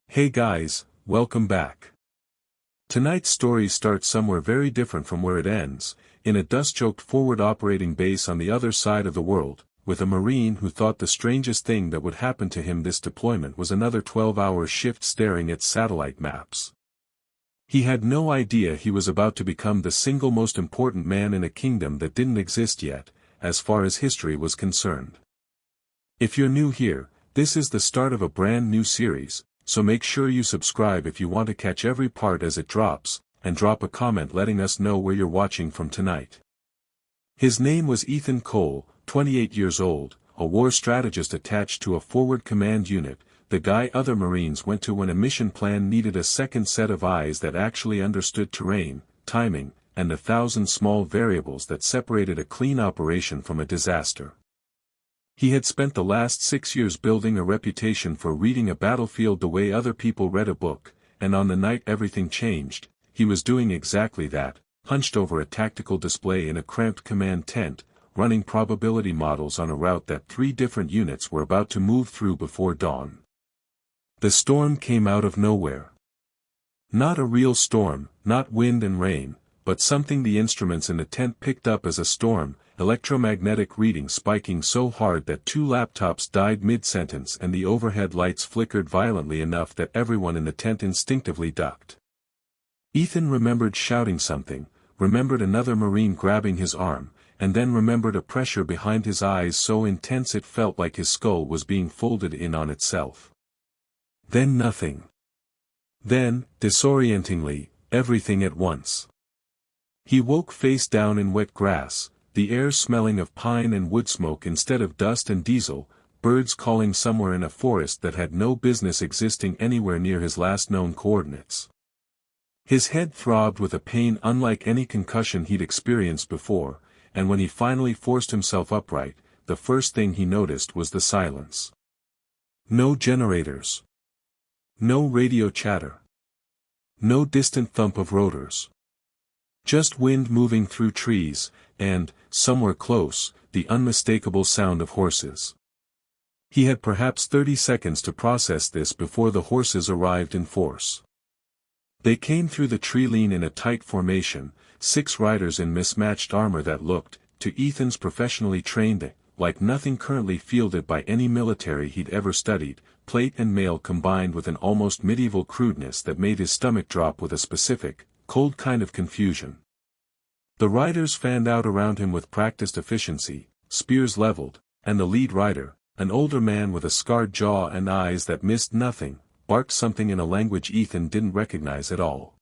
Hey guys, welcome back. Tonight's story starts somewhere very different from where it ends, in a dust-choked forward operating base on the other side of the world, with a Marine who thought the strangest thing that would happen to him this deployment was another 12-hour shift staring at satellite maps. He had no idea he was about to become the single most important man in a kingdom that didn't exist yet, as far as history was concerned. If you're new here, this is the start of a brand new series, so make sure you subscribe if you want to catch every part as it drops, and drop a comment letting us know where you're watching from tonight. His name was Ethan Cole, 28 years old, a war strategist attached to a forward command unit, the guy other Marines went to when a mission plan needed a second set of eyes that actually understood terrain, timing, and the 1,000 small variables that separated a clean operation from a disaster. He had spent the last 6 years building a reputation for reading a battlefield the way other people read a book, and on the night everything changed, he was doing exactly that, hunched over a tactical display in a cramped command tent, running probability models on a route that 3 different units were about to move through before dawn. The storm came out of nowhere. Not a real storm, not wind and rain, but something the instruments in the tent picked up as a storm, electromagnetic readings spiking so hard that 2 laptops died mid-sentence and the overhead lights flickered violently enough that everyone in the tent instinctively ducked. Ethan remembered shouting something, remembered another Marine grabbing his arm, and then remembered a pressure behind his eyes so intense it felt like his skull was being folded in on itself. Then nothing. Then, disorientingly, everything at once. He woke face down in wet grass, the air smelling of pine and wood smoke instead of dust and diesel, birds calling somewhere in a forest that had no business existing anywhere near his last known coordinates. His head throbbed with a pain unlike any concussion he'd experienced before, and when he finally forced himself upright, the first thing he noticed was the silence. No generators. No radio chatter. No distant thump of rotors. Just wind moving through trees, and, somewhere close, the unmistakable sound of horses. He had perhaps 30 seconds to process this before the horses arrived in force. They came through the tree line in a tight formation, 6 riders in mismatched armor that looked, to Ethan's professionally trained eye, like nothing currently fielded by any military he'd ever studied, plate and mail combined with an almost medieval crudeness that made his stomach drop with a specific, cold kind of confusion. The riders fanned out around him with practiced efficiency, spears leveled, and the lead rider, an older man with a scarred jaw and eyes that missed nothing, barked something in a language Ethan didn't recognize at all.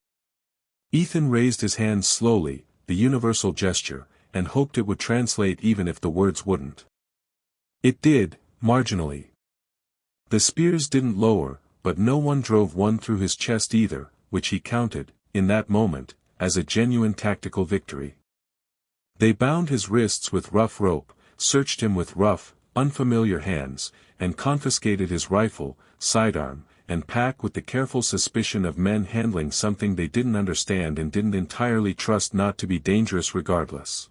Ethan raised his hands slowly, the universal gesture, and hoped it would translate even if the words wouldn't. It did, marginally. The spears didn't lower, but no one drove one through his chest either, which he counted, in that moment, as a genuine tactical victory. They bound his wrists with rough rope, searched him with rough, unfamiliar hands, and confiscated his rifle, sidearm, and pack with the careful suspicion of men handling something they didn't understand and didn't entirely trust not to be dangerous regardless.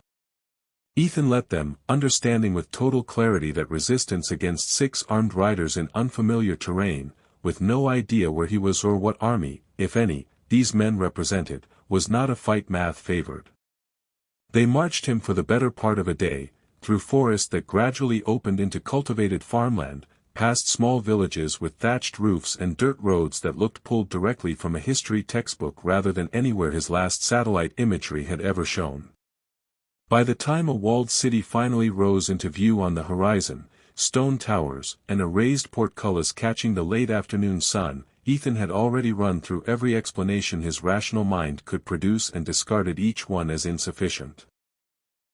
Ethan let them, understanding with total clarity that resistance against 6 armed riders in unfamiliar terrain, with no idea where he was or what army, if any, these men represented, was not a fight math favored. They marched him for the better part of a day, through forest that gradually opened into cultivated farmland, past small villages with thatched roofs and dirt roads that looked pulled directly from a history textbook rather than anywhere his last satellite imagery had ever shown. By the time a walled city finally rose into view on the horizon, stone towers and a raised portcullis catching the late afternoon sun, Ethan had already run through every explanation his rational mind could produce and discarded each one as insufficient.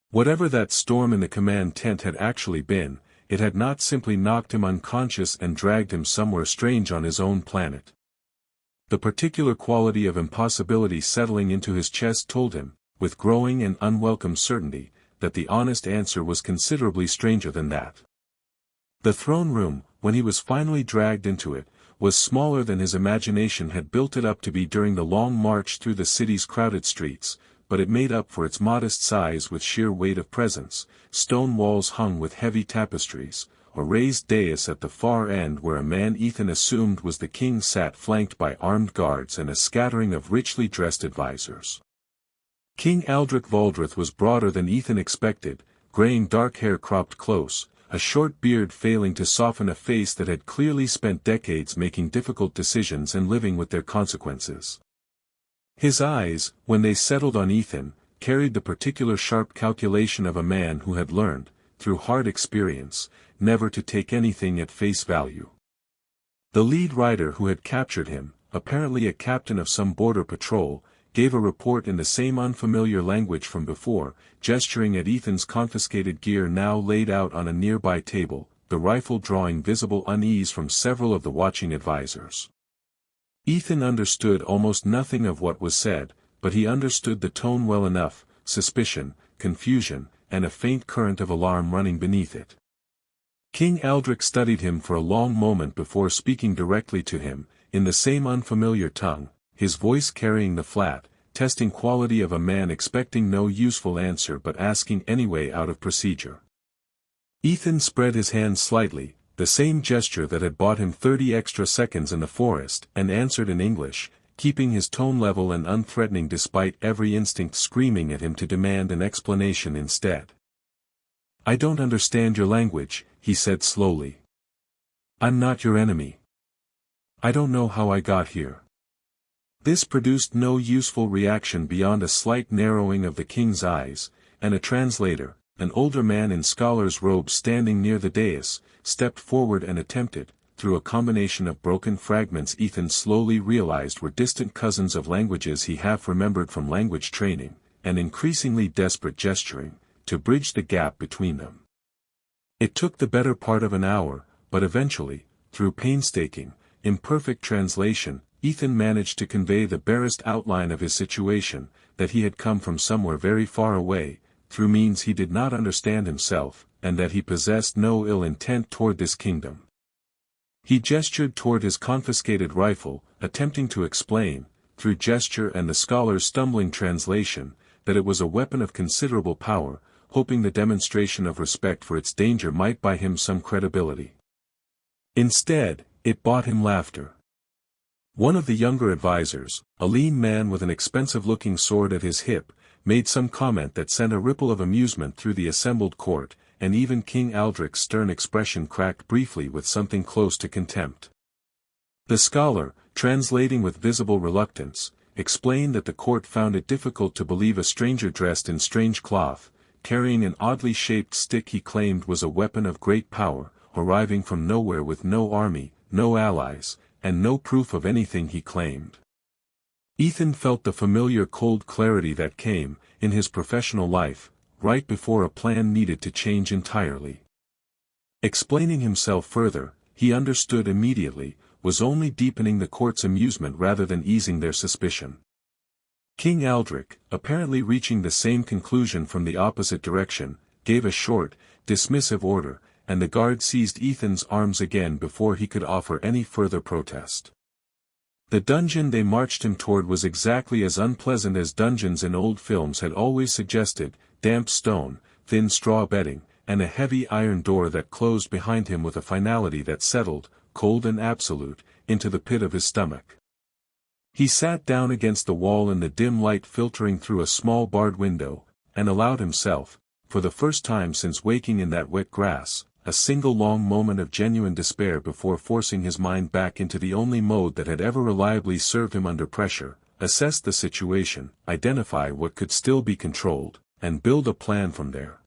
Whatever that storm in the command tent had actually been, it had not simply knocked him unconscious and dragged him somewhere strange on his own planet. The particular quality of impossibility settling into his chest told him, with growing and unwelcome certainty, that the honest answer was considerably stranger than that. The throne room, when he was finally dragged into it, was smaller than his imagination had built it up to be during the long march through the city's crowded streets, but it made up for its modest size with sheer weight of presence, stone walls hung with heavy tapestries, a raised dais at the far end where a man Ethan assumed was the king sat flanked by armed guards and a scattering of richly dressed advisors. King Aldrich Valdreth was broader than Ethan expected, graying dark hair cropped close, a short beard failing to soften a face that had clearly spent decades making difficult decisions and living with their consequences. His eyes, when they settled on Ethan, carried the particular sharp calculation of a man who had learned, through hard experience, never to take anything at face value. The lead rider who had captured him, apparently a captain of some border patrol, gave a report in the same unfamiliar language from before, gesturing at Ethan's confiscated gear now laid out on a nearby table, the rifle drawing visible unease from several of the watching advisors. Ethan understood almost nothing of what was said, but he understood the tone well enough, suspicion, confusion, and a faint current of alarm running beneath it. King Aldrich studied him for a long moment before speaking directly to him, in the same unfamiliar tongue, his voice carrying the flat, testing quality of a man expecting no useful answer but asking anyway out of procedure. Ethan spread his hands slightly, the same gesture that had bought him 30 extra seconds in the forest, and answered in English, keeping his tone level and unthreatening despite every instinct screaming at him to demand an explanation instead. "I don't understand your language," he said slowly. "I'm not your enemy. I don't know how I got here." This produced no useful reaction beyond a slight narrowing of the king's eyes, and a translator, an older man in scholar's robes standing near the dais, stepped forward and attempted, through a combination of broken fragments Ethan slowly realized were distant cousins of languages he half remembered from language training, and increasingly desperate gesturing, to bridge the gap between them. It took the better part of an hour, but eventually, through painstaking, imperfect translation, Ethan managed to convey the barest outline of his situation, that he had come from somewhere very far away, through means he did not understand himself, and that he possessed no ill intent toward this kingdom. He gestured toward his confiscated rifle, attempting to explain, through gesture and the scholar's stumbling translation, that it was a weapon of considerable power, hoping the demonstration of respect for its danger might buy him some credibility. Instead, it bought him laughter. One of the younger advisors, a lean man with an expensive-looking sword at his hip, made some comment that sent a ripple of amusement through the assembled court, and even King Aldrich's stern expression cracked briefly with something close to contempt. The scholar, translating with visible reluctance, explained that the court found it difficult to believe a stranger dressed in strange cloth, carrying an oddly shaped stick he claimed was a weapon of great power, arriving from nowhere with no army, no allies, and no proof of anything he claimed. Ethan felt the familiar cold clarity that came, in his professional life, right before a plan needed to change entirely. Explaining himself further, he understood immediately, was only deepening the court's amusement rather than easing their suspicion. King Aldrich, apparently reaching the same conclusion from the opposite direction, gave a short, dismissive order, and the guard seized Ethan's arms again before he could offer any further protest. The dungeon they marched him toward was exactly as unpleasant as dungeons in old films had always suggested: damp stone, thin straw bedding, and a heavy iron door that closed behind him with a finality that settled, cold and absolute, into the pit of his stomach. He sat down against the wall in the dim light filtering through a small barred window, and allowed himself, for the first time since waking in that wet grass, a single long moment of genuine despair before forcing his mind back into the only mode that had ever reliably served him under pressure: assess the situation, identify what could still be controlled, and build a plan from there.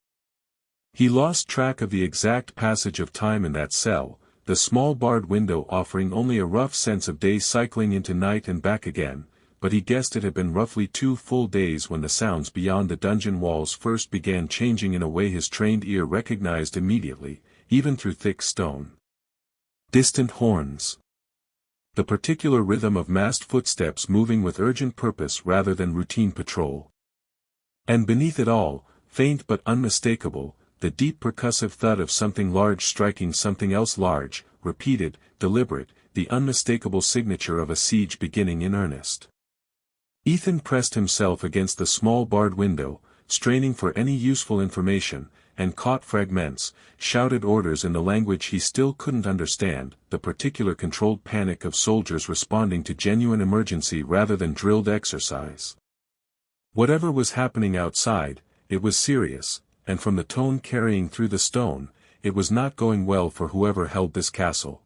He lost track of the exact passage of time in that cell, the small barred window offering only a rough sense of day cycling into night and back again, but he guessed it had been roughly 2 full days when the sounds beyond the dungeon walls first began changing in a way his trained ear recognized immediately, even through thick stone. Distant horns. The particular rhythm of massed footsteps moving with urgent purpose rather than routine patrol. And beneath it all, faint but unmistakable, the deep percussive thud of something large striking something else large, repeated, deliberate, the unmistakable signature of a siege beginning in earnest. Ethan pressed himself against the small barred window, straining for any useful information, and caught fragments, shouted orders in the language he still couldn't understand, the particular controlled panic of soldiers responding to genuine emergency rather than drilled exercise. Whatever was happening outside, it was serious, and from the tone carrying through the stone, it was not going well for whoever held this castle.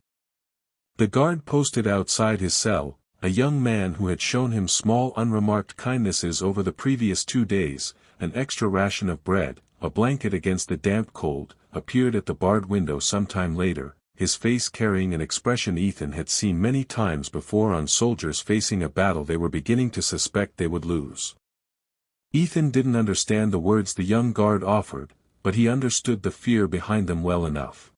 The guard posted outside his cell, a young man who had shown him small unremarked kindnesses over the previous 2 days, an extra ration of bread, a blanket against the damp cold, appeared at the barred window sometime later, his face carrying an expression Ethan had seen many times before on soldiers facing a battle they were beginning to suspect they would lose. Ethan didn't understand the words the young guard offered, but he understood the fear behind them well enough.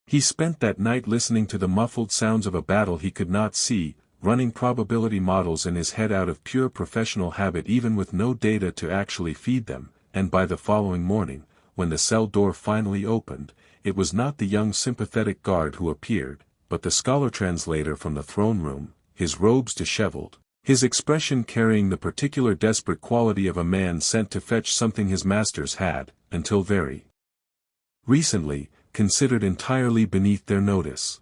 He spent that night listening to the muffled sounds of a battle he could not see, running probability models in his head out of pure professional habit even with no data to actually feed them, and by the following morning, when the cell door finally opened, it was not the young sympathetic guard who appeared, but the scholar translator from the throne room, his robes disheveled, his expression carrying the particular desperate quality of a man sent to fetch something his masters had, until very recently, considered entirely beneath their notice.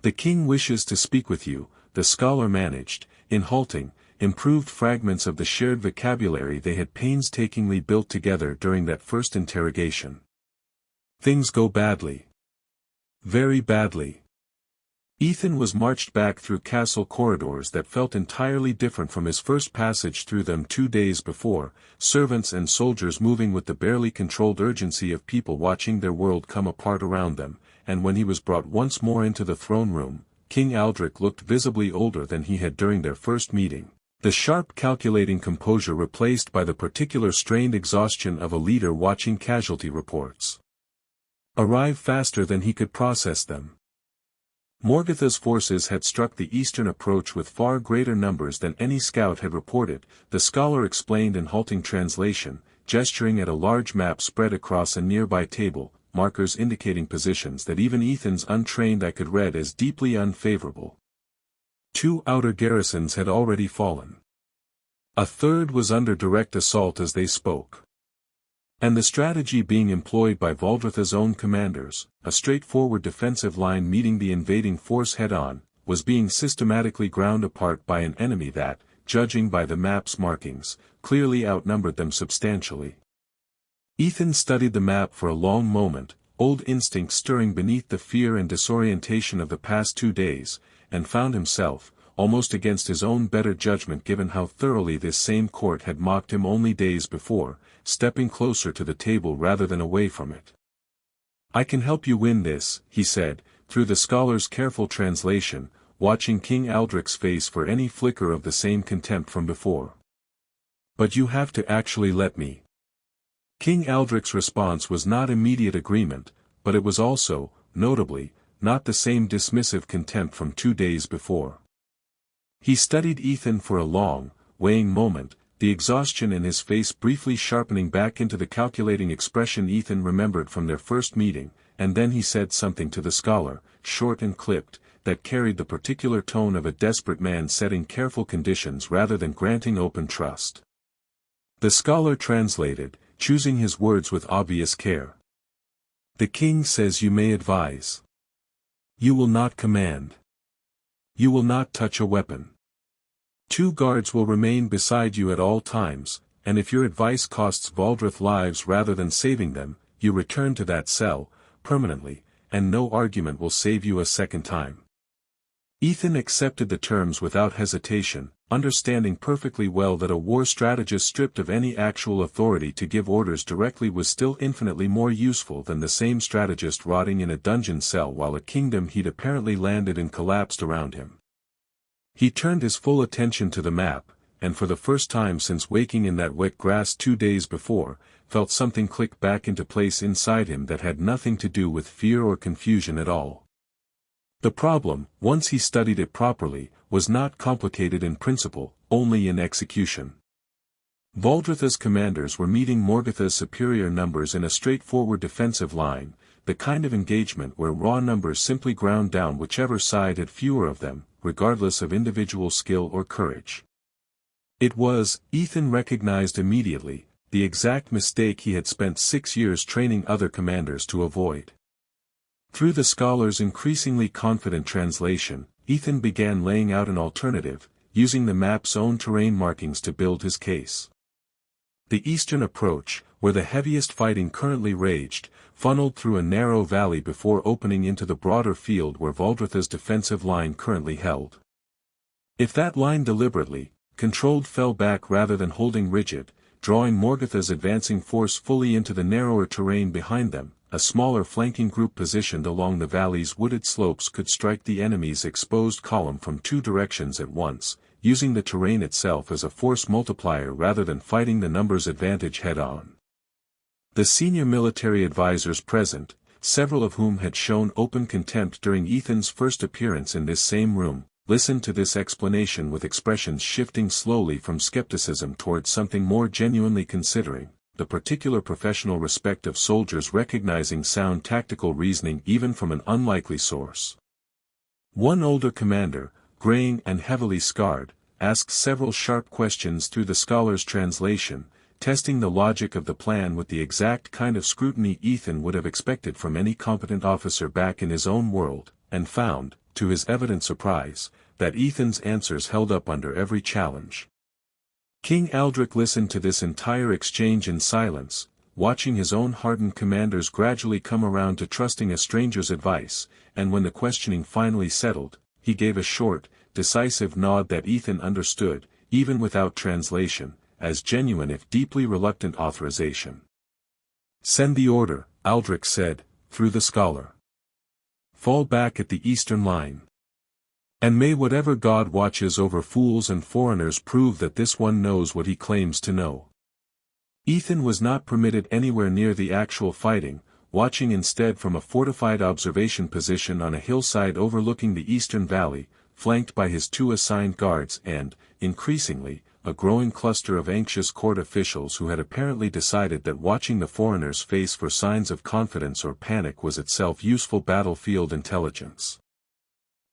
"The king wishes to speak with you," the scholar managed, in halting, improved fragments of the shared vocabulary they had painstakingly built together during that first interrogation. "Things go badly. Very badly." Ethan was marched back through castle corridors that felt entirely different from his first passage through them 2 days before, servants and soldiers moving with the barely controlled urgency of people watching their world come apart around them, and when he was brought once more into the throne room, King Aldrich looked visibly older than he had during their first meeting, the sharp calculating composure replaced by the particular strained exhaustion of a leader watching casualty reports arrive faster than he could process them. Morgatha's forces had struck the eastern approach with far greater numbers than any scout had reported, the scholar explained in halting translation, gesturing at a large map spread across a nearby table, markers indicating positions that even Ethan's untrained eye could read as deeply unfavorable. 2 outer garrisons had already fallen. A third was under direct assault as they spoke. And the strategy being employed by Valdretha's own commanders, a straightforward defensive line meeting the invading force head-on, was being systematically ground apart by an enemy that, judging by the map's markings, clearly outnumbered them substantially. Ethan studied the map for a long moment, old instincts stirring beneath the fear and disorientation of the past 2 days, and found himself, almost against his own better judgment given how thoroughly this same court had mocked him only days before, stepping closer to the table rather than away from it. "I can help you win this," he said, through the scholar's careful translation, watching King Aldrich's face for any flicker of the same contempt from before. "But you have to actually let me." King Aldrich's response was not immediate agreement, but it was also, notably, not the same dismissive contempt from 2 days before. He studied Ethan for a long, weighing moment, the exhaustion in his face briefly sharpening back into the calculating expression Ethan remembered from their first meeting, and then he said something to the scholar, short and clipped, that carried the particular tone of a desperate man setting careful conditions rather than granting open trust. The scholar translated, choosing his words with obvious care. "The king says you may advise. You will not command. You will not touch a weapon. 2 guards will remain beside you at all times, and if your advice costs Valdreth lives rather than saving them, you return to that cell, permanently, and no argument will save you a second time." Ethan accepted the terms without hesitation, understanding perfectly well that a war strategist stripped of any actual authority to give orders directly was still infinitely more useful than the same strategist rotting in a dungeon cell while a kingdom he'd apparently landed and collapsed around him. He turned his full attention to the map, and for the first time since waking in that wet grass 2 days before, felt something click back into place inside him that had nothing to do with fear or confusion at all. The problem, once he studied it properly, was not complicated in principle, only in execution. Valdretha's commanders were meeting Morgatha's superior numbers in a straightforward defensive line, the kind of engagement where raw numbers simply ground down whichever side had fewer of them, regardless of individual skill or courage. It was, Ethan recognized immediately, the exact mistake he had spent 6 years training other commanders to avoid. Through the scholar's increasingly confident translation, Ethan began laying out an alternative, using the map's own terrain markings to build his case. The eastern approach, where the heaviest fighting currently raged, funneled through a narrow valley before opening into the broader field where Valdreth's defensive line currently held. If that line deliberately, controlled fell back rather than holding rigid, drawing Morgoth's advancing force fully into the narrower terrain behind them, a smaller flanking group positioned along the valley's wooded slopes could strike the enemy's exposed column from 2 directions at once, using the terrain itself as a force multiplier rather than fighting the numbers advantage head-on. The senior military advisors present, several of whom had shown open contempt during Ethan's first appearance in this same room, listened to this explanation with expressions shifting slowly from skepticism towards something more genuinely considering the particular professional respect of soldiers recognizing sound tactical reasoning even from an unlikely source. One older commander, graying and heavily scarred, asked several sharp questions through the scholar's translation, testing the logic of the plan with the exact kind of scrutiny Ethan would have expected from any competent officer back in his own world, and found, to his evident surprise, that Ethan's answers held up under every challenge. King Aldrich listened to this entire exchange in silence, watching his own hardened commanders gradually come around to trusting a stranger's advice, and when the questioning finally settled, he gave a short, decisive nod that Ethan understood, even without translation, as genuine if deeply reluctant authorization. "Send the order," Aldrich said, through the scholar. "Fall back at the eastern line. And may whatever God watches over fools and foreigners prove that this one knows what he claims to know." Ethan was not permitted anywhere near the actual fighting, watching instead from a fortified observation position on a hillside overlooking the eastern valley, flanked by his 2 assigned guards and, increasingly, a growing cluster of anxious court officials who had apparently decided that watching the foreigner's face for signs of confidence or panic was itself useful battlefield intelligence.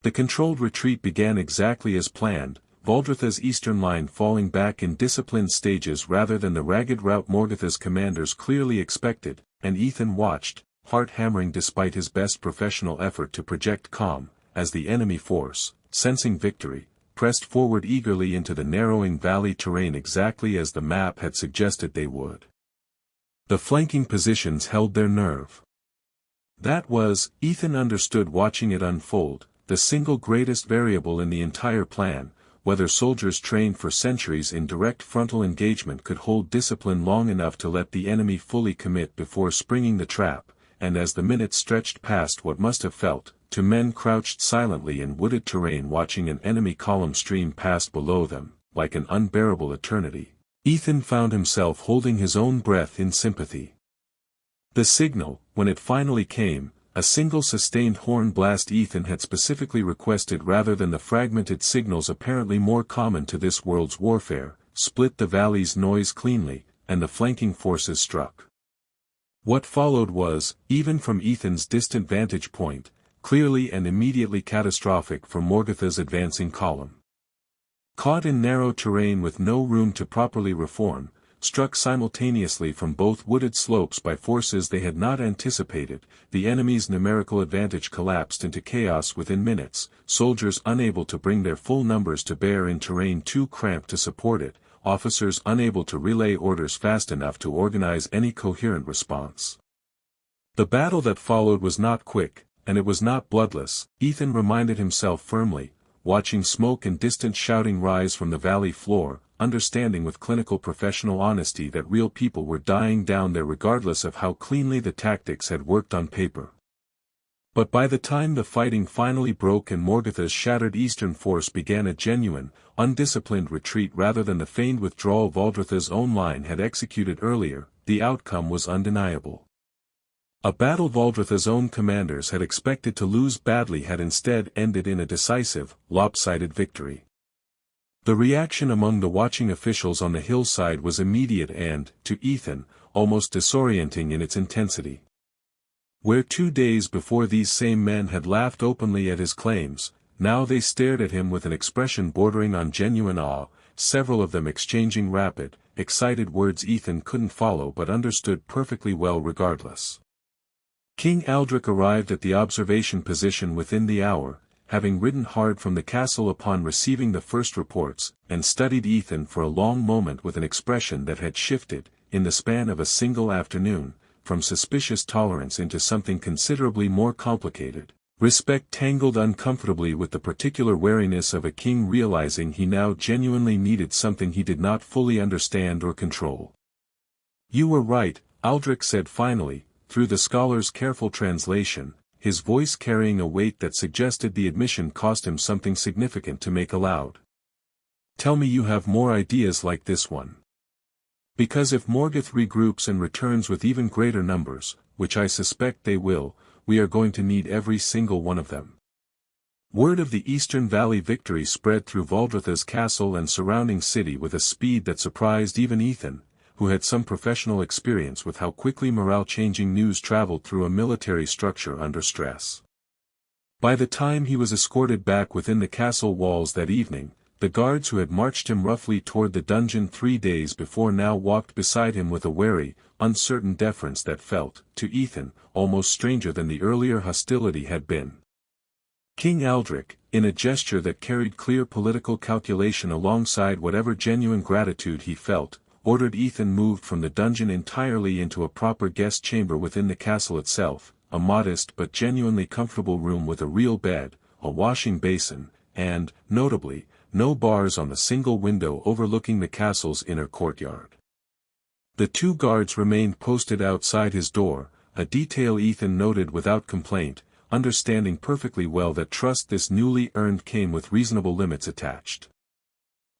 The controlled retreat began exactly as planned, Valdreth's eastern line falling back in disciplined stages rather than the ragged rout Morgoth's commanders clearly expected, and Ethan watched, heart-hammering despite his best professional effort to project calm, as the enemy force, sensing victory, pressed forward eagerly into the narrowing valley terrain exactly as the map had suggested they would. The flanking positions held their nerve. That was, Ethan understood watching it unfold, the single greatest variable in the entire plan, whether soldiers trained for centuries in direct frontal engagement could hold discipline long enough to let the enemy fully commit before springing the trap, and as the minutes stretched past what must have felt, to men crouched silently in wooded terrain watching an enemy column stream past below them, like an unbearable eternity, Ethan found himself holding his own breath in sympathy. The signal, when it finally came, a single sustained horn blast Ethan had specifically requested rather than the fragmented signals apparently more common to this world's warfare, split the valley's noise cleanly, and the flanking forces struck. What followed was, even from Ethan's distant vantage point, clearly and immediately catastrophic for Morgoth's advancing column. Caught in narrow terrain with no room to properly reform, struck simultaneously from both wooded slopes by forces they had not anticipated, the enemy's numerical advantage collapsed into chaos within minutes, soldiers unable to bring their full numbers to bear in terrain too cramped to support it, officers unable to relay orders fast enough to organize any coherent response. The battle that followed was not quick, and it was not bloodless, Ethan reminded himself firmly, watching smoke and distant shouting rise from the valley floor, understanding with clinical professional honesty that real people were dying down there regardless of how cleanly the tactics had worked on paper. But by the time the fighting finally broke and Morgoth's shattered eastern force began a genuine, undisciplined retreat rather than the feigned withdrawal Valdreth's own line had executed earlier, the outcome was undeniable. A battle Valdreth's own commanders had expected to lose badly had instead ended in a decisive, lopsided victory. The reaction among the watching officials on the hillside was immediate and, to Ethan, almost disorienting in its intensity. Where 2 days before these same men had laughed openly at his claims, now they stared at him with an expression bordering on genuine awe, several of them exchanging rapid, excited words Ethan couldn't follow but understood perfectly well regardless. King Aldrich arrived at the observation position within the hour, having ridden hard from the castle upon receiving the first reports, and studied Ethan for a long moment with an expression that had shifted, in the span of a single afternoon, from suspicious tolerance into something considerably more complicated. Respect tangled uncomfortably with the particular wariness of a king realizing he now genuinely needed something he did not fully understand or control. "You were right," Aldrich said finally, through the scholar's careful translation, his voice carrying a weight that suggested the admission cost him something significant to make aloud. "Tell me you have more ideas like this one. Because if Morgoth regroups and returns with even greater numbers, which I suspect they will, we are going to need every single one of them." Word of the Eastern Valley victory spread through Valdretha's castle and surrounding city with a speed that surprised even Ethan, who had some professional experience with how quickly morale-changing news traveled through a military structure under stress. By the time he was escorted back within the castle walls that evening, the guards who had marched him roughly toward the dungeon 3 days before now walked beside him with a wary, uncertain deference that felt, to Ethan, almost stranger than the earlier hostility had been. King Aldrich, in a gesture that carried clear political calculation alongside whatever genuine gratitude he felt, ordered Ethan moved from the dungeon entirely into a proper guest chamber within the castle itself, a modest but genuinely comfortable room with a real bed, a washing basin, and, notably, no bars on the single window overlooking the castle's inner courtyard. The 2 guards remained posted outside his door, a detail Ethan noted without complaint, understanding perfectly well that trust this newly earned came with reasonable limits attached.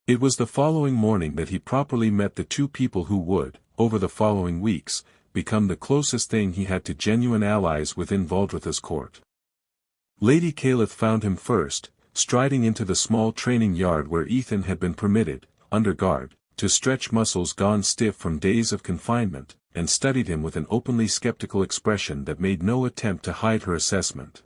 It was the following morning that he properly met the 2 people who would, over the following weeks, become the closest thing he had to genuine allies within Valdretha's court. Lady Calith found him first, striding into the small training yard where Ethan had been permitted, under guard, to stretch muscles gone stiff from days of confinement, and studied him with an openly skeptical expression that made no attempt to hide her assessment.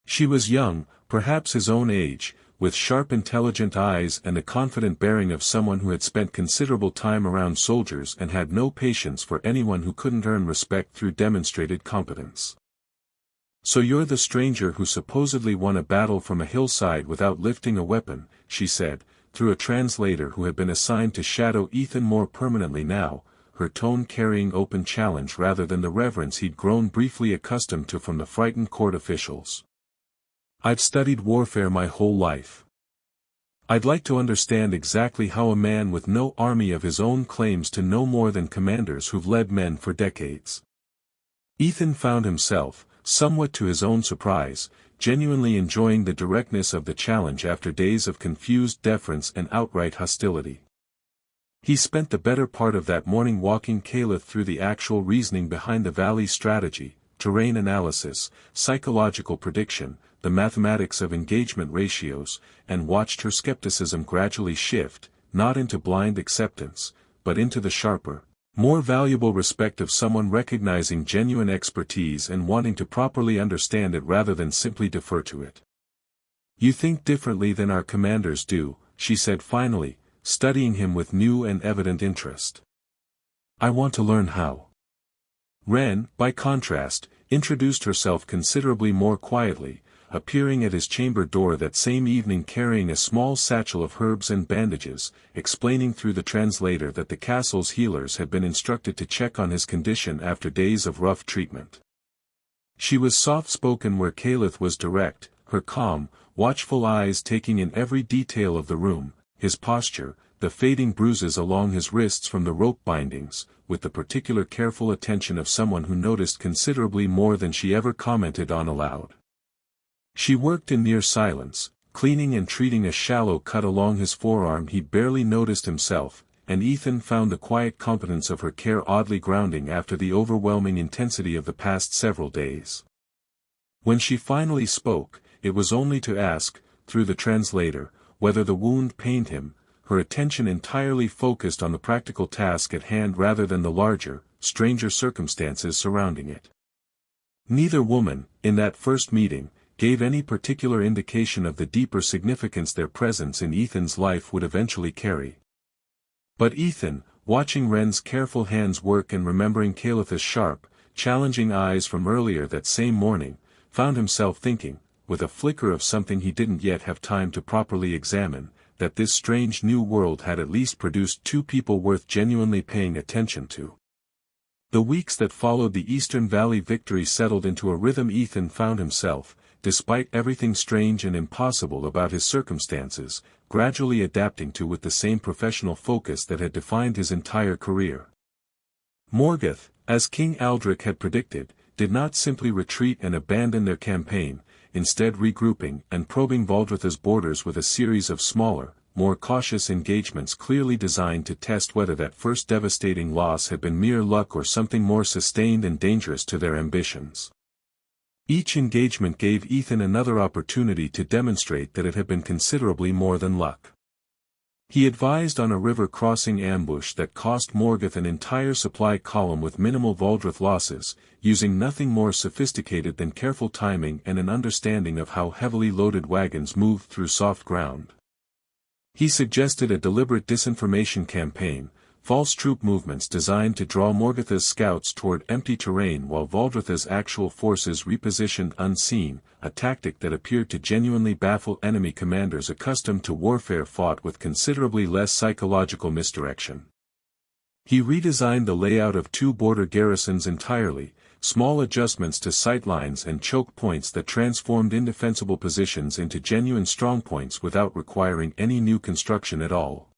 She was young, perhaps his own age, with sharp intelligent eyes and the confident bearing of someone who had spent considerable time around soldiers and had no patience for anyone who couldn't earn respect through demonstrated competence. "So you're the stranger who supposedly won a battle from a hillside without lifting a weapon," she said, through a translator who had been assigned to shadow Ethan more permanently now, her tone carrying open challenge rather than the reverence he'd grown briefly accustomed to from the frightened court officials. "I've studied warfare my whole life. I'd like to understand exactly how a man with no army of his own claims to no more than commanders who've led men for decades." Ethan found himself, somewhat to his own surprise, genuinely enjoying the directness of the challenge after days of confused deference and outright hostility. He spent the better part of that morning walking Calith through the actual reasoning behind the valley's strategy, terrain analysis, psychological prediction, the mathematics of engagement ratios, and watched her skepticism gradually shift, not into blind acceptance, but into the sharper, more valuable respect of someone recognizing genuine expertise and wanting to properly understand it rather than simply defer to it. "You think differently than our commanders do," she said finally, studying him with new and evident interest. "I want to learn how." Ren, by contrast, introduced herself considerably more quietly, appearing at his chamber door that same evening carrying a small satchel of herbs and bandages, explaining through the translator that the castle's healers had been instructed to check on his condition after days of rough treatment. She was soft-spoken where Calith was direct, her calm, watchful eyes taking in every detail of the room, his posture, the fading bruises along his wrists from the rope bindings, with the particular careful attention of someone who noticed considerably more than she ever commented on aloud. She worked in near silence, cleaning and treating a shallow cut along his forearm he'd barely noticed himself, and Ethan found the quiet competence of her care oddly grounding after the overwhelming intensity of the past several days. When she finally spoke, it was only to ask, through the translator, whether the wound pained him, her attention entirely focused on the practical task at hand rather than the larger, stranger circumstances surrounding it. Neither woman, in that first meeting, gave any particular indication of the deeper significance their presence in Ethan's life would eventually carry. But Ethan, watching Ren's careful hands work and remembering Calith's sharp, challenging eyes from earlier that same morning, found himself thinking, with a flicker of something he didn't yet have time to properly examine, that this strange new world had at least produced two people worth genuinely paying attention to. The weeks that followed the Eastern Valley victory settled into a rhythm Ethan found himself, despite everything strange and impossible about his circumstances, gradually adapting to with the same professional focus that had defined his entire career. Morgoth, as King Aldrich had predicted, did not simply retreat and abandon their campaign, instead regrouping and probing Valdreth's borders with a series of smaller, more cautious engagements clearly designed to test whether that first devastating loss had been mere luck or something more sustained and dangerous to their ambitions. Each engagement gave Ethan another opportunity to demonstrate that it had been considerably more than luck. He advised on a river-crossing ambush that cost Morgoth an entire supply column with minimal Valdreth losses, using nothing more sophisticated than careful timing and an understanding of how heavily loaded wagons moved through soft ground. He suggested a deliberate disinformation campaign, false troop movements designed to draw Morgoth's scouts toward empty terrain while Valdreth's actual forces repositioned unseen, a tactic that appeared to genuinely baffle enemy commanders accustomed to warfare fought with considerably less psychological misdirection. He redesigned the layout of two border garrisons entirely, small adjustments to sightlines and choke points that transformed indefensible positions into genuine strongpoints without requiring any new construction at all.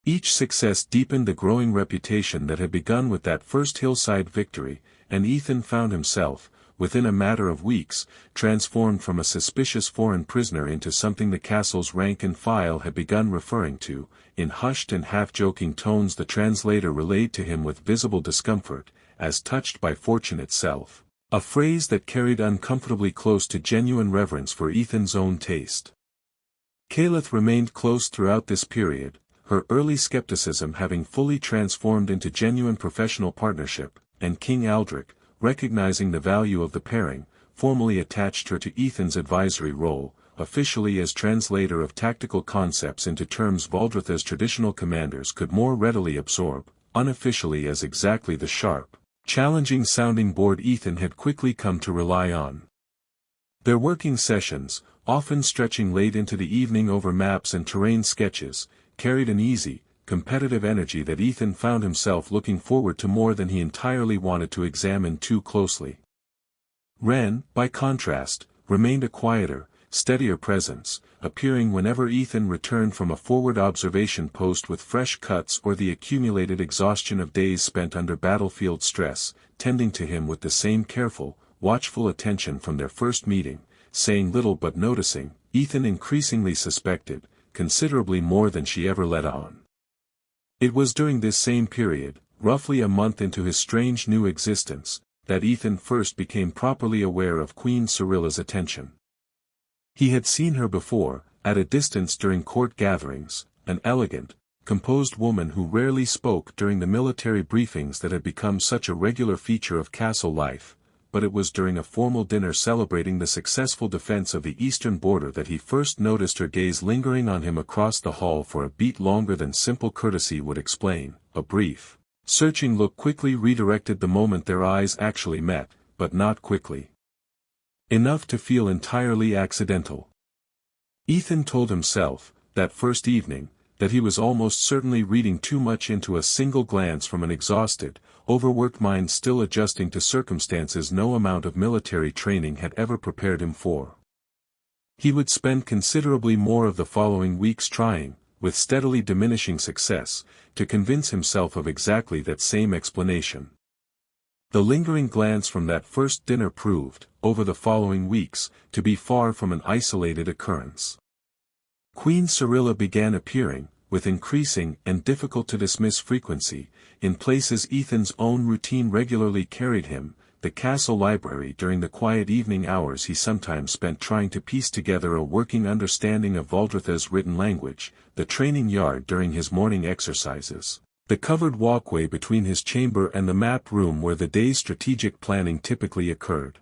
Each success deepened the growing reputation that had begun with that first hillside victory, and Ethan found himself, within a matter of weeks, transformed from a suspicious foreign prisoner into something the castle's rank and file had begun referring to, in hushed and half-joking tones the translator relayed to him with visible discomfort, as touched by fortune itself, a phrase that carried uncomfortably close to genuine reverence for Ethan's own taste. Calith remained close throughout this period, her early skepticism having fully transformed into genuine professional partnership, and King Aldrich, recognizing the value of the pairing, formally attached her to Ethan's advisory role, officially as translator of tactical concepts into terms Valdreth's traditional commanders could more readily absorb, unofficially as exactly the sharp, challenging sounding board Ethan had quickly come to rely on. Their working sessions, often stretching late into the evening over maps and terrain sketches, carried an easy, competitive energy that Ethan found himself looking forward to more than he entirely wanted to examine too closely. Ren, by contrast, remained a quieter, steadier presence, appearing whenever Ethan returned from a forward observation post with fresh cuts or the accumulated exhaustion of days spent under battlefield stress, tending to him with the same careful, watchful attention from their first meeting, saying little but noticing, Ethan increasingly suspected, considerably more than she ever let on. It was during this same period, roughly a month into his strange new existence, that Ethan first became properly aware of Queen Cirilla's attention. He had seen her before, at a distance during court gatherings, an elegant, composed woman who rarely spoke during the military briefings that had become such a regular feature of castle life, but it was during a formal dinner celebrating the successful defense of the eastern border that he first noticed her gaze lingering on him across the hall for a beat longer than simple courtesy would explain. A brief, searching look quickly redirected the moment their eyes actually met, but not quickly enough to feel entirely accidental. Ethan told himself, that first evening, that he was almost certainly reading too much into a single glance from an exhausted, overworked mind still adjusting to circumstances no amount of military training had ever prepared him for. He would spend considerably more of the following weeks trying, with steadily diminishing success, to convince himself of exactly that same explanation. The lingering glance from that first dinner proved, over the following weeks, to be far from an isolated occurrence. Queen Cirilla began appearing, with increasing and difficult-to-dismiss frequency, in places Ethan's own routine regularly carried him, the castle library during the quiet evening hours he sometimes spent trying to piece together a working understanding of Valdreth's written language, the training yard during his morning exercises, the covered walkway between his chamber and the map room where the day's strategic planning typically occurred.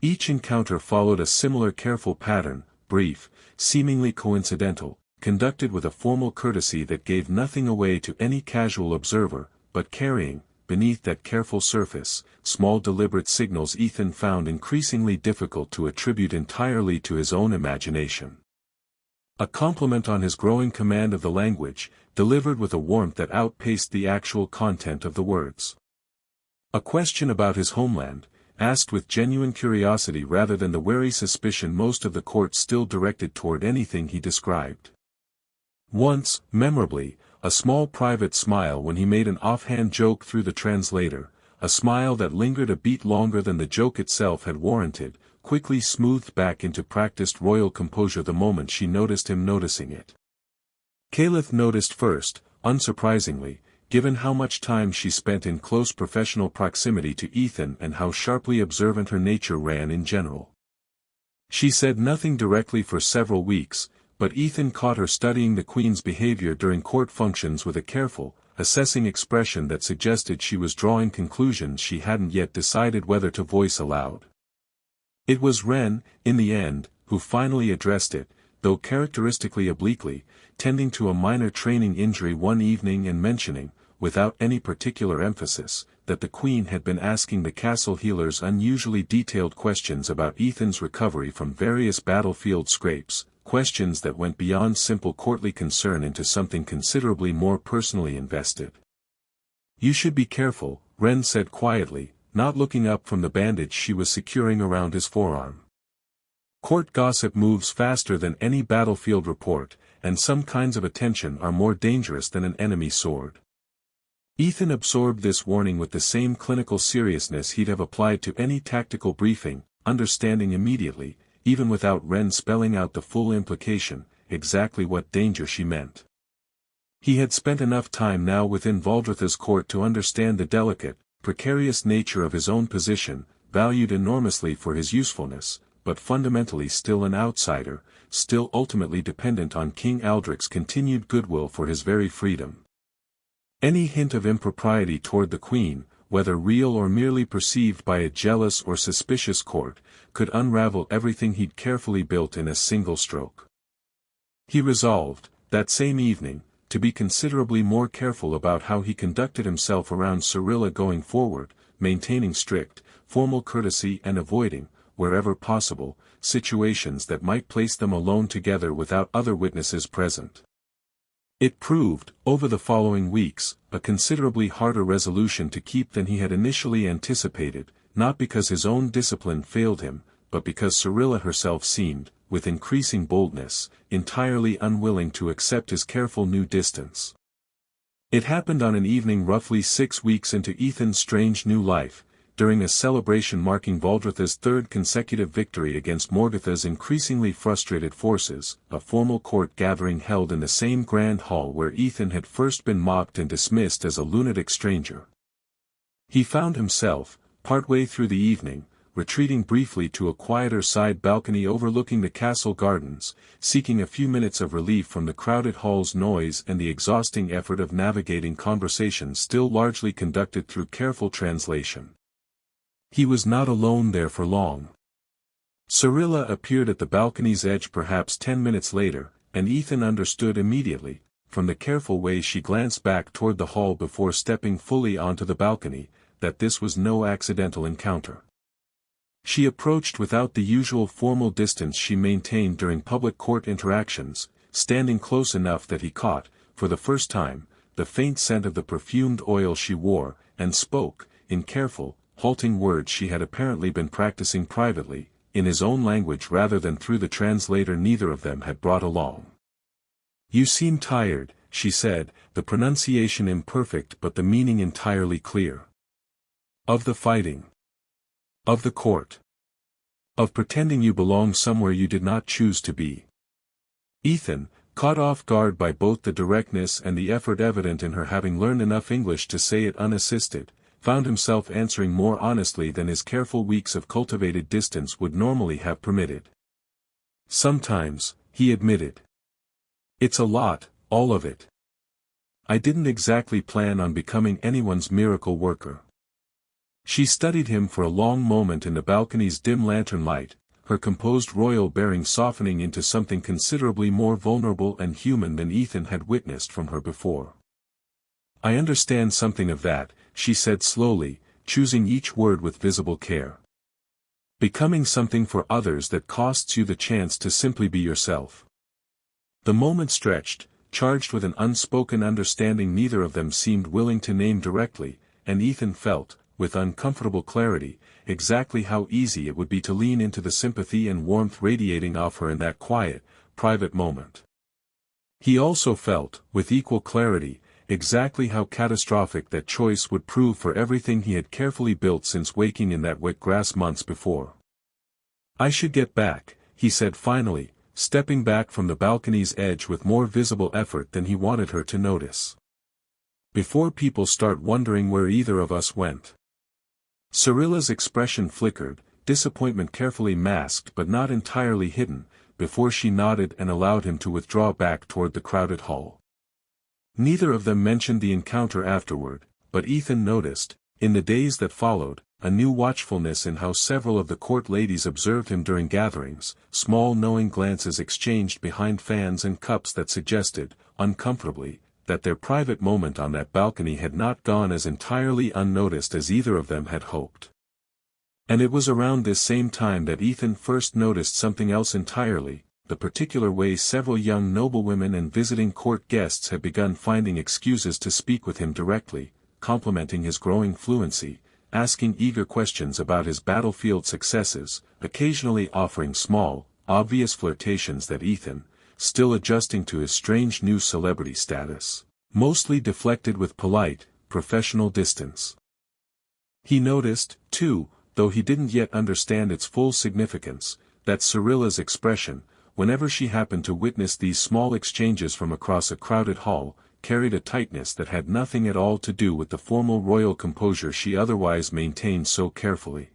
Each encounter followed a similar careful pattern, brief, seemingly coincidental, conducted with a formal courtesy that gave nothing away to any casual observer, but carrying, beneath that careful surface, small deliberate signals Ethan found increasingly difficult to attribute entirely to his own imagination. A compliment on his growing command of the language, delivered with a warmth that outpaced the actual content of the words. A question about his homeland, asked with genuine curiosity rather than the wary suspicion most of the court still directed toward anything he described. Once, memorably, a small private smile when he made an offhand joke through the translator, a smile that lingered a beat longer than the joke itself had warranted, quickly smoothed back into practiced royal composure the moment she noticed him noticing it. Caliph noticed first, unsurprisingly, given how much time she spent in close professional proximity to Ethan and how sharply observant her nature ran in general. She said nothing directly for several weeks, but Ethan caught her studying the Queen's behavior during court functions with a careful, assessing expression that suggested she was drawing conclusions she hadn't yet decided whether to voice aloud. It was Wren, in the end, who finally addressed it, though characteristically obliquely, tending to a minor training injury one evening and mentioning, without any particular emphasis, that the Queen had been asking the castle healers unusually detailed questions about Ethan's recovery from various battlefield scrapes, questions that went beyond simple courtly concern into something considerably more personally invested. "You should be careful," Wren said quietly, not looking up from the bandage she was securing around his forearm. "Court gossip moves faster than any battlefield report, and some kinds of attention are more dangerous than an enemy sword." Ethan absorbed this warning with the same clinical seriousness he'd have applied to any tactical briefing, understanding immediately, even without Wren spelling out the full implication, exactly what danger she meant. He had spent enough time now within Valdreth's court to understand the delicate, precarious nature of his own position, valued enormously for his usefulness, but fundamentally still an outsider, still ultimately dependent on King Aldric's continued goodwill for his very freedom. Any hint of impropriety toward the Queen, whether real or merely perceived by a jealous or suspicious court, could unravel everything he'd carefully built in a single stroke. He resolved, that same evening, to be considerably more careful about how he conducted himself around Cyrilla going forward, maintaining strict, formal courtesy and avoiding, wherever possible, situations that might place them alone together without other witnesses present. It proved, over the following weeks, a considerably harder resolution to keep than he had initially anticipated, not because his own discipline failed him, but because Cyrilla herself seemed, with increasing boldness, entirely unwilling to accept his careful new distance. It happened on an evening roughly 6 weeks into Ethan's strange new life, during a celebration marking Valdreth's third consecutive victory against Morgoth's increasingly frustrated forces, a formal court gathering held in the same grand hall where Ethan had first been mocked and dismissed as a lunatic stranger. He found himself, partway through the evening, retreating briefly to a quieter side balcony overlooking the castle gardens, seeking a few minutes of relief from the crowded hall's noise and the exhausting effort of navigating conversations still largely conducted through careful translation. He was not alone there for long. Cyrilla appeared at the balcony's edge perhaps 10 minutes later, and Ethan understood immediately, from the careful way she glanced back toward the hall before stepping fully onto the balcony, that this was no accidental encounter. She approached without the usual formal distance she maintained during public court interactions, standing close enough that he caught, for the first time, the faint scent of the perfumed oil she wore, and spoke, in careful, halting words she had apparently been practicing privately, in his own language rather than through the translator neither of them had brought along. "You seem tired," she said, the pronunciation imperfect but the meaning entirely clear. "Of the fighting. Of the court. Of pretending you belong somewhere you did not choose to be." Ethan, caught off guard by both the directness and the effort evident in her having learned enough English to say it unassisted, found himself answering more honestly than his careful weeks of cultivated distance would normally have permitted. "Sometimes," he admitted. "It's a lot, all of it. I didn't exactly plan on becoming anyone's miracle worker." She studied him for a long moment in the balcony's dim lantern light, her composed royal bearing softening into something considerably more vulnerable and human than Ethan had witnessed from her before. "I understand something of that," she said slowly, choosing each word with visible care. "Becoming something for others that costs you the chance to simply be yourself." The moment stretched, charged with an unspoken understanding neither of them seemed willing to name directly, and Ethan felt, with uncomfortable clarity, exactly how easy it would be to lean into the sympathy and warmth radiating off her in that quiet, private moment. He also felt, with equal clarity, exactly how catastrophic that choice would prove for everything he had carefully built since waking in that wet grass months before. "I should get back," he said finally, stepping back from the balcony's edge with more visible effort than he wanted her to notice. "Before people start wondering where either of us went." Cyrilla's expression flickered, disappointment carefully masked but not entirely hidden, before she nodded and allowed him to withdraw back toward the crowded hall. Neither of them mentioned the encounter afterward, but Ethan noticed, in the days that followed, a new watchfulness in how several of the court ladies observed him during gatherings, small knowing glances exchanged behind fans and cups that suggested, uncomfortably, that their private moment on that balcony had not gone as entirely unnoticed as either of them had hoped. And it was around this same time that Ethan first noticed something else entirely, the particular way several young noblewomen and visiting court guests had begun finding excuses to speak with him directly, complimenting his growing fluency, asking eager questions about his battlefield successes, occasionally offering small, obvious flirtations that Ethan, still adjusting to his strange new celebrity status, mostly deflected with polite, professional distance. He noticed, too, though he didn't yet understand its full significance, that Cyrilla's expression, whenever she happened to witness these small exchanges from across a crowded hall, carried a tightness that had nothing at all to do with the formal royal composure she otherwise maintained so carefully.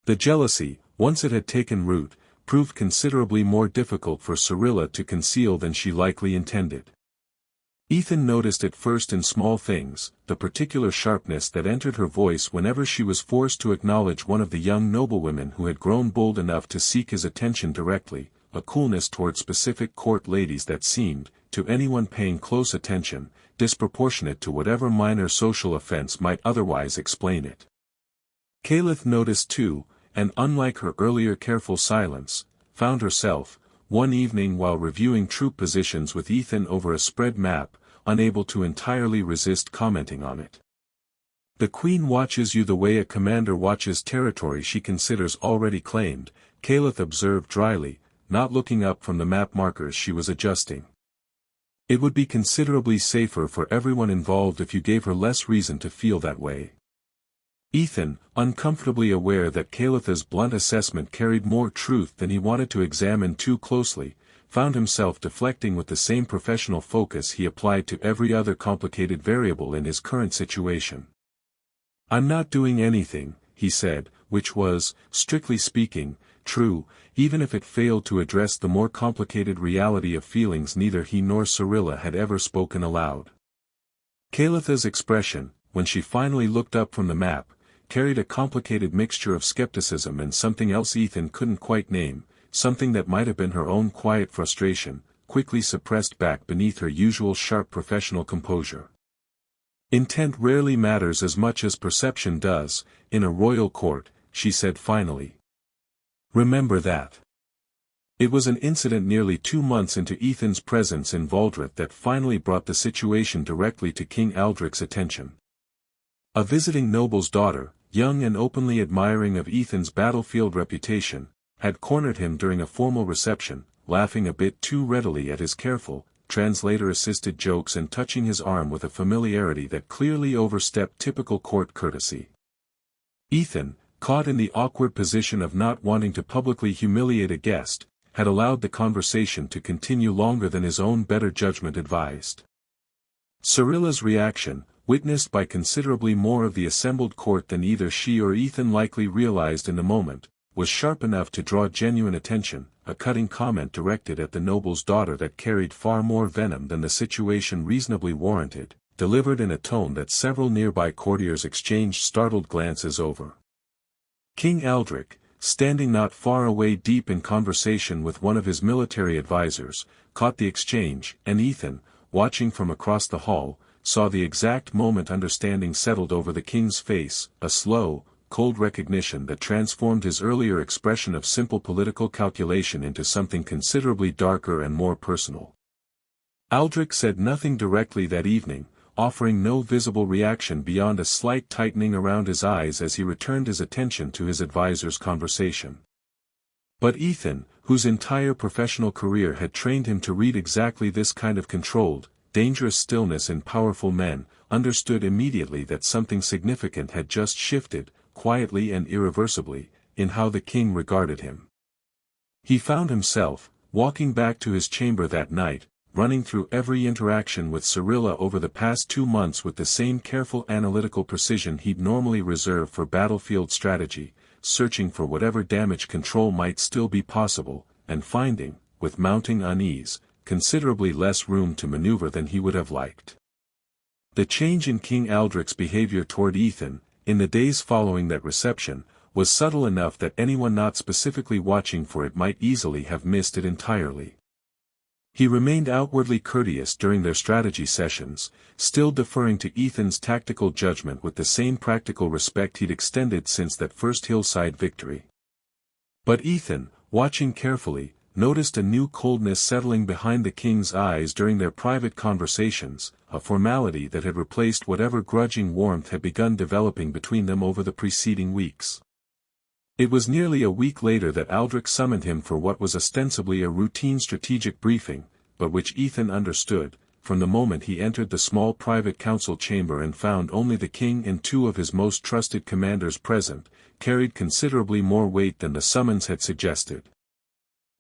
The jealousy, once it had taken root, proved considerably more difficult for Cyrilla to conceal than she likely intended. Ethan noticed it first in small things, the particular sharpness that entered her voice whenever she was forced to acknowledge one of the young noblewomen who had grown bold enough to seek his attention directly, a coolness toward specific court ladies that seemed, to anyone paying close attention, disproportionate to whatever minor social offense might otherwise explain it. Caliph noticed too, and unlike her earlier careful silence, found herself, one evening while reviewing troop positions with Ethan over a spread map, unable to entirely resist commenting on it. "The Queen watches you the way a commander watches territory she considers already claimed," Caliph observed dryly, not looking up from the map markers she was adjusting. "It would be considerably safer for everyone involved if you gave her less reason to feel that way." Ethan, uncomfortably aware that Caliph's blunt assessment carried more truth than he wanted to examine too closely, found himself deflecting with the same professional focus he applied to every other complicated variable in his current situation. "I'm not doing anything," he said, which was, strictly speaking, true, even if it failed to address the more complicated reality of feelings neither he nor Cyrilla had ever spoken aloud. Calitha's expression, when she finally looked up from the map, carried a complicated mixture of skepticism and something else Ethan couldn't quite name, something that might have been her own quiet frustration, quickly suppressed back beneath her usual sharp professional composure. "Intent rarely matters as much as perception does, in a royal court," she said finally. "Remember that." It was an incident nearly 2 months into Ethan's presence in Valdreth that finally brought the situation directly to King Aldrich's attention. A visiting noble's daughter, young and openly admiring of Ethan's battlefield reputation, had cornered him during a formal reception, laughing a bit too readily at his careful, translator-assisted jokes and touching his arm with a familiarity that clearly overstepped typical court courtesy. Ethan, caught in the awkward position of not wanting to publicly humiliate a guest, had allowed the conversation to continue longer than his own better judgment advised. Cyrilla's reaction, witnessed by considerably more of the assembled court than either she or Ethan likely realized in the moment, was sharp enough to draw genuine attention, a cutting comment directed at the noble's daughter that carried far more venom than the situation reasonably warranted, delivered in a tone that several nearby courtiers exchanged startled glances over. King Aldrich, standing not far away deep in conversation with one of his military advisors, caught the exchange, and Ethan, watching from across the hall, saw the exact moment understanding settled over the king's face, a slow, cold recognition that transformed his earlier expression of simple political calculation into something considerably darker and more personal. Aldrich said nothing directly that evening, offering no visible reaction beyond a slight tightening around his eyes as he returned his attention to his advisor's conversation. But Ethan, whose entire professional career had trained him to read exactly this kind of controlled, dangerous stillness in powerful men, understood immediately that something significant had just shifted, quietly and irreversibly, in how the king regarded him. He found himself, walking back to his chamber that night, running through every interaction with Cyrilla over the past 2 months with the same careful analytical precision he'd normally reserve for battlefield strategy, searching for whatever damage control might still be possible, and finding, with mounting unease, considerably less room to maneuver than he would have liked. The change in King Aldrich's behavior toward Ethan, in the days following that reception, was subtle enough that anyone not specifically watching for it might easily have missed it entirely. He remained outwardly courteous during their strategy sessions, still deferring to Ethan's tactical judgment with the same practical respect he'd extended since that first hillside victory. But Ethan, watching carefully, noticed a new coldness settling behind the king's eyes during their private conversations, a formality that had replaced whatever grudging warmth had begun developing between them over the preceding weeks. It was nearly a week later that Aldrich summoned him for what was ostensibly a routine strategic briefing, but which Ethan understood, from the moment he entered the small private council chamber and found only the king and 2 of his most trusted commanders present, carried considerably more weight than the summons had suggested.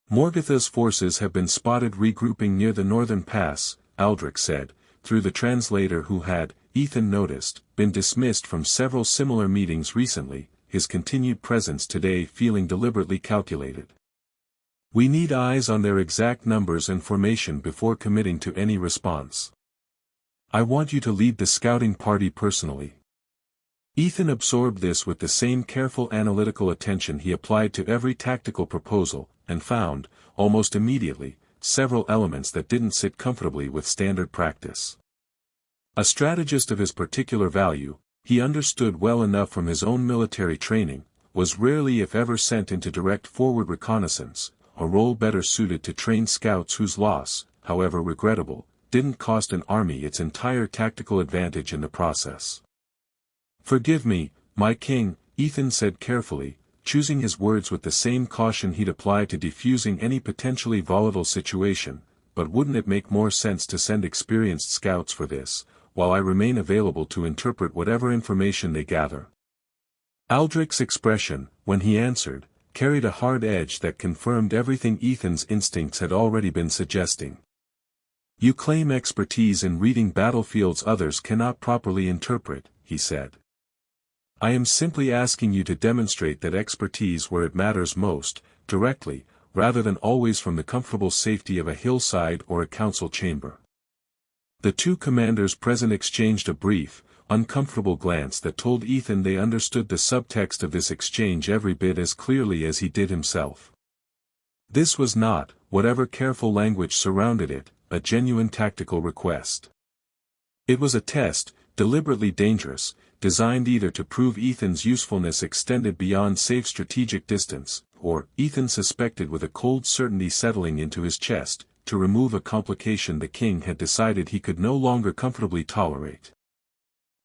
Morgatha's forces have been spotted regrouping near the northern pass, Aldrich said, through the translator who had, Ethan noticed, been dismissed from several similar meetings recently, his continued presence today feeling deliberately calculated. We need eyes on their exact numbers and formation before committing to any response. I want you to lead the scouting party personally. Ethan absorbed this with the same careful analytical attention he applied to every tactical proposal, and found, almost immediately, several elements that didn't sit comfortably with standard practice. A strategist of his particular value, he understood well enough from his own military training, was rarely if ever sent into direct forward reconnaissance, a role better suited to trained scouts whose loss, however regrettable, didn't cost an army its entire tactical advantage in the process. Forgive me, my king, Ethan said carefully, choosing his words with the same caution he'd apply to defusing any potentially volatile situation, but wouldn't it make more sense to send experienced scouts for this, while I remain available to interpret whatever information they gather? Aldrich's expression, when he answered, carried a hard edge that confirmed everything Ethan's instincts had already been suggesting. You claim expertise in reading battlefields others cannot properly interpret, he said. I am simply asking you to demonstrate that expertise where it matters most, directly, rather than always from the comfortable safety of a hillside or a council chamber. The 2 commanders present exchanged a brief, uncomfortable glance that told Ethan they understood the subtext of this exchange every bit as clearly as he did himself. This was not, whatever careful language surrounded it, a genuine tactical request. It was a test, deliberately dangerous, designed either to prove Ethan's usefulness extended beyond safe strategic distance, or, Ethan suspected with a cold certainty settling into his chest, to remove a complication the king had decided he could no longer comfortably tolerate.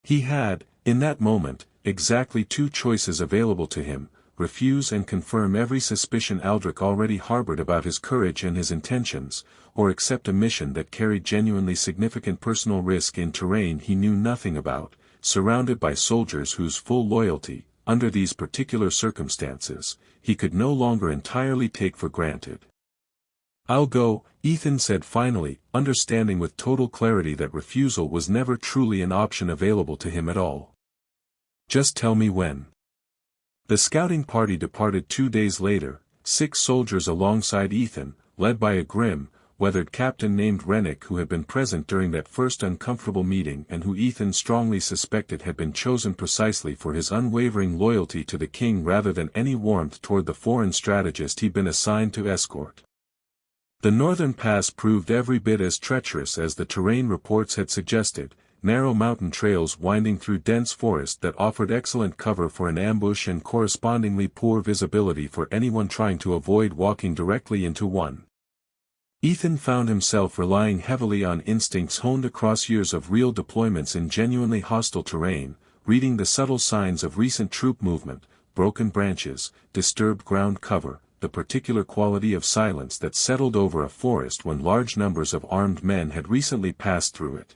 He had, in that moment, exactly 2 choices available to him: refuse and confirm every suspicion Aldrich already harbored about his courage and his intentions, or accept a mission that carried genuinely significant personal risk in terrain he knew nothing about, surrounded by soldiers whose full loyalty, under these particular circumstances, he could no longer entirely take for granted. I'll go, Ethan said finally, understanding with total clarity that refusal was never truly an option available to him at all. Just tell me when. The scouting party departed 2 days later, 6 soldiers alongside Ethan, led by a grim, weathered captain named Rennick who had been present during that first uncomfortable meeting and who Ethan strongly suspected had been chosen precisely for his unwavering loyalty to the king rather than any warmth toward the foreign strategist he'd been assigned to escort. The northern pass proved every bit as treacherous as the terrain reports had suggested, narrow mountain trails winding through dense forest that offered excellent cover for an ambush and correspondingly poor visibility for anyone trying to avoid walking directly into one. Ethan found himself relying heavily on instincts honed across years of real deployments in genuinely hostile terrain, reading the subtle signs of recent troop movement, broken branches, disturbed ground cover, the particular quality of silence that settled over a forest when large numbers of armed men had recently passed through it.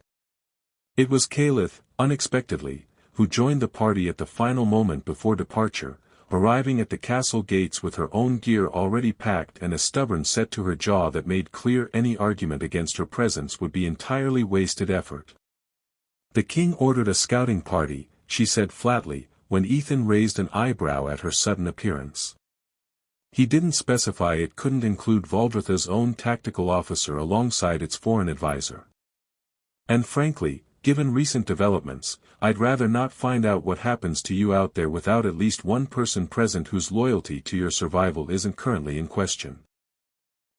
It was Caliph, unexpectedly, who joined the party at the final moment before departure, arriving at the castle gates with her own gear already packed and a stubborn set to her jaw that made clear any argument against her presence would be entirely wasted effort. "The king ordered a scouting party," she said flatly, when Ethan raised an eyebrow at her sudden appearance. He didn't specify it couldn't include Valdreth's own tactical officer alongside its foreign advisor. "And frankly, given recent developments, I'd rather not find out what happens to you out there without at least one person present whose loyalty to your survival isn't currently in question."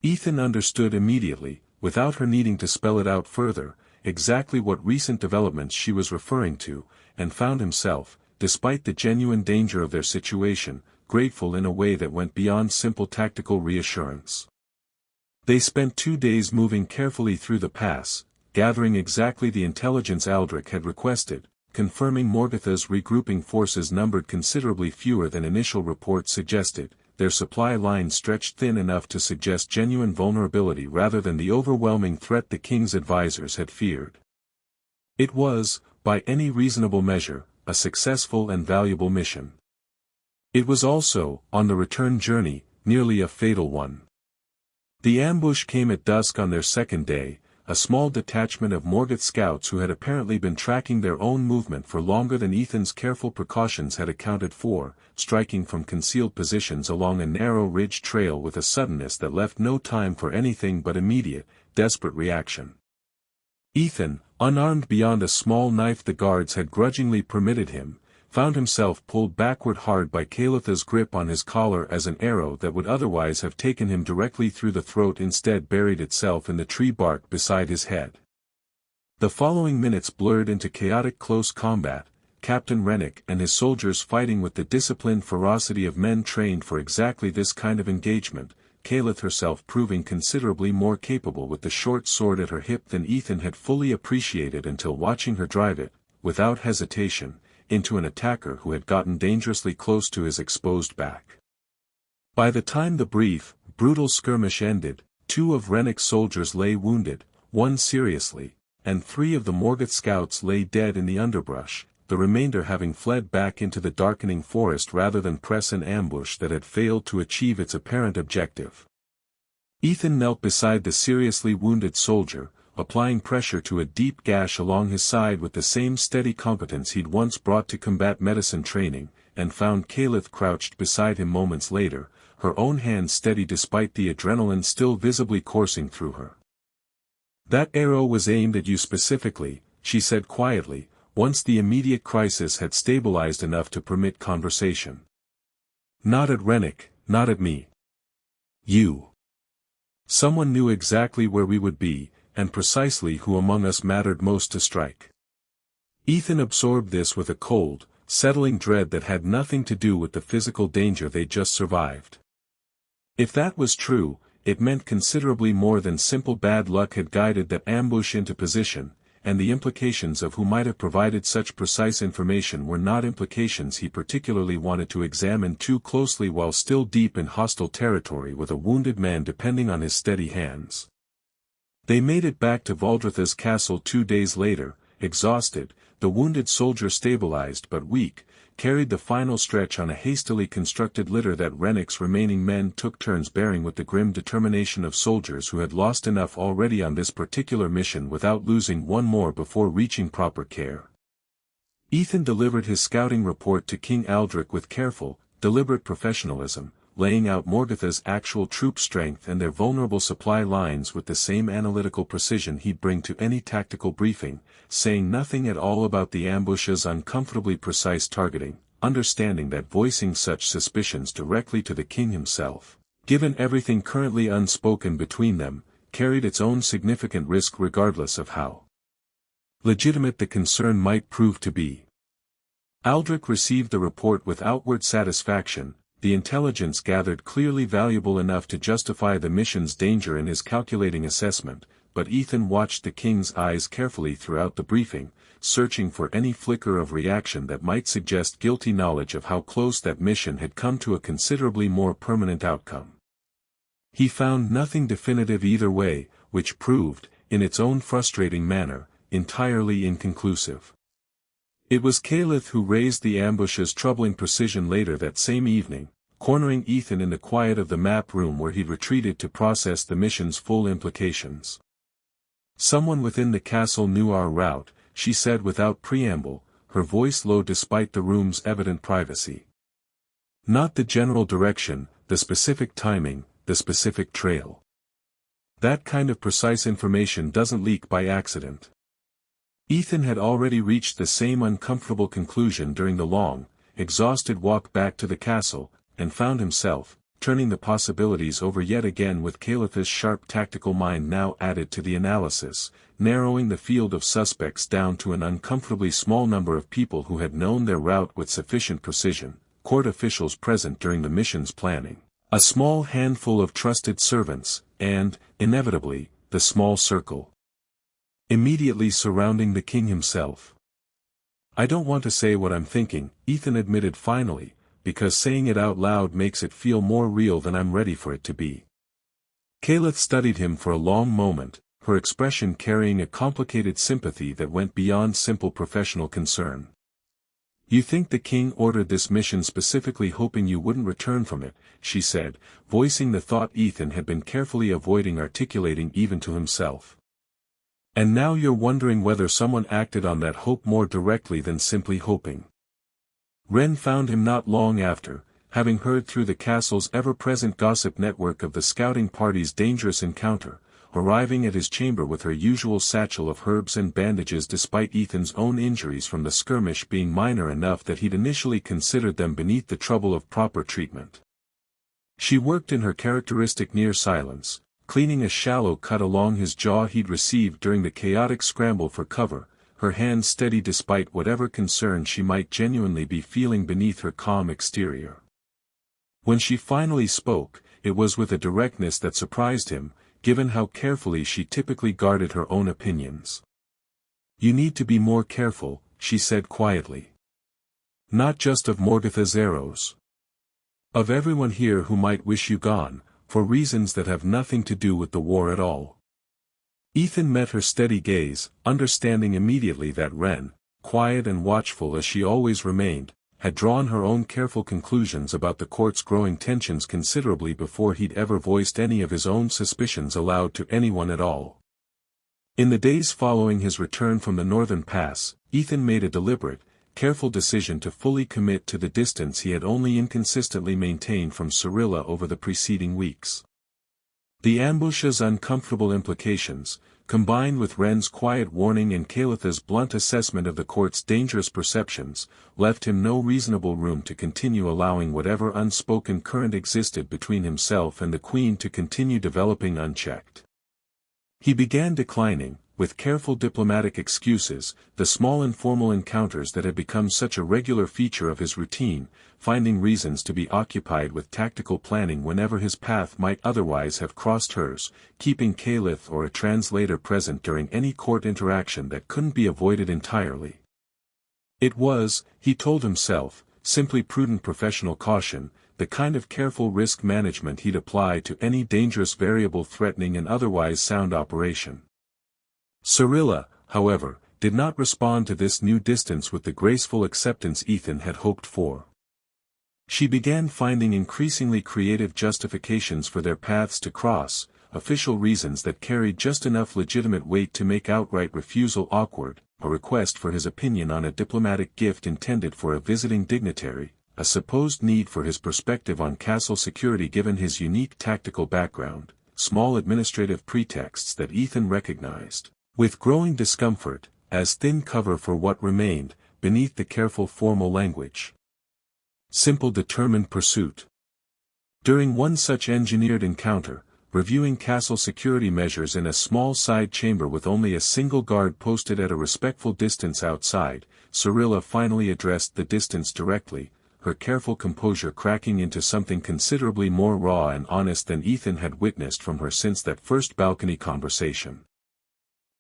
Ethan understood immediately, without her needing to spell it out further, exactly what recent developments she was referring to, and found himself, despite the genuine danger of their situation, grateful in a way that went beyond simple tactical reassurance. They spent 2 days moving carefully through the pass, gathering exactly the intelligence Aldrich had requested, confirming Morgatha's regrouping forces numbered considerably fewer than initial reports suggested, their supply line stretched thin enough to suggest genuine vulnerability rather than the overwhelming threat the king's advisors had feared. It was, by any reasonable measure, a successful and valuable mission. It was also, on the return journey, nearly a fatal one. The ambush came at dusk on their second day. A small detachment of Morgath scouts who had apparently been tracking their own movement for longer than Ethan's careful precautions had accounted for, striking from concealed positions along a narrow ridge trail with a suddenness that left no time for anything but immediate, desperate reaction. Ethan, unarmed beyond a small knife the guards had grudgingly permitted him, found himself pulled backward hard by Calipha's grip on his collar as an arrow that would otherwise have taken him directly through the throat instead buried itself in the tree bark beside his head. The following minutes blurred into chaotic close combat, Captain Rennick and his soldiers fighting with the disciplined ferocity of men trained for exactly this kind of engagement, Caliph herself proving considerably more capable with the short sword at her hip than Ethan had fully appreciated until watching her drive it, without hesitation, into an attacker who had gotten dangerously close to his exposed back. By the time the brief, brutal skirmish ended, 2 of Rennick's soldiers lay wounded, 1 seriously, and 3 of the Morgath scouts lay dead in the underbrush, the remainder having fled back into the darkening forest rather than press an ambush that had failed to achieve its apparent objective. Ethan knelt beside the seriously wounded soldier, applying pressure to a deep gash along his side with the same steady competence he'd once brought to combat medicine training, and found Caliph crouched beside him moments later, her own hand steady despite the adrenaline still visibly coursing through her. "That arrow was aimed at you specifically," she said quietly, once the immediate crisis had stabilized enough to permit conversation. "Not at Rennick, not at me. You. Someone knew exactly where we would be, and precisely who among us mattered most to strike." Ethan absorbed this with a cold, settling dread that had nothing to do with the physical danger they'd just survived. If that was true, it meant considerably more than simple bad luck had guided that ambush into position, and the implications of who might have provided such precise information were not implications he particularly wanted to examine too closely while still deep in hostile territory with a wounded man depending on his steady hands. They made it back to Valdreth's castle 2 days later, exhausted, the wounded soldier stabilized but weak, carried the final stretch on a hastily constructed litter that Rennick's remaining men took turns bearing with the grim determination of soldiers who had lost enough already on this particular mission without losing one more before reaching proper care. Ethan delivered his scouting report to King Aldrich with careful, deliberate professionalism, laying out Morgatha's actual troop strength and their vulnerable supply lines with the same analytical precision he'd bring to any tactical briefing, saying nothing at all about the ambush's uncomfortably precise targeting, understanding that voicing such suspicions directly to the king himself, given everything currently unspoken between them, carried its own significant risk regardless of how legitimate the concern might prove to be. Aldrich received the report with outward satisfaction, the intelligence gathered clearly valuable enough to justify the mission's danger in his calculating assessment, but Ethan watched the king's eyes carefully throughout the briefing, searching for any flicker of reaction that might suggest guilty knowledge of how close that mission had come to a considerably more permanent outcome. He found nothing definitive either way, which proved, in its own frustrating manner, entirely inconclusive. It was Caliph who raised the ambush's troubling precision later that same evening, cornering Ethan in the quiet of the map room where he'd retreated to process the mission's full implications. "Someone within the castle knew our route," she said without preamble, her voice low despite the room's evident privacy. "Not the general direction, the specific timing, the specific trail. That kind of precise information doesn't leak by accident." Ethan had already reached the same uncomfortable conclusion during the long, exhausted walk back to the castle, and found himself, turning the possibilities over yet again with Caliph's sharp tactical mind now added to the analysis, narrowing the field of suspects down to an uncomfortably small number of people who had known their route with sufficient precision, court officials present during the mission's planning, a small handful of trusted servants, and, inevitably, the small circle immediately surrounding the king himself. "I don't want to say what I'm thinking," Ethan admitted finally, "because saying it out loud makes it feel more real than I'm ready for it to be." Caliph studied him for a long moment, her expression carrying a complicated sympathy that went beyond simple professional concern. "You think the king ordered this mission specifically hoping you wouldn't return from it," she said, voicing the thought Ethan had been carefully avoiding articulating even to himself. "And now you're wondering whether someone acted on that hope more directly than simply hoping." Wren found him not long after, having heard through the castle's ever-present gossip network of the scouting party's dangerous encounter, arriving at his chamber with her usual satchel of herbs and bandages despite Ethan's own injuries from the skirmish being minor enough that he'd initially considered them beneath the trouble of proper treatment. She worked in her characteristic near silence, cleaning a shallow cut along his jaw he'd received during the chaotic scramble for cover, her hands steady despite whatever concern she might genuinely be feeling beneath her calm exterior. When she finally spoke, it was with a directness that surprised him, given how carefully she typically guarded her own opinions. "You need to be more careful," she said quietly. "Not just of Morgatha's arrows. Of everyone here who might wish you gone, for reasons that have nothing to do with the war at all." Ethan met her steady gaze, understanding immediately that Wren, quiet and watchful as she always remained, had drawn her own careful conclusions about the court's growing tensions considerably before he'd ever voiced any of his own suspicions aloud to anyone at all. In the days following his return from the Northern Pass, Ethan made a deliberate, careful decision to fully commit to the distance he had only inconsistently maintained from Cyrilla over the preceding weeks. The ambush's uncomfortable implications, combined with Wren's quiet warning and Caliph's blunt assessment of the court's dangerous perceptions, left him no reasonable room to continue allowing whatever unspoken current existed between himself and the Queen to continue developing unchecked. He began declining, with careful diplomatic excuses, the small informal encounters that had become such a regular feature of his routine, finding reasons to be occupied with tactical planning whenever his path might otherwise have crossed hers, keeping Caliph or a translator present during any court interaction that couldn't be avoided entirely. It was, he told himself, simply prudent professional caution, the kind of careful risk management he'd apply to any dangerous variable threatening an otherwise sound operation. Cyrilla, however, did not respond to this new distance with the graceful acceptance Ethan had hoped for. She began finding increasingly creative justifications for their paths to cross, official reasons that carried just enough legitimate weight to make outright refusal awkward, a request for his opinion on a diplomatic gift intended for a visiting dignitary, a supposed need for his perspective on castle security given his unique tactical background, small administrative pretexts that Ethan recognized, with growing discomfort, as thin cover for what remained, beneath the careful formal language. Simple determined pursuit. During one such engineered encounter, reviewing castle security measures in a small side chamber with only a single guard posted at a respectful distance outside, Cyrilla finally addressed the distance directly, her careful composure cracking into something considerably more raw and honest than Ethan had witnessed from her since that first balcony conversation.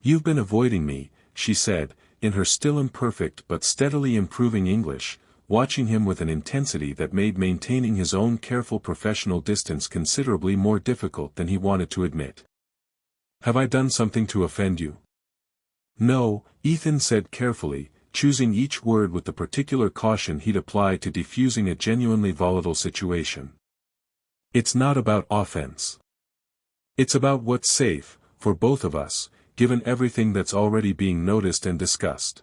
"You've been avoiding me," she said, in her still imperfect but steadily improving English, watching him with an intensity that made maintaining his own careful professional distance considerably more difficult than he wanted to admit. "Have I done something to offend you?" "No," Ethan said carefully, choosing each word with the particular caution he'd apply to defusing a genuinely volatile situation. "It's not about offense. It's about what's safe, for both of us, given everything that's already being noticed and discussed."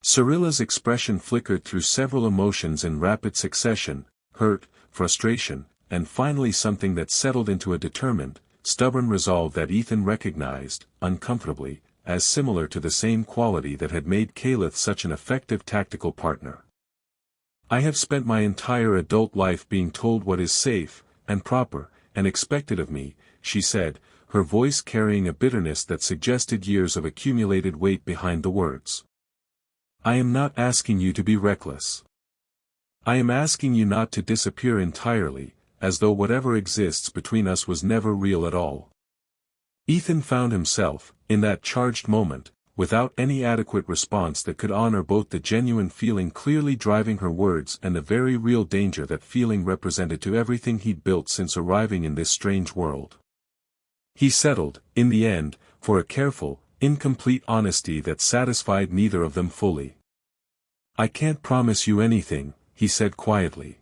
Cyrilla's expression flickered through several emotions in rapid succession: hurt, frustration, and finally something that settled into a determined, stubborn resolve that Ethan recognized, uncomfortably, as similar to the same quality that had made Caliph such an effective tactical partner. "I have spent my entire adult life being told what is safe, and proper, and expected of me," she said, her voice carrying a bitterness that suggested years of accumulated weight behind the words. "I am not asking you to be reckless. I am asking you not to disappear entirely, as though whatever exists between us was never real at all." Ethan found himself, in that charged moment, without any adequate response that could honor both the genuine feeling clearly driving her words and the very real danger that feeling represented to everything he'd built since arriving in this strange world. He settled, in the end, for a careful, incomplete honesty that satisfied neither of them fully. "I can't promise you anything," he said quietly.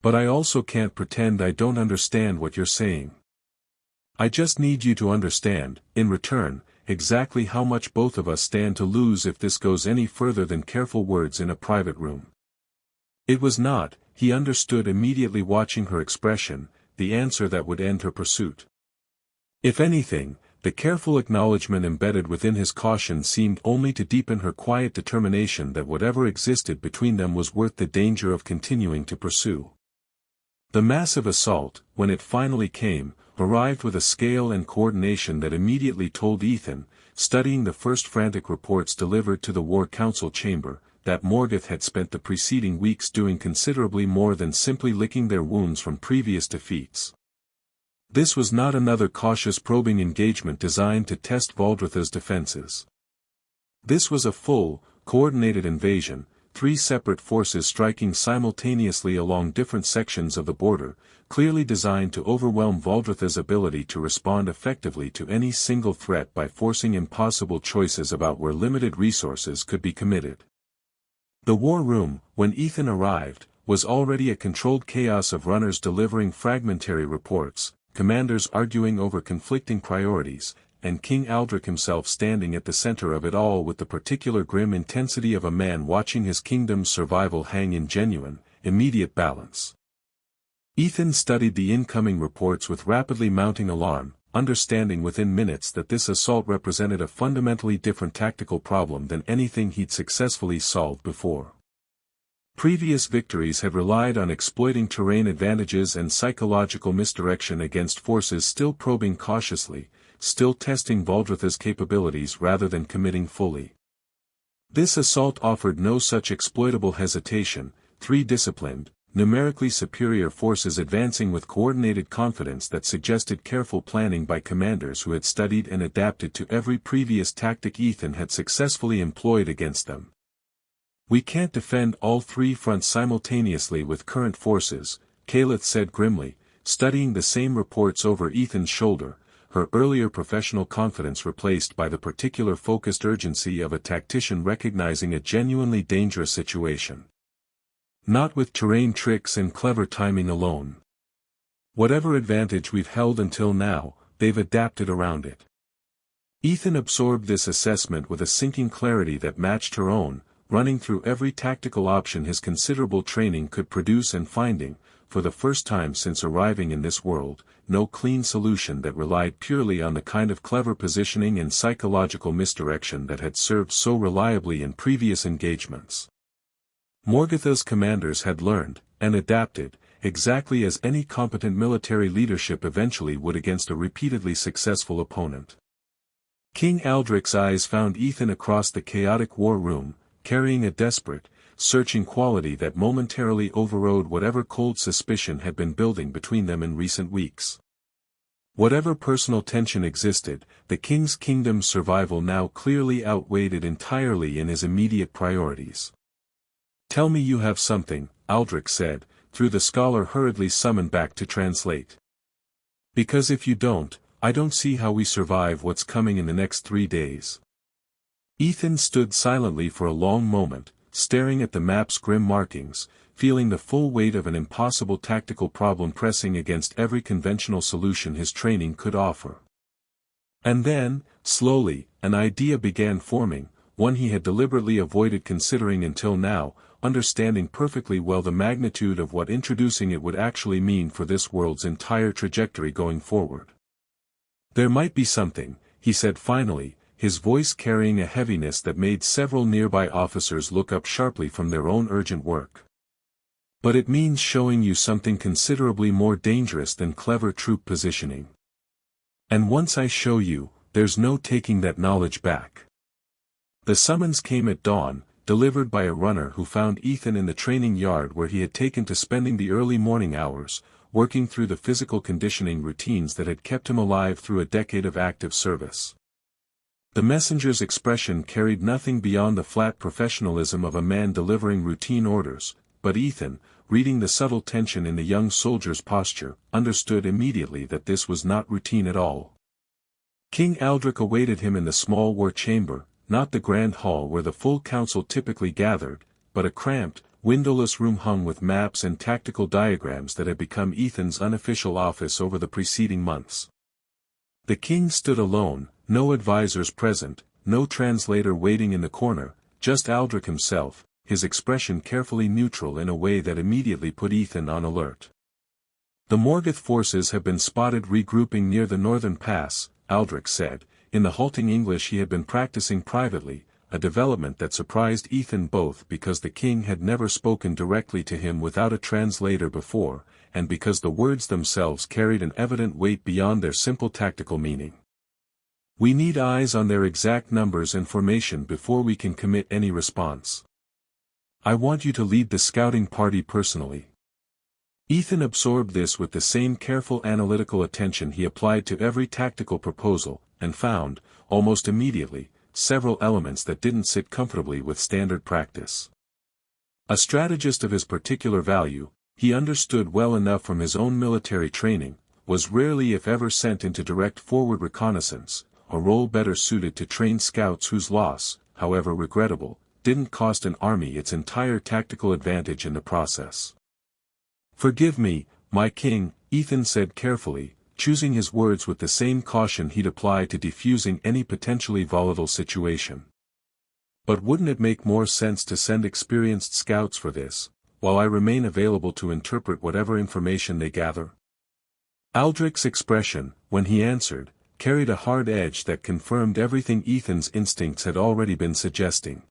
"But I also can't pretend I don't understand what you're saying. I just need you to understand, in return, exactly how much both of us stand to lose if this goes any further than careful words in a private room." It was not, he understood immediately watching her expression, the answer that would end her pursuit. If anything, the careful acknowledgement embedded within his caution seemed only to deepen her quiet determination that whatever existed between them was worth the danger of continuing to pursue. The massive assault, when it finally came, arrived with a scale and coordination that immediately told Ethan, studying the first frantic reports delivered to the War Council chamber, that Morgoth had spent the preceding weeks doing considerably more than simply licking their wounds from previous defeats. This was not another cautious probing engagement designed to test Valdreth's defenses. This was a full, coordinated invasion, 3 separate forces striking simultaneously along different sections of the border, clearly designed to overwhelm Valdreth's ability to respond effectively to any single threat by forcing impossible choices about where limited resources could be committed. The war room, when Ethan arrived, was already a controlled chaos of runners delivering fragmentary reports, commanders arguing over conflicting priorities, and King Aldrich himself standing at the center of it all with the particular grim intensity of a man watching his kingdom's survival hang in genuine, immediate balance. Ethan studied the incoming reports with rapidly mounting alarm, understanding within minutes that this assault represented a fundamentally different tactical problem than anything he'd successfully solved before. Previous victories had relied on exploiting terrain advantages and psychological misdirection against forces still probing cautiously, still testing Valdreth's capabilities rather than committing fully. This assault offered no such exploitable hesitation, 3 disciplined, numerically superior forces advancing with coordinated confidence that suggested careful planning by commanders who had studied and adapted to every previous tactic Ethan had successfully employed against them. "We can't defend all 3 fronts simultaneously with current forces," Caliph said grimly, studying the same reports over Ethan's shoulder, her earlier professional confidence replaced by the particular focused urgency of a tactician recognizing a genuinely dangerous situation. "Not with terrain tricks and clever timing alone. Whatever advantage we've held until now, they've adapted around it." Ethan absorbed this assessment with a sinking clarity that matched her own, running through every tactical option his considerable training could produce and finding, for the first time since arriving in this world, no clean solution that relied purely on the kind of clever positioning and psychological misdirection that had served so reliably in previous engagements. Morgatha's commanders had learned, and adapted, exactly as any competent military leadership eventually would against a repeatedly successful opponent. King Aldrich's eyes found Ethan across the chaotic war room, carrying a desperate, searching quality that momentarily overrode whatever cold suspicion had been building between them in recent weeks. Whatever personal tension existed, the king's kingdom's survival now clearly outweighed it entirely in his immediate priorities. "Tell me you have something," Aldrich said, through the scholar hurriedly summoned back to translate. "Because if you don't, I don't see how we survive what's coming in the next 3 days." Ethan stood silently for a long moment, staring at the map's grim markings, feeling the full weight of an impossible tactical problem pressing against every conventional solution his training could offer. And then, slowly, an idea began forming, one he had deliberately avoided considering until now, understanding perfectly well the magnitude of what introducing it would actually mean for this world's entire trajectory going forward. "There might be something," he said finally, his voice carrying a heaviness that made several nearby officers look up sharply from their own urgent work. "But it means showing you something considerably more dangerous than clever troop positioning. And once I show you, there's no taking that knowledge back." The summons came at dawn, delivered by a runner who found Ethan in the training yard where he had taken to spending the early morning hours, working through the physical conditioning routines that had kept him alive through a decade of active service. The messenger's expression carried nothing beyond the flat professionalism of a man delivering routine orders, but Ethan, reading the subtle tension in the young soldier's posture, understood immediately that this was not routine at all. King Aldrich awaited him in the small war chamber, not the grand hall where the full council typically gathered, but a cramped, windowless room hung with maps and tactical diagrams that had become Ethan's unofficial office over the preceding months. The king stood alone, no advisors present, no translator waiting in the corner, just Aldrich himself, his expression carefully neutral in a way that immediately put Ethan on alert. "The Morgath forces have been spotted regrouping near the northern pass," Aldrich said, in the halting English he had been practicing privately, a development that surprised Ethan both because the king had never spoken directly to him without a translator before, and because the words themselves carried an evident weight beyond their simple tactical meaning. "We need eyes on their exact numbers and formation before we can commit any response. I want you to lead the scouting party personally." Ethan absorbed this with the same careful analytical attention he applied to every tactical proposal, and found, almost immediately, several elements that didn't sit comfortably with standard practice. A strategist of his particular value, he understood well enough from his own military training, was rarely if ever sent into direct forward reconnaissance, a role better suited to train scouts whose loss, however regrettable, didn't cost an army its entire tactical advantage in the process. "Forgive me, my king," Ethan said carefully, choosing his words with the same caution he'd apply to defusing any potentially volatile situation. "But wouldn't it make more sense to send experienced scouts for this, while I remain available to interpret whatever information they gather?" Aldrich's expression, when he answered, carried a hard edge that confirmed everything Ethan's instincts had already been suggesting.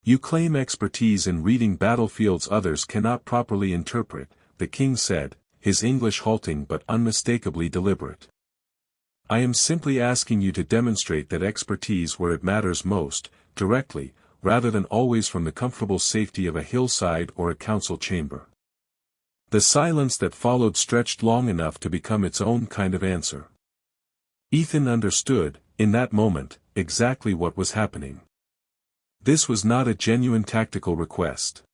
"You claim expertise in reading battlefields others cannot properly interpret," the king said, his English halting but unmistakably deliberate. "I am simply asking you to demonstrate that expertise where it matters most, directly, rather than always from the comfortable safety of a hillside or a council chamber." The silence that followed stretched long enough to become its own kind of answer. Ethan understood, in that moment, exactly what was happening. This was not a genuine tactical request.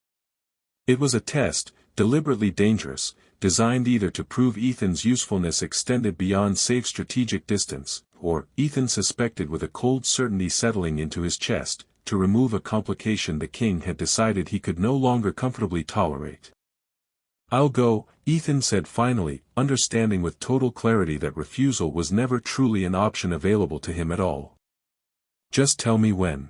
It was a test, deliberately dangerous, designed either to prove Ethan's usefulness extended beyond safe strategic distance, or, Ethan suspected with a cold certainty settling into his chest, to remove a complication the king had decided he could no longer comfortably tolerate. "I'll go," Ethan said finally, understanding with total clarity that refusal was never truly an option available to him at all. "Just tell me when."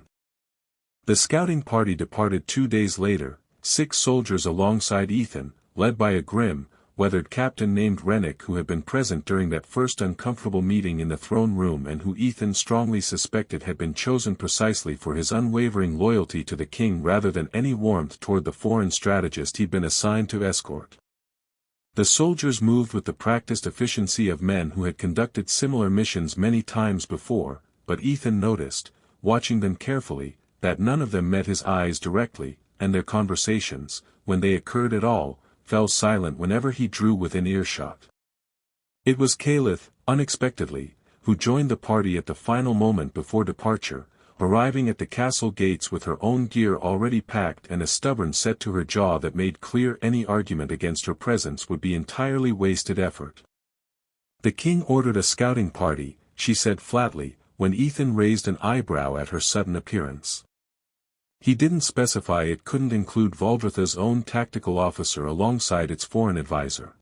The scouting party departed 2 days later, 6 soldiers alongside Ethan, led by a grim, weathered captain named Rennick who had been present during that first uncomfortable meeting in the throne room and who Ethan strongly suspected had been chosen precisely for his unwavering loyalty to the king rather than any warmth toward the foreign strategist he'd been assigned to escort. The soldiers moved with the practiced efficiency of men who had conducted similar missions many times before, but Ethan noticed, watching them carefully, that none of them met his eyes directly, and their conversations, when they occurred at all, fell silent whenever he drew within earshot. It was Caliph, unexpectedly, who joined the party at the final moment before departure, arriving at the castle gates with her own gear already packed and a stubborn set to her jaw that made clear any argument against her presence would be entirely wasted effort. "The king ordered a scouting party," she said flatly, when Ethan raised an eyebrow at her sudden appearance. He didn't specify it couldn't include Valdreth's own tactical officer alongside its foreign advisor.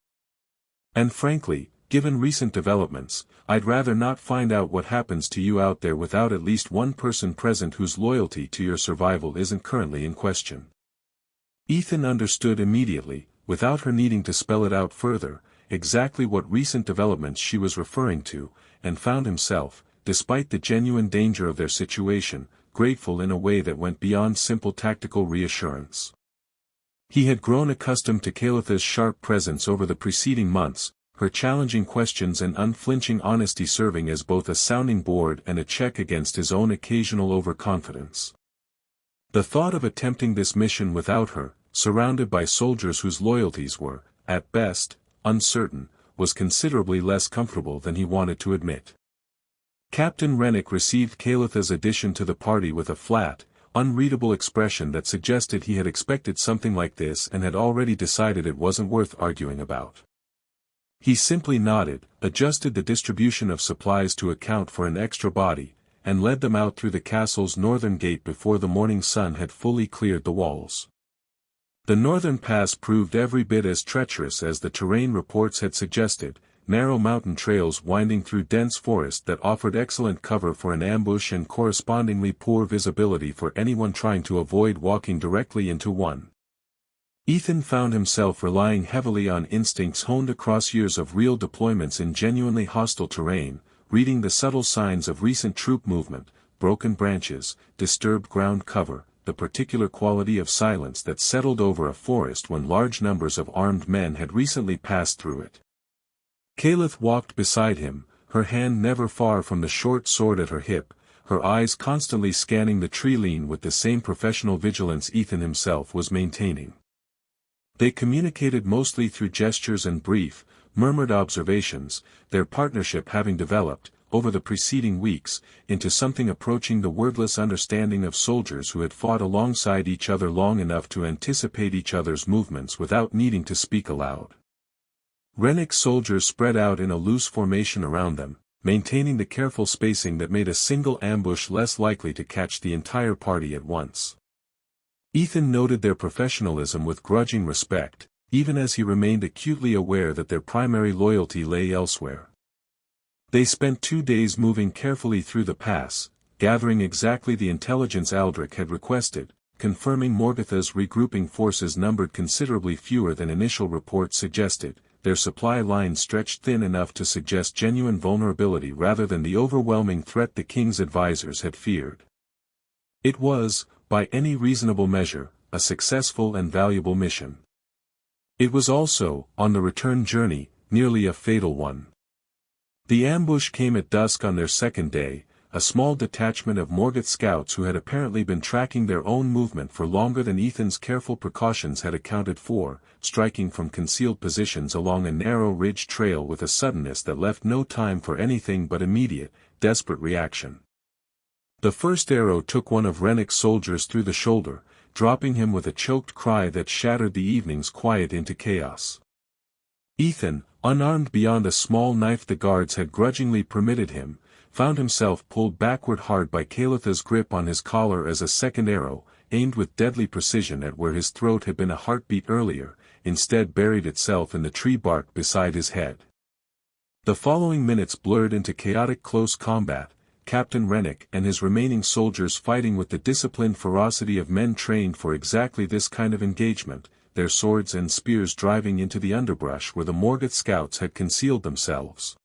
"And frankly, given recent developments, I'd rather not find out what happens to you out there without at least one person present whose loyalty to your survival isn't currently in question." Ethan understood immediately, without her needing to spell it out further, exactly what recent developments she was referring to, and found himself, despite the genuine danger of their situation, grateful in a way that went beyond simple tactical reassurance. He had grown accustomed to Calitha's sharp presence over the preceding months, her challenging questions and unflinching honesty serving as both a sounding board and a check against his own occasional overconfidence. The thought of attempting this mission without her, surrounded by soldiers whose loyalties were, at best, uncertain, was considerably less comfortable than he wanted to admit. Captain Rennick received Calitha's addition to the party with a flat, unreadable expression that suggested he had expected something like this and had already decided it wasn't worth arguing about. He simply nodded, adjusted the distribution of supplies to account for an extra body, and led them out through the castle's northern gate before the morning sun had fully cleared the walls. The northern pass proved every bit as treacherous as the terrain reports had suggested, narrow mountain trails winding through dense forest that offered excellent cover for an ambush and correspondingly poor visibility for anyone trying to avoid walking directly into one. Ethan found himself relying heavily on instincts honed across years of real deployments in genuinely hostile terrain, reading the subtle signs of recent troop movement, broken branches, disturbed ground cover, the particular quality of silence that settled over a forest when large numbers of armed men had recently passed through it. Caliph walked beside him, her hand never far from the short sword at her hip, her eyes constantly scanning the tree line with the same professional vigilance Ethan himself was maintaining. They communicated mostly through gestures and brief, murmured observations, their partnership having developed, over the preceding weeks, into something approaching the wordless understanding of soldiers who had fought alongside each other long enough to anticipate each other's movements without needing to speak aloud. Rennick's soldiers spread out in a loose formation around them, maintaining the careful spacing that made a single ambush less likely to catch the entire party at once. Ethan noted their professionalism with grudging respect, even as he remained acutely aware that their primary loyalty lay elsewhere. They spent 2 days moving carefully through the pass, gathering exactly the intelligence Aldrich had requested, confirming Morgatha's regrouping forces numbered considerably fewer than initial reports suggested, their supply lines stretched thin enough to suggest genuine vulnerability rather than the overwhelming threat the king's advisors had feared. It was, by any reasonable measure, a successful and valuable mission. It was also, on the return journey, nearly a fatal one. The ambush came at dusk on their second day, a small detachment of Morgath scouts who had apparently been tracking their own movement for longer than Ethan's careful precautions had accounted for, striking from concealed positions along a narrow ridge trail with a suddenness that left no time for anything but immediate, desperate reaction. The first arrow took one of Rennick's soldiers through the shoulder, dropping him with a choked cry that shattered the evening's quiet into chaos. Ethan, unarmed beyond a small knife the guards had grudgingly permitted him, found himself pulled backward hard by Calitha's grip on his collar as a second arrow, aimed with deadly precision at where his throat had been a heartbeat earlier, instead buried itself in the tree bark beside his head. The following minutes blurred into chaotic close combat, Captain Rennick and his remaining soldiers fighting with the disciplined ferocity of men trained for exactly this kind of engagement, their swords and spears driving into the underbrush where the Morgoth scouts had concealed themselves.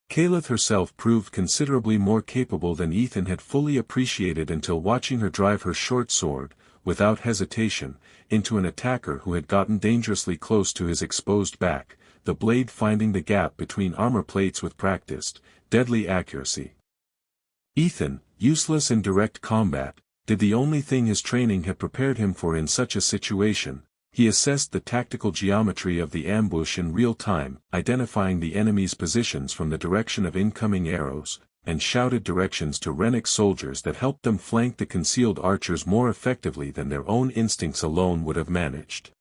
Kaelith herself proved considerably more capable than Ethan had fully appreciated until watching her drive her short sword, without hesitation, into an attacker who had gotten dangerously close to his exposed back, the blade finding the gap between armor plates with practiced, deadly accuracy. Ethan, useless in direct combat, did the only thing his training had prepared him for in such a situation. He assessed the tactical geometry of the ambush in real time, identifying the enemy's positions from the direction of incoming arrows, and shouted directions to Rennick's soldiers that helped them flank the concealed archers more effectively than their own instincts alone would have managed.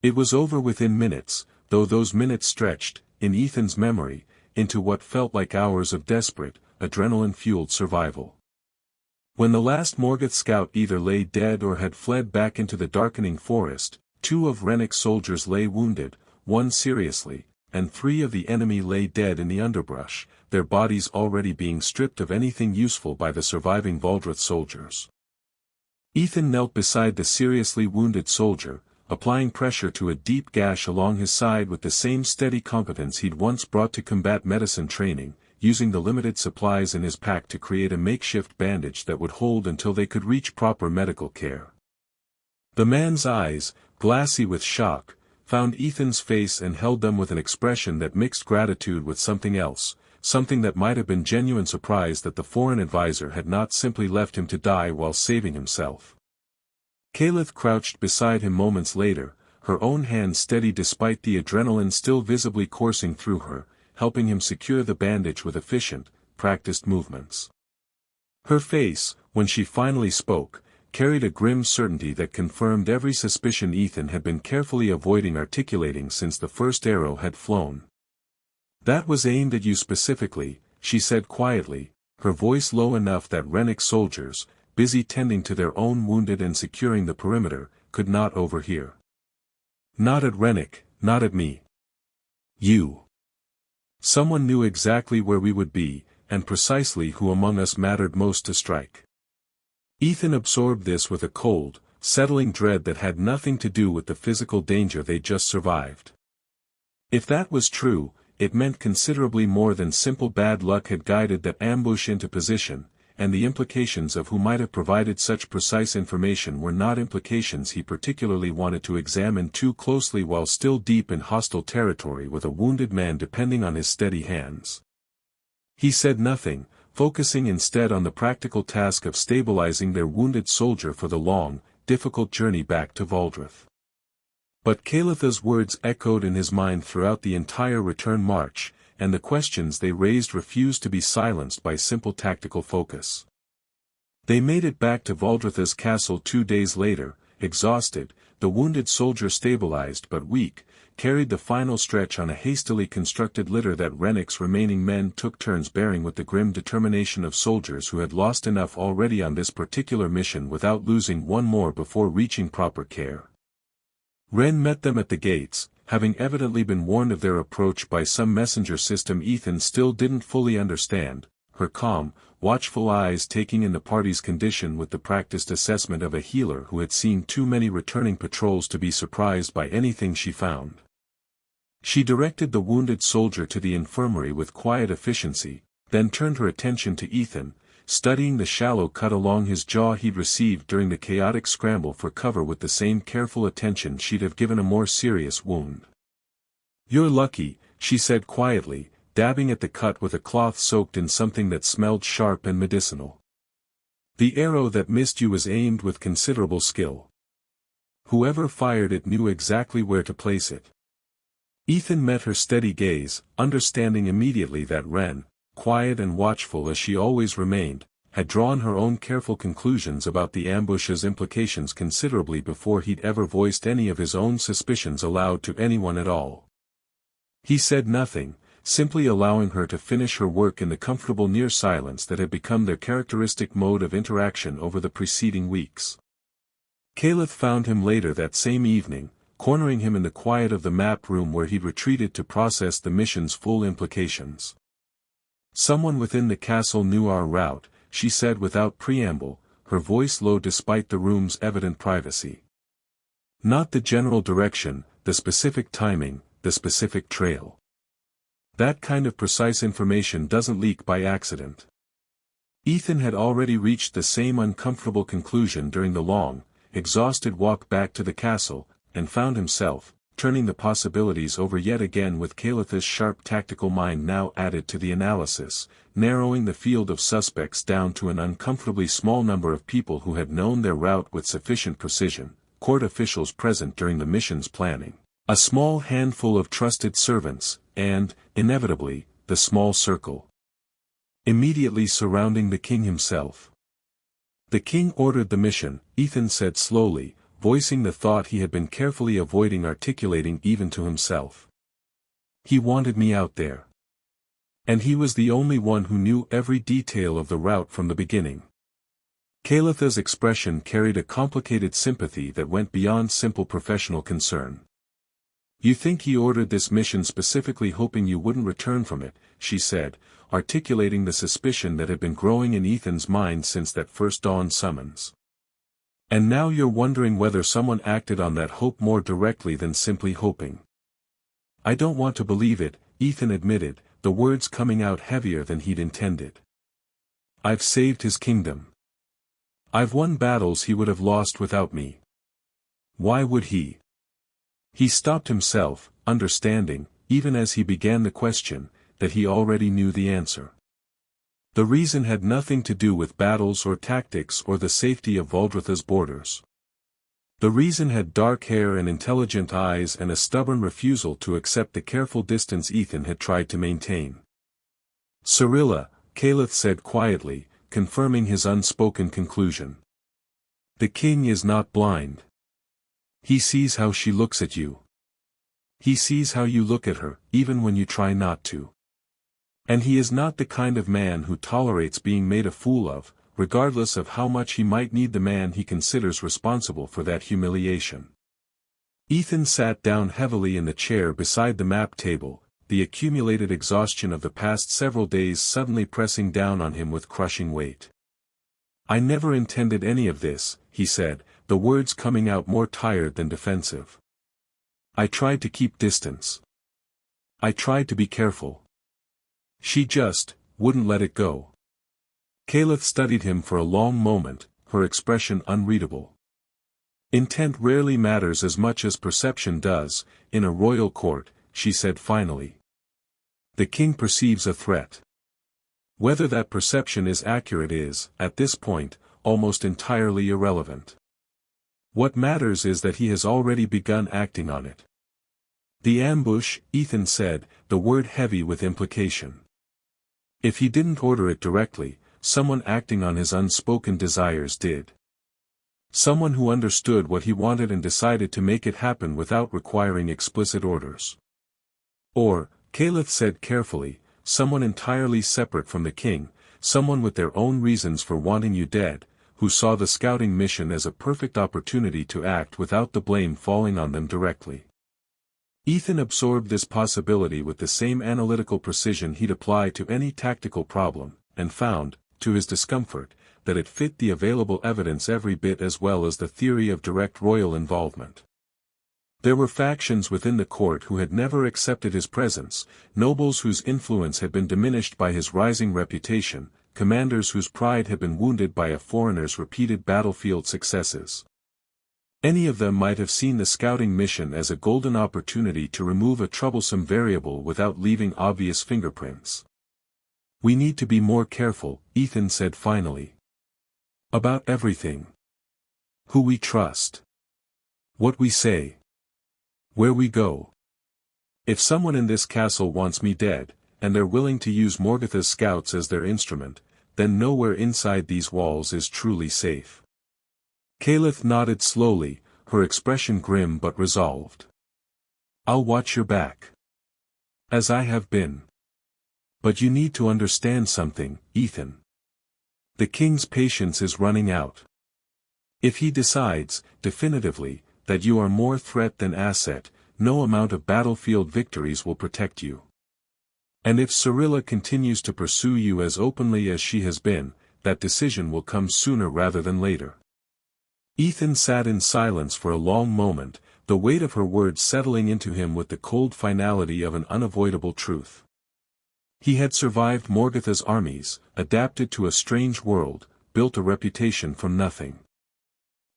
It was over within minutes, though those minutes stretched, in Ethan's memory, into what felt like hours of desperate, adrenaline-fueled survival. When the last Morgoth scout either lay dead or had fled back into the darkening forest, 2 of Rennick's soldiers lay wounded, 1 seriously, and 3 of the enemy lay dead in the underbrush, their bodies already being stripped of anything useful by the surviving Valdreth soldiers. Ethan knelt beside the seriously wounded soldier, applying pressure to a deep gash along his side with the same steady competence he'd once brought to combat medicine training, using the limited supplies in his pack to create a makeshift bandage that would hold until they could reach proper medical care. The man's eyes, glassy with shock, found Ethan's face and held them with an expression that mixed gratitude with something else, something that might have been genuine surprise that the foreign advisor had not simply left him to die while saving himself. Kaelith crouched beside him moments later, her own hand steady despite the adrenaline still visibly coursing through her, helping him secure the bandage with efficient, practiced movements. Her face, when she finally spoke, carried a grim certainty that confirmed every suspicion Ethan had been carefully avoiding articulating since the first arrow had flown. "That was aimed at you specifically," she said quietly, her voice low enough that Rennick's soldiers, busy tending to their own wounded and securing the perimeter, could not overhear. "Not at Rennick, not at me. You." Someone knew exactly where we would be, and precisely who among us mattered most to strike. Ethan absorbed this with a cold, settling dread that had nothing to do with the physical danger they'd just survived. If that was true, it meant considerably more than simple bad luck had guided that ambush into position, and the implications of who might have provided such precise information were not implications he particularly wanted to examine too closely while still deep in hostile territory with a wounded man depending on his steady hands. He said nothing, focusing instead on the practical task of stabilizing their wounded soldier for the long, difficult journey back to Valdreth. But Kaelith's words echoed in his mind throughout the entire return march, and the questions they raised refused to be silenced by simple tactical focus. They made it back to Valdreth's castle 2 days later, exhausted, the wounded soldier stabilized but weak, carried the final stretch on a hastily constructed litter that Rennick's remaining men took turns bearing with the grim determination of soldiers who had lost enough already on this particular mission without losing one more before reaching proper care. Ren met them at the gates, having evidently been warned of their approach by some messenger system Ethan still didn't fully understand, her calm, watchful eyes taking in the party's condition with the practiced assessment of a healer who had seen too many returning patrols to be surprised by anything she found. She directed the wounded soldier to the infirmary with quiet efficiency, then turned her attention to Ethan, studying the shallow cut along his jaw he'd received during the chaotic scramble for cover with the same careful attention she'd have given a more serious wound. "You're lucky," she said quietly, dabbing at the cut with a cloth soaked in something that smelled sharp and medicinal. "The arrow that missed you was aimed with considerable skill. Whoever fired it knew exactly where to place it." Ethan met her steady gaze, understanding immediately that Ren, quiet and watchful as she always remained, had drawn her own careful conclusions about the ambush's implications considerably before he'd ever voiced any of his own suspicions aloud to anyone at all. He said nothing, simply allowing her to finish her work in the comfortable near silence that had become their characteristic mode of interaction over the preceding weeks. Kaelith found him later that same evening, cornering him in the quiet of the map room where he'd retreated to process the mission's full implications. Someone within the castle knew our route, she said without preamble, her voice low despite the room's evident privacy. Not the general direction, the specific timing, the specific trail. That kind of precise information doesn't leak by accident. Ethan had already reached the same uncomfortable conclusion during the long, exhausted walk back to the castle, and found himself, turning the possibilities over yet again with Kalitha's sharp tactical mind now added to the analysis, narrowing the field of suspects down to an uncomfortably small number of people who had known their route with sufficient precision, court officials present during the mission's planning, a small handful of trusted servants, and, inevitably, the small circle immediately surrounding the king himself. The king ordered the mission, Ethan said slowly, voicing the thought he had been carefully avoiding articulating even to himself. He wanted me out there. And he was the only one who knew every detail of the route from the beginning. Kalitha's expression carried a complicated sympathy that went beyond simple professional concern. You think he ordered this mission specifically hoping you wouldn't return from it, she said, articulating the suspicion that had been growing in Ethan's mind since that first dawn summons. And now you're wondering whether someone acted on that hope more directly than simply hoping. I don't want to believe it, Ethan admitted, the words coming out heavier than he'd intended. I've saved his kingdom. I've won battles he would have lost without me. Why would he? He stopped himself, understanding, even as he began the question, that he already knew the answer. The reason had nothing to do with battles or tactics or the safety of Valdretha's borders. The reason had dark hair and intelligent eyes and a stubborn refusal to accept the careful distance Ethan had tried to maintain. Cyrilla, Kalith said quietly, confirming his unspoken conclusion. The king is not blind. He sees how she looks at you. He sees how you look at her, even when you try not to. And he is not the kind of man who tolerates being made a fool of, regardless of how much he might need the man he considers responsible for that humiliation. Ethan sat down heavily in the chair beside the map table, the accumulated exhaustion of the past several days suddenly pressing down on him with crushing weight. I never intended any of this, he said, the words coming out more tired than defensive. I tried to keep distance. I tried to be careful. She just wouldn't let it go. Kalith studied him for a long moment, her expression unreadable. Intent rarely matters as much as perception does, in a royal court, she said finally. The king perceives a threat. Whether that perception is accurate is, at this point, almost entirely irrelevant. What matters is that he has already begun acting on it. The ambush, Ethan said, the word heavy with implication. If he didn't order it directly, someone acting on his unspoken desires did. Someone who understood what he wanted and decided to make it happen without requiring explicit orders. Or, Kalith said carefully, someone entirely separate from the king, someone with their own reasons for wanting you dead, who saw the scouting mission as a perfect opportunity to act without the blame falling on them directly. Ethan absorbed this possibility with the same analytical precision he'd apply to any tactical problem, and found, to his discomfort, that it fit the available evidence every bit as well as the theory of direct royal involvement. There were factions within the court who had never accepted his presence, nobles whose influence had been diminished by his rising reputation, commanders whose pride had been wounded by a foreigner's repeated battlefield successes. Any of them might have seen the scouting mission as a golden opportunity to remove a troublesome variable without leaving obvious fingerprints. We need to be more careful, Ethan said finally. About everything. Who we trust. What we say. Where we go. If someone in this castle wants me dead, and they're willing to use Morgatha's scouts as their instrument, then nowhere inside these walls is truly safe. Kalith nodded slowly, her expression grim but resolved. I'll watch your back. As I have been. But you need to understand something, Ethan. The king's patience is running out. If he decides, definitively, that you are more threat than asset, no amount of battlefield victories will protect you. And if Cyrilla continues to pursue you as openly as she has been, that decision will come sooner rather than later. Ethan sat in silence for a long moment, the weight of her words settling into him with the cold finality of an unavoidable truth. He had survived Morgatha's armies, adapted to a strange world, built a reputation from nothing.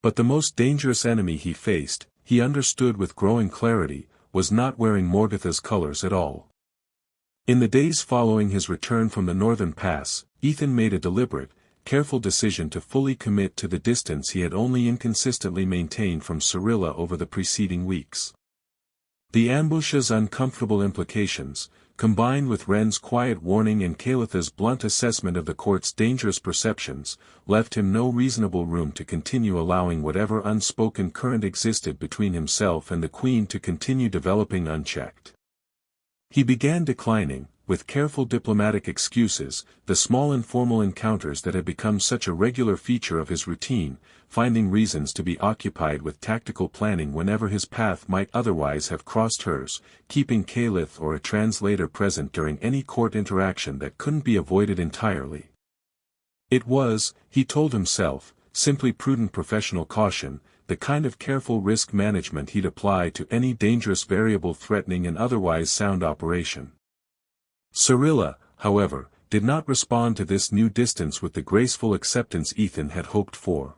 But the most dangerous enemy he faced, he understood with growing clarity, was not wearing Morgatha's colors at all. In the days following his return from the northern pass, Ethan made a deliberate, careful decision to fully commit to the distance he had only inconsistently maintained from Cyrilla over the preceding weeks. The ambush's uncomfortable implications, combined with Ren's quiet warning and Kalitha's blunt assessment of the court's dangerous perceptions, left him no reasonable room to continue allowing whatever unspoken current existed between himself and the Queen to continue developing unchecked. He began declining, with careful diplomatic excuses, the small informal encounters that had become such a regular feature of his routine, finding reasons to be occupied with tactical planning whenever his path might otherwise have crossed hers, keeping Kalith or a translator present during any court interaction that couldn't be avoided entirely. It was, he told himself, simply prudent professional caution, the kind of careful risk management he'd apply to any dangerous variable threatening an otherwise sound operation. Cyrilla, however, did not respond to this new distance with the graceful acceptance Ethan had hoped for.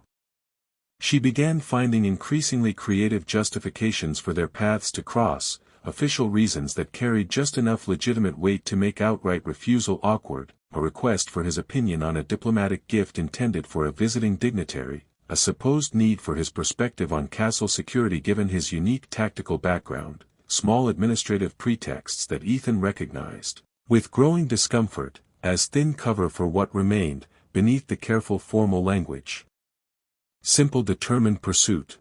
She began finding increasingly creative justifications for their paths to cross, official reasons that carried just enough legitimate weight to make outright refusal awkward, a request for his opinion on a diplomatic gift intended for a visiting dignitary, a supposed need for his perspective on castle security given his unique tactical background, small administrative pretexts that Ethan recognized, with growing discomfort, as thin cover for what remained, beneath the careful formal language. Simple determined pursuit.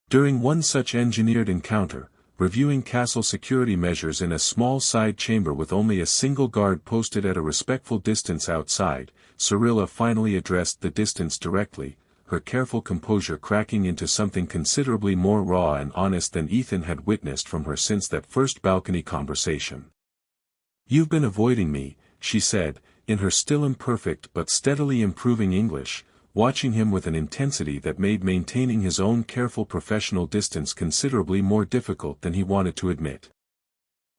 During one such engineered encounter, reviewing castle security measures in a small side chamber with only a single guard posted at a respectful distance outside, Cyrilla finally addressed the distance directly, her careful composure cracking into something considerably more raw and honest than Ethan had witnessed from her since that first balcony conversation. "You've been avoiding me," she said, in her still imperfect but steadily improving English, watching him with an intensity that made maintaining his own careful professional distance considerably more difficult than he wanted to admit.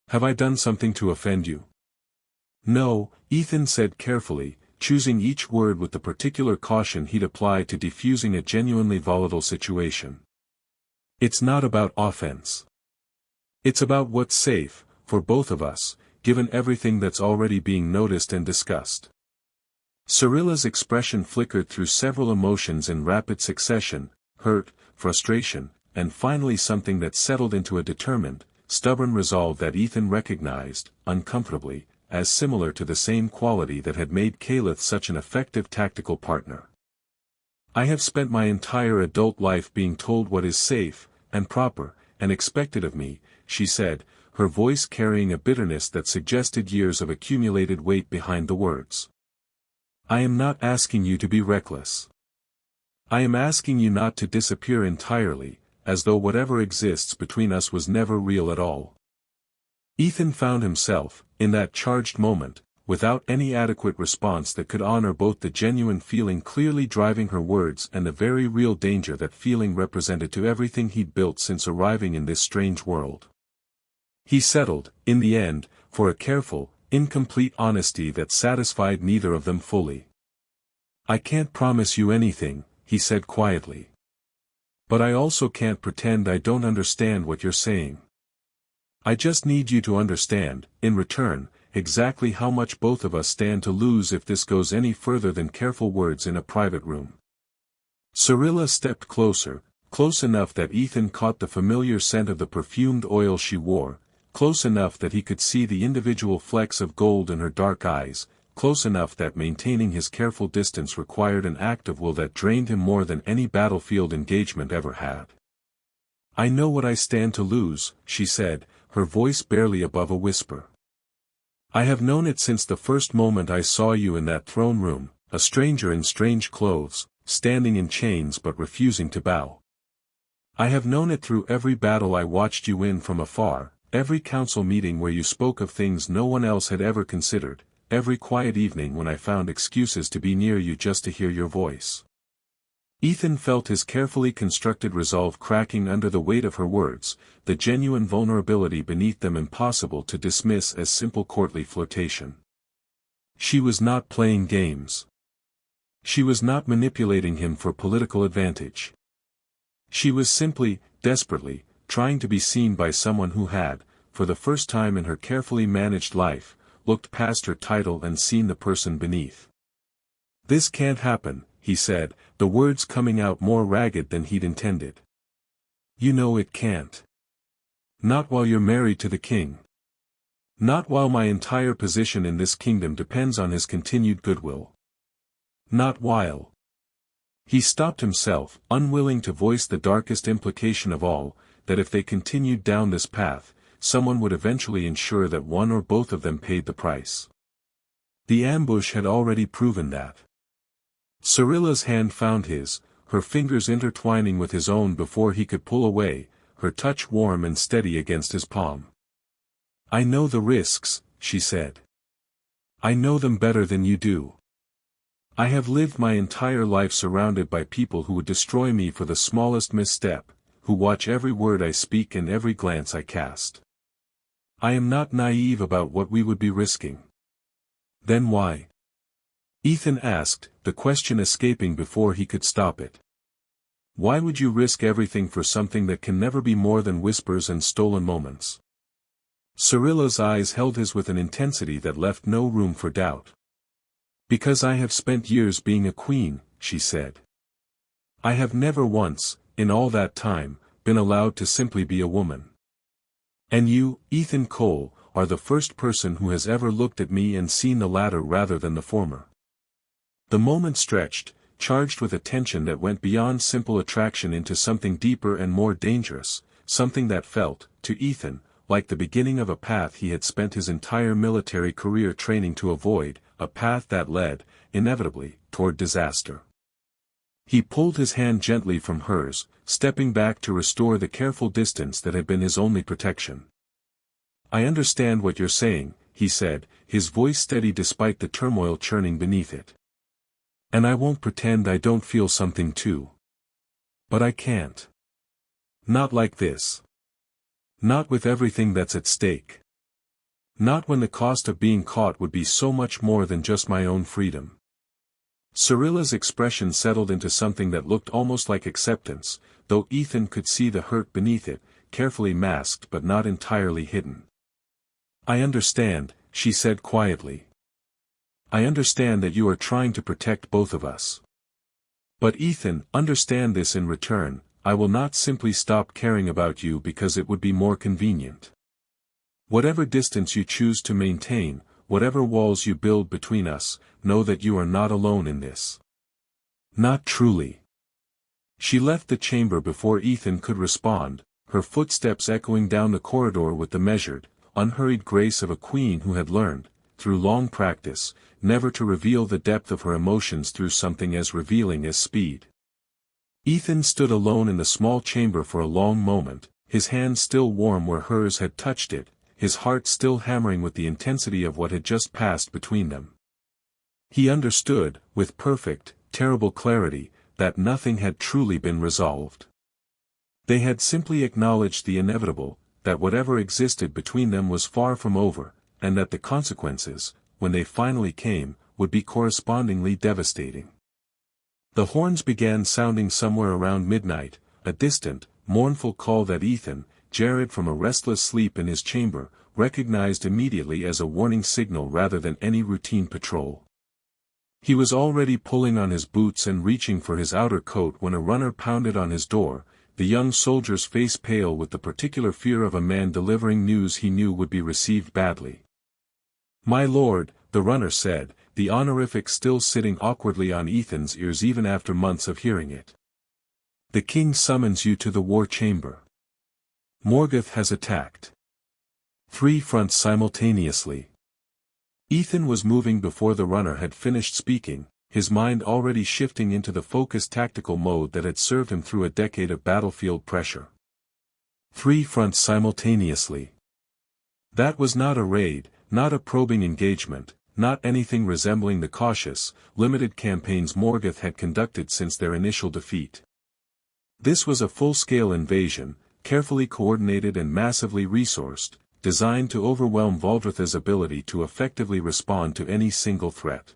"Have I done something to offend you?" "No," Ethan said carefully, choosing each word with the particular caution he'd apply to defusing a genuinely volatile situation. "It's not about offense. It's about what's safe, for both of us, given everything that's already being noticed and discussed." Cyrilla's expression flickered through several emotions in rapid succession, hurt, frustration, and finally something that settled into a determined, stubborn resolve that Ethan recognized, uncomfortably, as similar to the same quality that had made Kalith such an effective tactical partner. "I have spent my entire adult life being told what is safe, and proper, and expected of me," she said, her voice carrying a bitterness that suggested years of accumulated weight behind the words. "I am not asking you to be reckless. I am asking you not to disappear entirely, as though whatever exists between us was never real at all." Ethan found himself, in that charged moment, without any adequate response that could honor both the genuine feeling clearly driving her words and the very real danger that feeling represented to everything he'd built since arriving in this strange world. He settled, in the end, for a careful, incomplete honesty that satisfied neither of them fully. "I can't promise you anything," he said quietly. "But I also can't pretend I don't understand what you're saying. I just need you to understand, in return, exactly how much both of us stand to lose if this goes any further than careful words in a private room." Cyrilla stepped closer, close enough that Ethan caught the familiar scent of the perfumed oil she wore, close enough that he could see the individual flecks of gold in her dark eyes, close enough that maintaining his careful distance required an act of will that drained him more than any battlefield engagement ever had. "I know what I stand to lose," she said, her voice barely above a whisper. "I have known it since the first moment I saw you in that throne room, a stranger in strange clothes, standing in chains but refusing to bow. I have known it through every battle I watched you in from afar, every council meeting where you spoke of things no one else had ever considered, every quiet evening when I found excuses to be near you just to hear your voice. Ethan felt his carefully constructed resolve cracking under the weight of her words, the genuine vulnerability beneath them impossible to dismiss as simple courtly flirtation. She was not playing games. She was not manipulating him for political advantage. She was simply, desperately, trying to be seen by someone who had, for the first time in her carefully managed life, looked past her title and seen the person beneath. "This can't happen," he said, the words coming out more ragged than he'd intended. "You know it can't. Not while you're married to the king. Not while my entire position in this kingdom depends on his continued goodwill. Not while." He stopped himself, unwilling to voice the darkest implication of all, that if they continued down this path, someone would eventually ensure that one or both of them paid the price. The ambush had already proven that. Cyrilla's hand found his, her fingers intertwining with his own before he could pull away, her touch warm and steady against his palm. "I know the risks," she said. "I know them better than you do. I have lived my entire life surrounded by people who would destroy me for the smallest misstep, who watch every word I speak and every glance I cast. I am not naive about what we would be risking." "Then why?" Ethan asked, the question escaping before he could stop it. "Why would you risk everything for something that can never be more than whispers and stolen moments?" Cyrilla's eyes held his with an intensity that left no room for doubt. "Because I have spent years being a queen," she said. "I have never once, in all that time, been allowed to simply be a woman. And you, Ethan Cole, are the first person who has ever looked at me and seen the latter rather than the former." The moment stretched, charged with a tension that went beyond simple attraction into something deeper and more dangerous, something that felt, to Ethan, like the beginning of a path he had spent his entire military career training to avoid, a path that led, inevitably, toward disaster. He pulled his hand gently from hers, stepping back to restore the careful distance that had been his only protection. "I understand what you're saying," he said, his voice steady despite the turmoil churning beneath it. "And I won't pretend I don't feel something too. But I can't. Not like this. Not with everything that's at stake. Not when the cost of being caught would be so much more than just my own freedom." Cyrilla's expression settled into something that looked almost like acceptance, though Ethan could see the hurt beneath it, carefully masked but not entirely hidden. "I understand," she said quietly. "I understand that you are trying to protect both of us. But Ethan, understand this in return, I will not simply stop caring about you because it would be more convenient. Whatever distance you choose to maintain, whatever walls you build between us, know that you are not alone in this. Not truly." She left the chamber before Ethan could respond, her footsteps echoing down the corridor with the measured, unhurried grace of a queen who had learned, through long practice, never to reveal the depth of her emotions through something as revealing as speed. Ethan stood alone in the small chamber for a long moment, his hand still warm where hers had touched it, his heart still hammering with the intensity of what had just passed between them. He understood, with perfect, terrible clarity, that nothing had truly been resolved. They had simply acknowledged the inevitable, that whatever existed between them was far from over, and that the consequences, when they finally came, would be correspondingly devastating. The horns began sounding somewhere around midnight, a distant, mournful call that Ethan, Jared from a restless sleep in his chamber, recognized immediately as a warning signal rather than any routine patrol. He was already pulling on his boots and reaching for his outer coat when a runner pounded on his door, the young soldier's face pale with the particular fear of a man delivering news he knew would be received badly. "My lord," the runner said, the honorific still sitting awkwardly on Ethan's ears even after months of hearing it. "The king summons you to the war chamber. Morgoth has attacked." 3 fronts simultaneously. Ethan was moving before the runner had finished speaking, his mind already shifting into the focused tactical mode that had served him through a decade of battlefield pressure. 3 fronts simultaneously. That was not a raid, not a probing engagement, not anything resembling the cautious, limited campaigns Morgoth had conducted since their initial defeat. This was a full-scale invasion, carefully coordinated and massively resourced, designed to overwhelm Valdreth's ability to effectively respond to any single threat.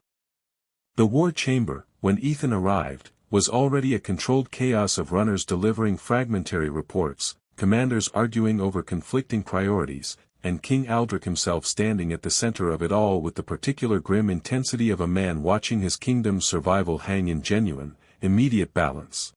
The war chamber, when Ethan arrived, was already a controlled chaos of runners delivering fragmentary reports, commanders arguing over conflicting priorities, and King Aldrich himself standing at the center of it all with the particular grim intensity of a man watching his kingdom's survival hang in genuine, immediate balance.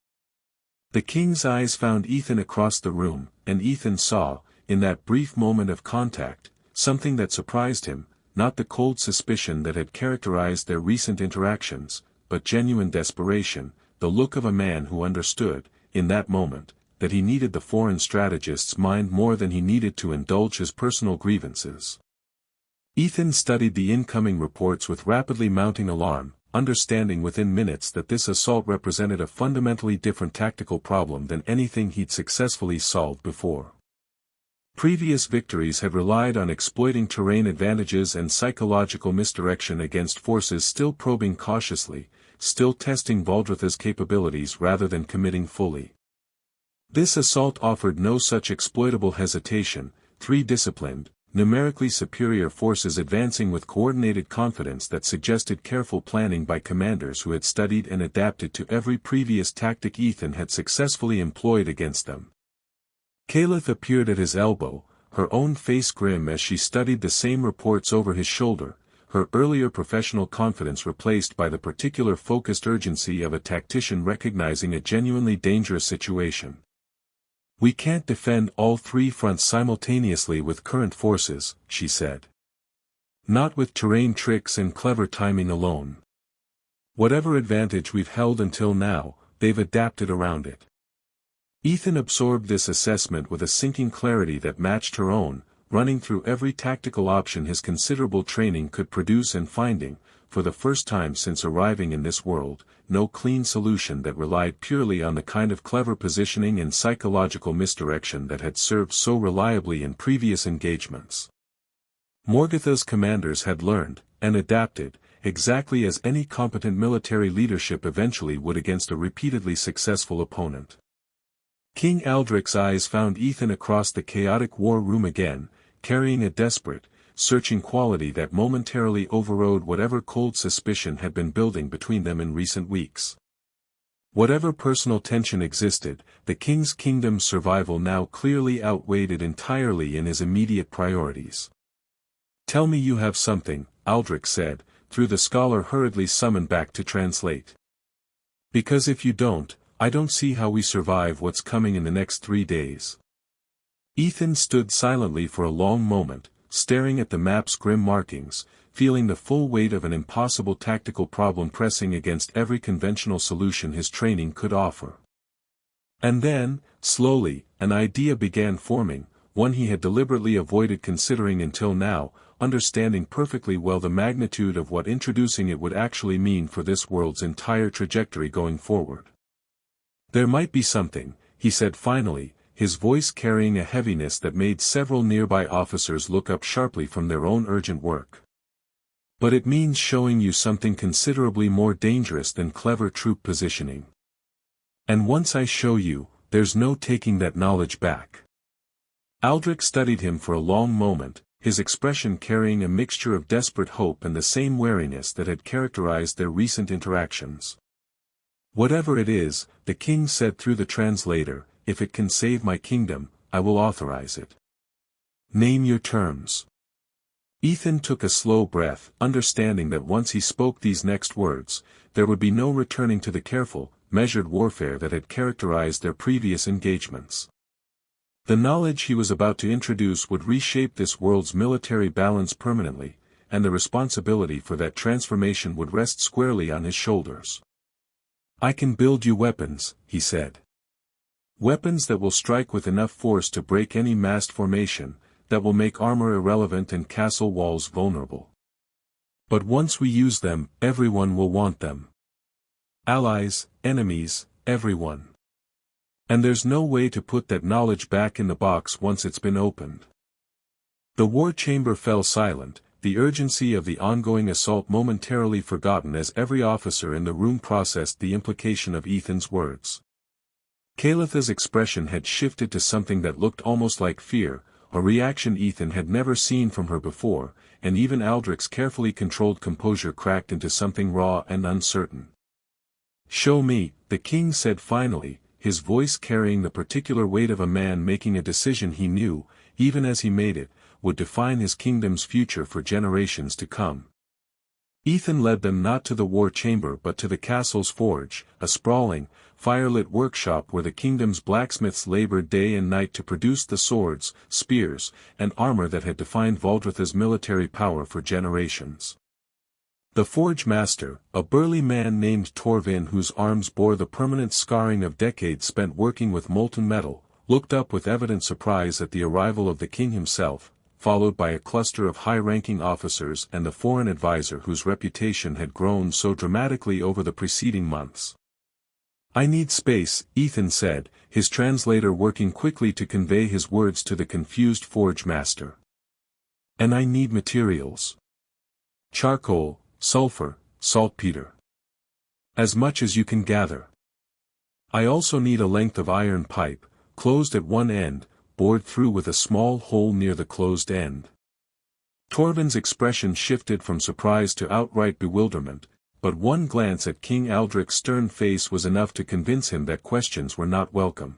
The king's eyes found Ethan across the room, and Ethan saw, in that brief moment of contact, something that surprised him, not the cold suspicion that had characterized their recent interactions, but genuine desperation, the look of a man who understood, in that moment, that he needed the foreign strategist's mind more than he needed to indulge his personal grievances. Ethan studied the incoming reports with rapidly mounting alarm, understanding within minutes that this assault represented a fundamentally different tactical problem than anything he'd successfully solved before. Previous victories had relied on exploiting terrain advantages and psychological misdirection against forces still probing cautiously, still testing Valdreth's capabilities rather than committing fully. This assault offered no such exploitable hesitation, three disciplined, numerically superior forces advancing with coordinated confidence that suggested careful planning by commanders who had studied and adapted to every previous tactic Ethan had successfully employed against them. Caliph appeared at his elbow, her own face grim as she studied the same reports over his shoulder, her earlier professional confidence replaced by the particular focused urgency of a tactician recognizing a genuinely dangerous situation. "We can't defend all three fronts simultaneously with current forces," she said. "Not with terrain tricks and clever timing alone. Whatever advantage we've held until now, they've adapted around it." Ethan absorbed this assessment with a sinking clarity that matched her own, running through every tactical option his considerable training could produce and finding, for the first time since arriving in this world, no clean solution that relied purely on the kind of clever positioning and psychological misdirection that had served so reliably in previous engagements. Morgoth's commanders had learned, and adapted, exactly as any competent military leadership eventually would against a repeatedly successful opponent. King Aldrich's eyes found Ethan across the chaotic war room again, carrying a desperate, searching quality that momentarily overrode whatever cold suspicion had been building between them in recent weeks. Whatever personal tension existed, the king's kingdom's survival now clearly outweighed it entirely in his immediate priorities. "Tell me you have something," Aldrich said, through the scholar hurriedly summoned back to translate. "Because if you don't, I don't see how we survive what's coming in the next 3 days." Ethan stood silently for a long moment, staring at the map's grim markings, feeling the full weight of an impossible tactical problem pressing against every conventional solution his training could offer. And then, slowly, an idea began forming, one he had deliberately avoided considering until now, understanding perfectly well the magnitude of what introducing it would actually mean for this world's entire trajectory going forward. "There might be something," he said finally, his voice carrying a heaviness that made several nearby officers look up sharply from their own urgent work. "But it means showing you something considerably more dangerous than clever troop positioning. And once I show you, there's no taking that knowledge back." Aldrich studied him for a long moment, his expression carrying a mixture of desperate hope and the same wariness that had characterized their recent interactions. "Whatever it is," the king said through the translator, "if it can save my kingdom, I will authorize it. Name your terms." Ethan took a slow breath, understanding that once he spoke these next words, there would be no returning to the careful, measured warfare that had characterized their previous engagements. The knowledge he was about to introduce would reshape this world's military balance permanently, and the responsibility for that transformation would rest squarely on his shoulders. "I can build you weapons," he said. "Weapons that will strike with enough force to break any massed formation, that will make armor irrelevant and castle walls vulnerable. But once we use them, everyone will want them. Allies, enemies, everyone. And there's no way to put that knowledge back in the box once it's been opened. The war chamber fell silent, the urgency of the ongoing assault momentarily forgotten as every officer in the room processed the implication of Ethan's words. Kalitha's expression had shifted to something that looked almost like fear, a reaction Ethan had never seen from her before, and even Aldrich's carefully controlled composure cracked into something raw and uncertain. "Show me," the king said finally, his voice carrying the particular weight of a man making a decision he knew, even as he made it, would define his kingdom's future for generations to come. Ethan led them not to the war chamber but to the castle's forge, a sprawling, firelit workshop where the kingdom's blacksmiths labored day and night to produce the swords, spears, and armor that had defined Valdreth's military power for generations. The forge master, a burly man named Torvin whose arms bore the permanent scarring of decades spent working with molten metal, looked up with evident surprise at the arrival of the king himself, followed by a cluster of high-ranking officers and the foreign advisor whose reputation had grown so dramatically over the preceding months. "I need space," Ethan said, his translator working quickly to convey his words to the confused forge master. "And I need materials. Charcoal, sulfur, saltpeter. As much as you can gather. I also need a length of iron pipe, closed at one end, bored through with a small hole near the closed end." Torvin's expression shifted from surprise to outright bewilderment, but one glance at King Aldrich's stern face was enough to convince him that questions were not welcome.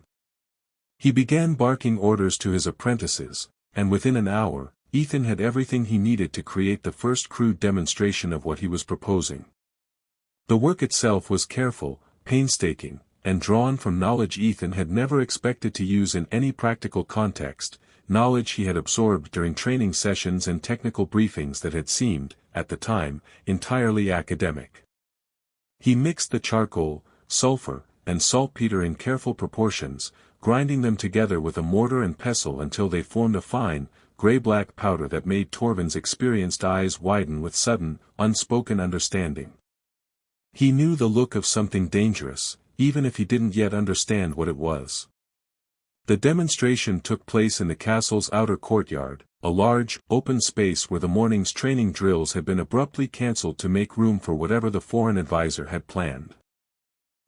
He began barking orders to his apprentices, and within an hour, Ethan had everything he needed to create the first crude demonstration of what he was proposing. The work itself was careful, painstaking, and drawn from knowledge Ethan had never expected to use in any practical context, knowledge he had absorbed during training sessions and technical briefings that had seemed, at the time, entirely academic. He mixed the charcoal, sulfur, and saltpeter in careful proportions, grinding them together with a mortar and pestle until they formed a fine, gray-black powder that made Torvin's experienced eyes widen with sudden, unspoken understanding. He knew the look of something dangerous, even if he didn't yet understand what it was. The demonstration took place in the castle's outer courtyard, a large, open space where the morning's training drills had been abruptly cancelled to make room for whatever the foreign advisor had planned.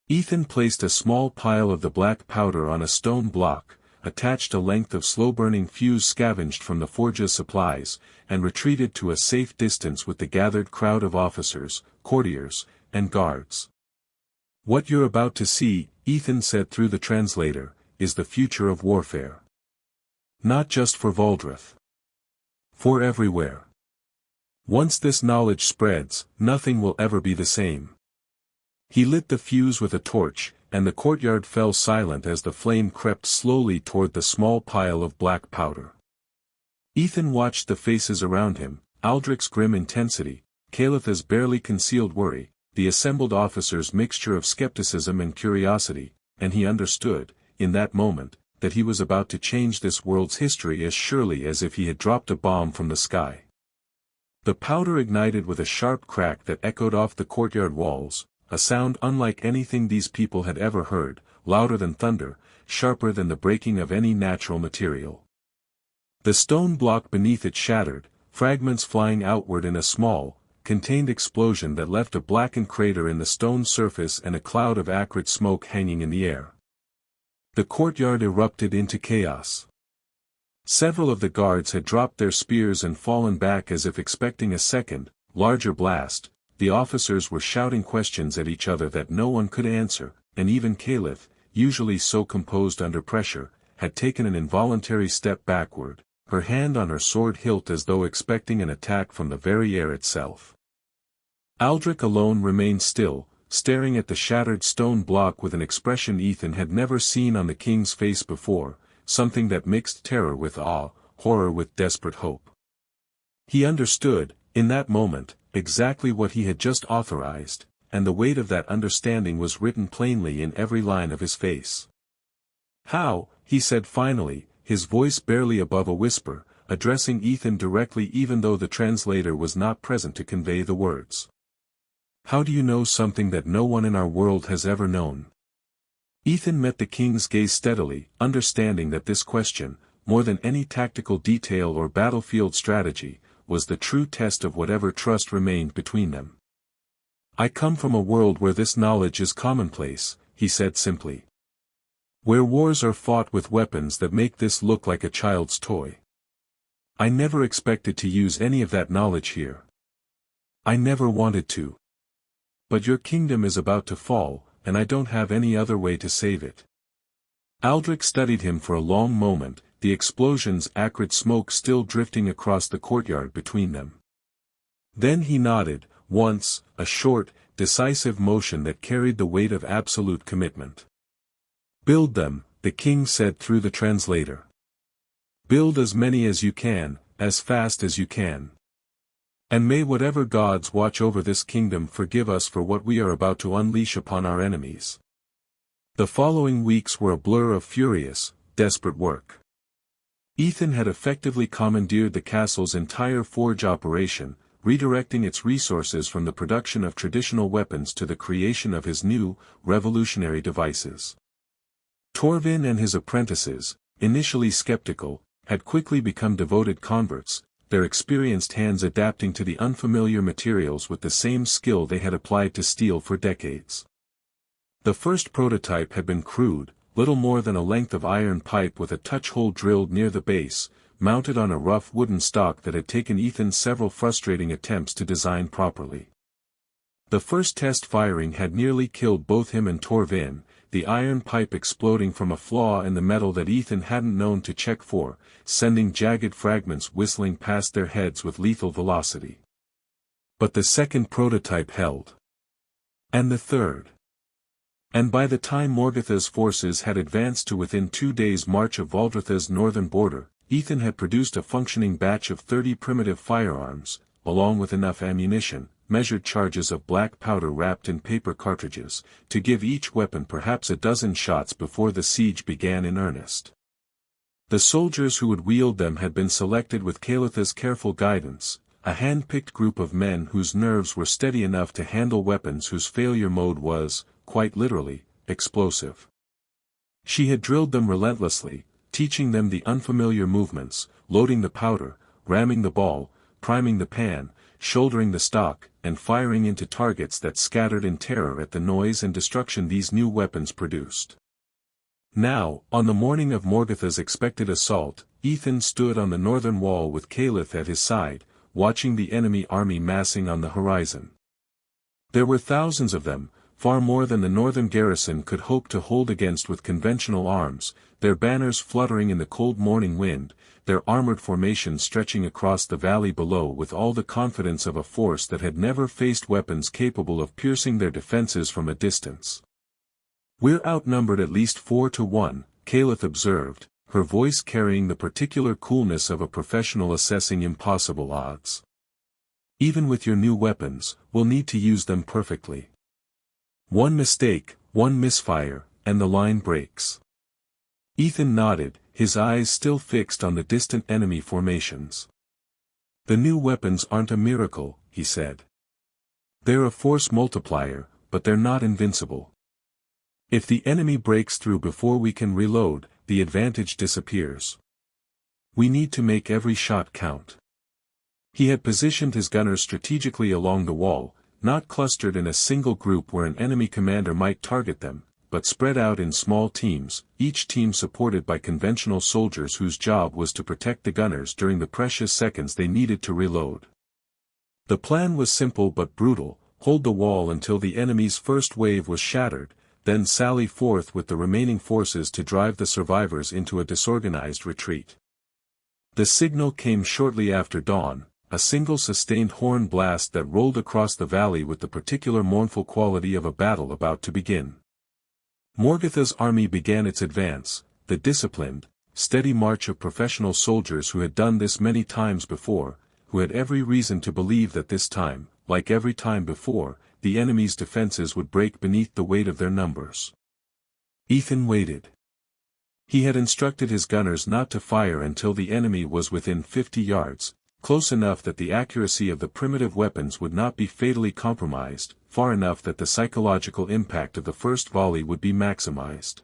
Ethan placed a small pile of the black powder on a stone block, attached a length of slow-burning fuse scavenged from the forge's supplies, and retreated to a safe distance with the gathered crowd of officers, courtiers, and guards. "What you're about to see," Ethan said through the translator, "is the future of warfare. Not just for Valdreth. For everywhere. Once this knowledge spreads, nothing will ever be the same." He lit the fuse with a torch, and the courtyard fell silent as the flame crept slowly toward the small pile of black powder. Ethan watched the faces around him, Aldrich's grim intensity, Kalitha's barely concealed worry, the assembled officers' mixture of skepticism and curiosity, and he understood, in that moment, that he was about to change this world's history as surely as if he had dropped a bomb from the sky. The powder ignited with a sharp crack that echoed off the courtyard walls, a sound unlike anything these people had ever heard, louder than thunder, sharper than the breaking of any natural material. The stone block beneath it shattered, fragments flying outward in a small, contained explosion that left a blackened crater in the stone surface and a cloud of acrid smoke hanging in the air. The courtyard erupted into chaos. Several of the guards had dropped their spears and fallen back as if expecting a second, larger blast. The officers were shouting questions at each other that no one could answer, and even Kalith, usually so composed under pressure, had taken an involuntary step backward, her hand on her sword hilt as though expecting an attack from the very air itself. Aldrich alone remained still, staring at the shattered stone block with an expression Ethan had never seen on the king's face before, something that mixed terror with awe, horror with desperate hope. He understood, in that moment, exactly what he had just authorized, and the weight of that understanding was written plainly in every line of his face. "How," he said finally, his voice barely above a whisper, addressing Ethan directly even though the translator was not present to convey the words. "How do you know something that no one in our world has ever known?" Ethan met the king's gaze steadily, understanding that this question, more than any tactical detail or battlefield strategy, was the true test of whatever trust remained between them. "I come from a world where this knowledge is commonplace," he said simply. "Where wars are fought with weapons that make this look like a child's toy. I never expected to use any of that knowledge here. I never wanted to. But your kingdom is about to fall, and I don't have any other way to save it." Aldrich studied him for a long moment, the explosion's acrid smoke still drifting across the courtyard between them. Then he nodded, once, a short, decisive motion that carried the weight of absolute commitment. "Build them," the king said through the translator. "Build as many as you can, as fast as you can. And may whatever gods watch over this kingdom forgive us for what we are about to unleash upon our enemies." The following weeks were a blur of furious, desperate work. Ethan had effectively commandeered the castle's entire forge operation, redirecting its resources from the production of traditional weapons to the creation of his new, revolutionary devices. Torvin and his apprentices, initially skeptical, had quickly become devoted converts, their experienced hands adapting to the unfamiliar materials with the same skill they had applied to steel for decades. The first prototype had been crude, little more than a length of iron pipe with a touch hole drilled near the base, mounted on a rough wooden stock that had taken Ethan several frustrating attempts to design properly. The first test firing had nearly killed both him and Torvin, the iron pipe exploding from a flaw in the metal that Ethan hadn't known to check for, sending jagged fragments whistling past their heads with lethal velocity. But the second prototype held. And the third. And by the time Morgatha's forces had advanced to within 2 days' march of Valdretha's northern border, Ethan had produced a functioning batch of 30 primitive firearms, along with enough ammunition, measured charges of black powder wrapped in paper cartridges, to give each weapon perhaps a dozen shots before the siege began in earnest. The soldiers who would wield them had been selected with Kalitha's careful guidance, a hand-picked group of men whose nerves were steady enough to handle weapons whose failure mode was, quite literally, explosive. She had drilled them relentlessly, teaching them the unfamiliar movements, loading the powder, ramming the ball, priming the pan, shouldering the stock, and firing into targets that scattered in terror at the noise and destruction these new weapons produced. Now, on the morning of Morgatha's expected assault, Ethan stood on the northern wall with Kalith at his side, watching the enemy army massing on the horizon. There were thousands of them, far more than the northern garrison could hope to hold against with conventional arms, their banners fluttering in the cold morning wind, their armored formations stretching across the valley below with all the confidence of a force that had never faced weapons capable of piercing their defenses from a distance. "We're outnumbered at least 4-1, Kalith observed, her voice carrying the particular coolness of a professional assessing impossible odds. "Even with your new weapons, we'll need to use them perfectly. One mistake, one misfire, and the line breaks." Ethan nodded, his eyes still fixed on the distant enemy formations. "The new weapons aren't a miracle," he said. "They're a force multiplier, but they're not invincible. If the enemy breaks through before we can reload, the advantage disappears. We need to make every shot count." He had positioned his gunners strategically along the wall, not clustered in a single group where an enemy commander might target them, but spread out in small teams, each team supported by conventional soldiers whose job was to protect the gunners during the precious seconds they needed to reload. The plan was simple but brutal: hold the wall until the enemy's first wave was shattered, then sally forth with the remaining forces to drive the survivors into a disorganized retreat. The signal came shortly after dawn, a single sustained horn blast that rolled across the valley with the particular mournful quality of a battle about to begin. Morgatha's army began its advance, the disciplined, steady march of professional soldiers who had done this many times before, who had every reason to believe that this time, like every time before, the enemy's defenses would break beneath the weight of their numbers. Ethan waited. He had instructed his gunners not to fire until the enemy was within 50 yards, close enough that the accuracy of the primitive weapons would not be fatally compromised, far enough that the psychological impact of the first volley would be maximized.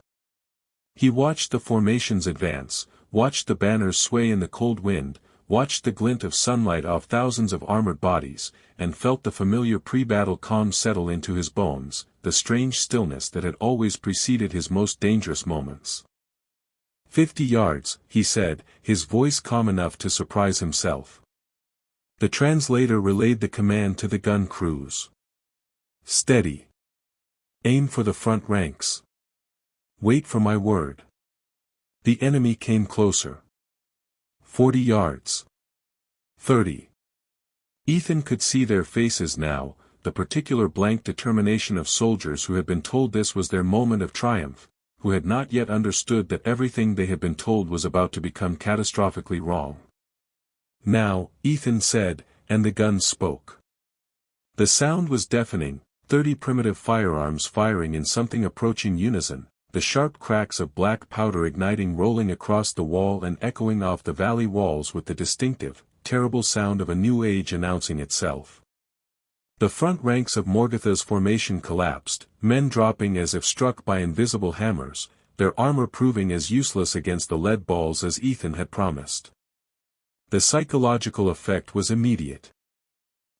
He watched the formations advance, watched the banners sway in the cold wind, watched the glint of sunlight off thousands of armored bodies, and felt the familiar pre-battle calm settle into his bones, the strange stillness that had always preceded his most dangerous moments. 50 yards, he said, his voice calm enough to surprise himself. The translator relayed the command to the gun crews. Steady. Aim for the front ranks. Wait for my word. The enemy came closer. 40 yards. 30. Ethan could see their faces now, the particular blank determination of soldiers who had been told this was their moment of triumph, who had not yet understood that everything they had been told was about to become catastrophically wrong. Now, Ethan said, and the guns spoke. The sound was deafening, 30 primitive firearms firing in something approaching unison, the sharp cracks of black powder igniting rolling across the wall and echoing off the valley walls with the distinctive, terrible sound of a new age announcing itself. The front ranks of Morgatha's formation collapsed, men dropping as if struck by invisible hammers, their armor proving as useless against the lead balls as Ethan had promised. The psychological effect was immediate.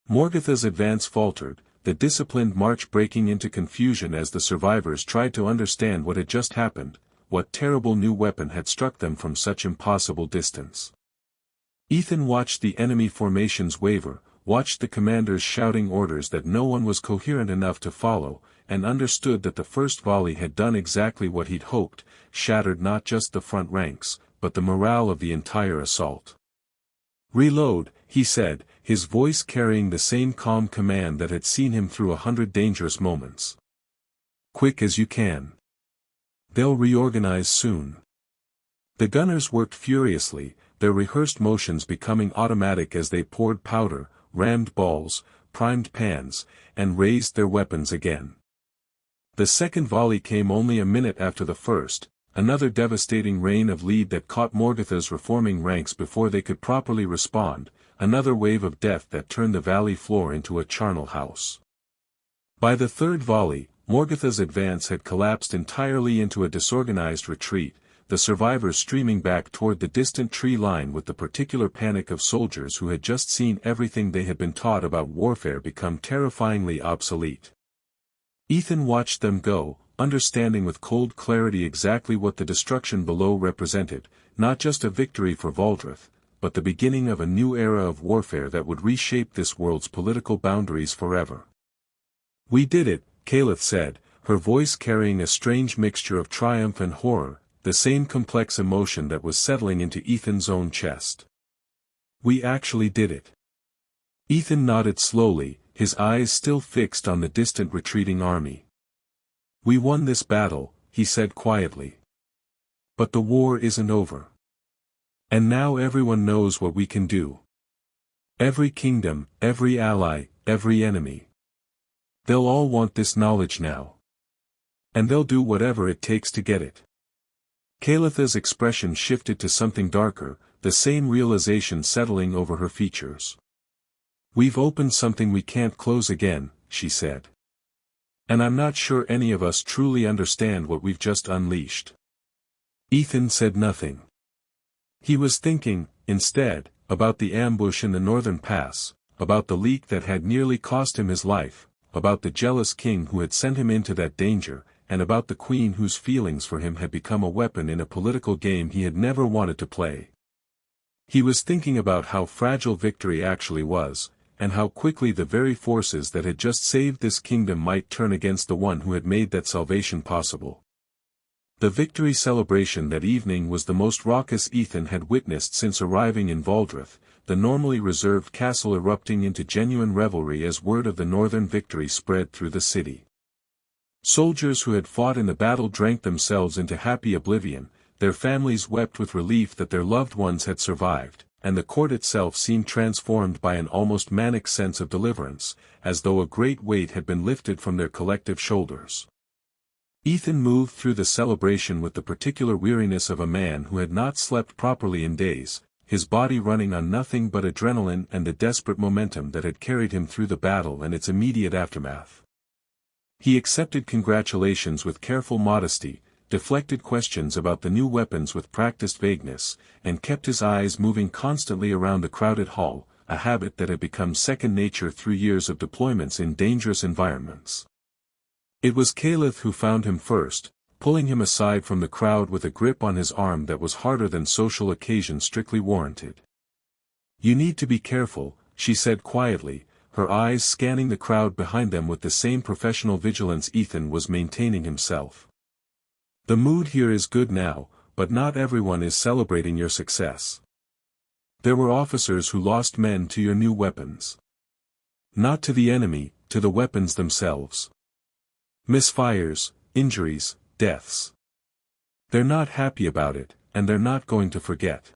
Morgatha's advance faltered, the disciplined march breaking into confusion as the survivors tried to understand what had just happened, what terrible new weapon had struck them from such impossible distance. Ethan watched the enemy formations waver, watched the commanders shouting orders that no one was coherent enough to follow, and understood that the first volley had done exactly what he'd hoped, shattered not just the front ranks, but the morale of the entire assault. Reload, he said, his voice carrying the same calm command that had seen him through 100 dangerous moments. Quick as you can. They'll reorganize soon. The gunners worked furiously, their rehearsed motions becoming automatic as they poured powder, rammed balls, primed pans, and raised their weapons again. The second volley came only a minute after the first, another devastating rain of lead that caught Morgatha's reforming ranks before they could properly respond, another wave of death that turned the valley floor into a charnel house. By the third volley, Morgatha's advance had collapsed entirely into a disorganized retreat, the survivors streaming back toward the distant tree line with the particular panic of soldiers who had just seen everything they had been taught about warfare become terrifyingly obsolete. Ethan watched them go, understanding with cold clarity exactly what the destruction below represented, not just a victory for Valdreth, but the beginning of a new era of warfare that would reshape this world's political boundaries forever. We did it, Caliph said, her voice carrying a strange mixture of triumph and horror, the same complex emotion that was settling into Ethan's own chest. We actually did it. Ethan nodded slowly, his eyes still fixed on the distant retreating army. We won this battle, he said quietly. But the war isn't over. And now everyone knows what we can do. Every kingdom, every ally, every enemy. They'll all want this knowledge now. And they'll do whatever it takes to get it. Calitha's expression shifted to something darker, the same realization settling over her features. We've opened something we can't close again, she said. And I'm not sure any of us truly understand what we've just unleashed. Ethan said nothing. He was thinking, instead, about the ambush in the northern pass, about the leak that had nearly cost him his life, about the jealous king who had sent him into that danger, and about the queen whose feelings for him had become a weapon in a political game he had never wanted to play. He was thinking about how fragile victory actually was, and how quickly the very forces that had just saved this kingdom might turn against the one who had made that salvation possible. The victory celebration that evening was the most raucous Ethan had witnessed since arriving in Valdreth, the normally reserved castle erupting into genuine revelry as word of the northern victory spread through the city. Soldiers who had fought in the battle drank themselves into happy oblivion, their families wept with relief that their loved ones had survived, and the court itself seemed transformed by an almost manic sense of deliverance, as though a great weight had been lifted from their collective shoulders. Ethan moved through the celebration with the particular weariness of a man who had not slept properly in days, his body running on nothing but adrenaline and the desperate momentum that had carried him through the battle and its immediate aftermath. He accepted congratulations with careful modesty, deflected questions about the new weapons with practiced vagueness, and kept his eyes moving constantly around the crowded hall, a habit that had become second nature through years of deployments in dangerous environments. It was Caliph who found him first, pulling him aside from the crowd with a grip on his arm that was harder than social occasion strictly warranted. "You need to be careful," she said quietly, her eyes scanning the crowd behind them with the same professional vigilance Ethan was maintaining himself. "The mood here is good now, but not everyone is celebrating your success. There were officers who lost men to your new weapons. Not to the enemy, to the weapons themselves. Misfires, injuries, deaths. They're not happy about it, and they're not going to forget."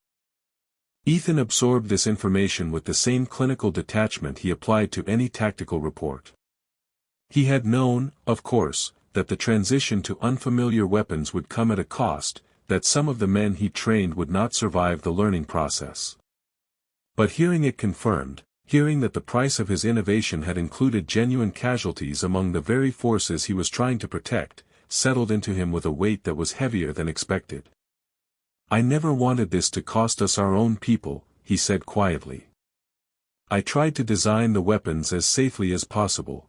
Ethan absorbed this information with the same clinical detachment he applied to any tactical report. He had known, of course, that the transition to unfamiliar weapons would come at a cost, that some of the men he trained would not survive the learning process. But hearing it confirmed, hearing that the price of his innovation had included genuine casualties among the very forces he was trying to protect, settled into him with a weight that was heavier than expected. "I never wanted this to cost us our own people," he said quietly. "I tried to design the weapons as safely as possible.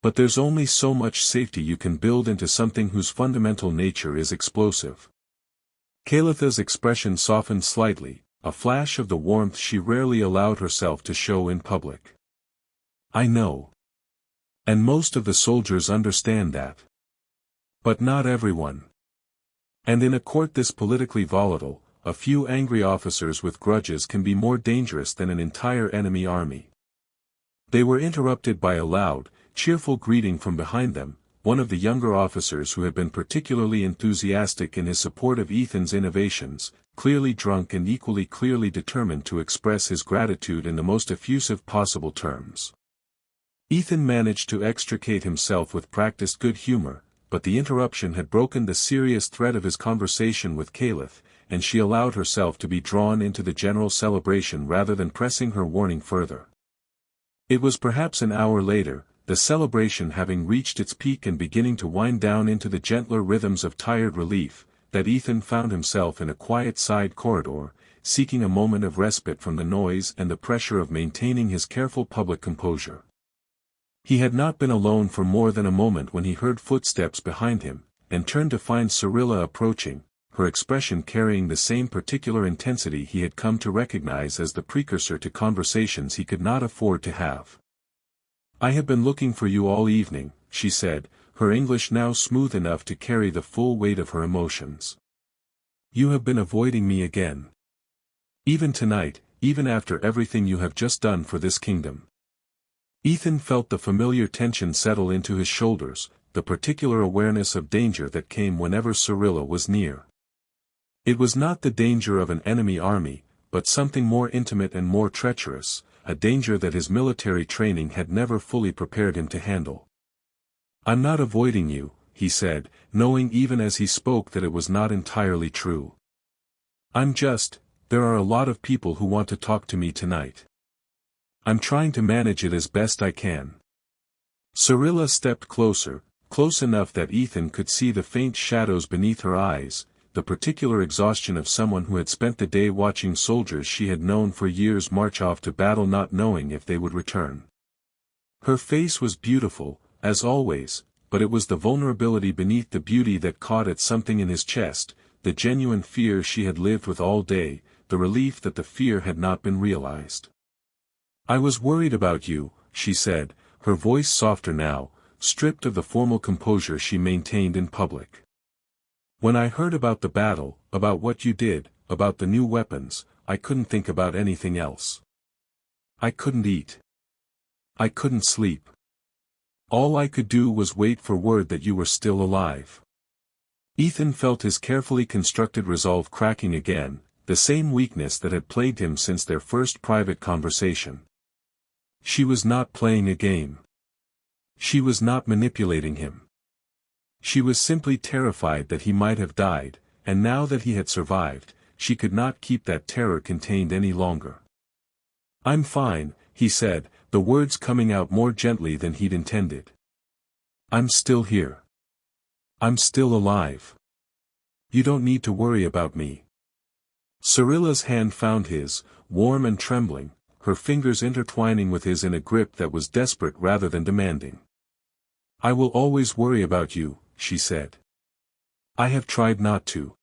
But there's only so much safety you can build into something whose fundamental nature is explosive." Calitha's expression softened slightly, a flash of the warmth she rarely allowed herself to show in public. "I know. And most of the soldiers understand that. But not everyone. And in a court this politically volatile, a few angry officers with grudges can be more dangerous than an entire enemy army." They were interrupted by a loud, cheerful greeting from behind them, one of the younger officers who had been particularly enthusiastic in his support of Ethan's innovations, clearly drunk and equally clearly determined to express his gratitude in the most effusive possible terms. Ethan managed to extricate himself with practiced good humor, but the interruption had broken the serious thread of his conversation with Caliph, and she allowed herself to be drawn into the general celebration rather than pressing her warning further. It was perhaps an hour later, the celebration having reached its peak and beginning to wind down into the gentler rhythms of tired relief, that Ethan found himself in a quiet side corridor, seeking a moment of respite from the noise and the pressure of maintaining his careful public composure. He had not been alone for more than a moment when he heard footsteps behind him, and turned to find Cyrilla approaching, her expression carrying the same particular intensity he had come to recognize as the precursor to conversations he could not afford to have. "I have been looking for you all evening," she said, her English now smooth enough to carry the full weight of her emotions. "You have been avoiding me again. Even tonight, even after everything you have just done for this kingdom." Ethan felt the familiar tension settle into his shoulders, the particular awareness of danger that came whenever Cyrilla was near. It was not the danger of an enemy army, but something more intimate and more treacherous, a danger that his military training had never fully prepared him to handle. "I'm not avoiding you," he said, knowing even as he spoke that it was not entirely true. There are a lot of people who want to talk to me tonight. I'm trying to manage it as best I can." Cyrilla stepped closer, close enough that Ethan could see the faint shadows beneath her eyes, the particular exhaustion of someone who had spent the day watching soldiers she had known for years march off to battle not knowing if they would return. Her face was beautiful, as always, but it was the vulnerability beneath the beauty that caught at something in his chest, the genuine fear she had lived with all day, the relief that the fear had not been realized. "I was worried about you," she said, her voice softer now, stripped of the formal composure she maintained in public. "When I heard about the battle, about what you did, about the new weapons, I couldn't think about anything else. I couldn't eat. I couldn't sleep. All I could do was wait for word that you were still alive." Ethan felt his carefully constructed resolve cracking again, the same weakness that had plagued him since their first private conversation. She was not playing a game. She was not manipulating him. She was simply terrified that he might have died, and now that he had survived, she could not keep that terror contained any longer. "I'm fine," he said, the words coming out more gently than he'd intended. "I'm still here. I'm still alive." You don't need to worry about me. Cyrilla's hand found his, warm and trembling, her fingers intertwining with his in a grip that was desperate rather than demanding. I will always worry about you, she said. I have tried not to.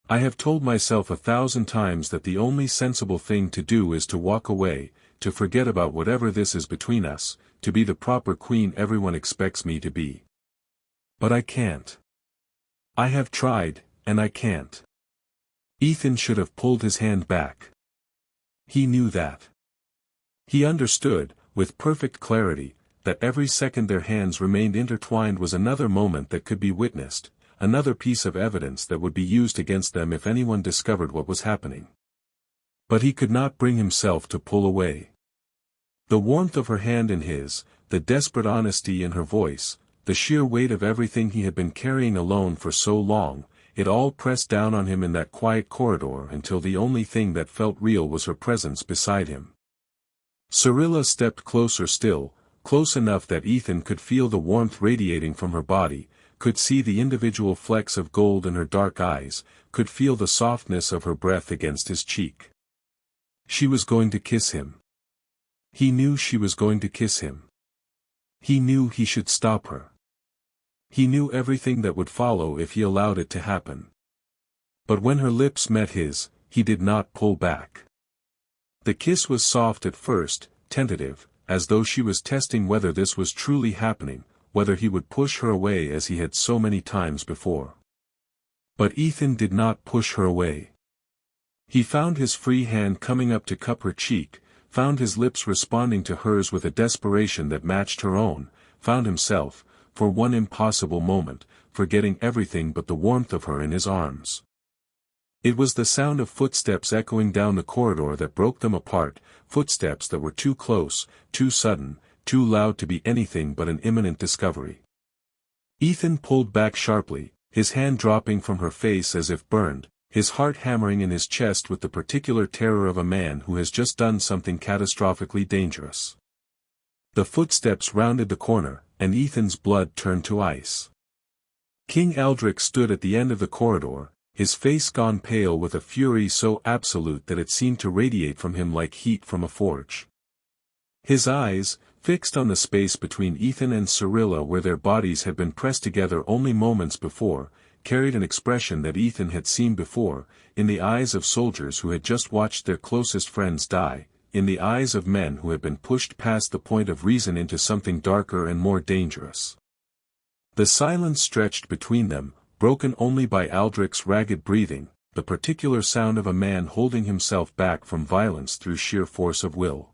I have told myself 1,000 times that the only sensible thing to do is to walk away, to forget about whatever this is between us, to be the proper queen everyone expects me to be. But I can't. I have tried, and I can't. Ethan should have pulled his hand back. He knew that. He understood, with perfect clarity, that every second their hands remained intertwined was another moment that could be witnessed, another piece of evidence that would be used against them if anyone discovered what was happening. But he could not bring himself to pull away. The warmth of her hand in his, the desperate honesty in her voice, the sheer weight of everything he had been carrying alone for so long, it all pressed down on him in that quiet corridor until the only thing that felt real was her presence beside him. Cyrilla stepped closer still, close enough that Ethan could feel the warmth radiating from her body, could see the individual flecks of gold in her dark eyes, could feel the softness of her breath against his cheek. She was going to kiss him. He knew she was going to kiss him. He knew he should stop her. He knew everything that would follow if he allowed it to happen. But when her lips met his, he did not pull back. The kiss was soft at first, tentative, as though she was testing whether this was truly happening, whether he would push her away as he had so many times before. But Ethan did not push her away. He found his free hand coming up to cup her cheek, found his lips responding to hers with a desperation that matched her own, found himself, for one impossible moment, forgetting everything but the warmth of her in his arms. It was the sound of footsteps echoing down the corridor that broke them apart, footsteps that were too close, too sudden, too loud to be anything but an imminent discovery. Ethan pulled back sharply, his hand dropping from her face as if burned, his heart hammering in his chest with the particular terror of a man who has just done something catastrophically dangerous. The footsteps rounded the corner, and Ethan's blood turned to ice. King Aldrich stood at the end of the corridor, his face gone pale with a fury so absolute that it seemed to radiate from him like heat from a forge. His eyes, fixed on the space between Ethan and Cyrilla where their bodies had been pressed together only moments before, carried an expression that Ethan had seen before, in the eyes of soldiers who had just watched their closest friends die, in the eyes of men who had been pushed past the point of reason into something darker and more dangerous. The silence stretched between them, broken only by Aldrich's ragged breathing, the particular sound of a man holding himself back from violence through sheer force of will.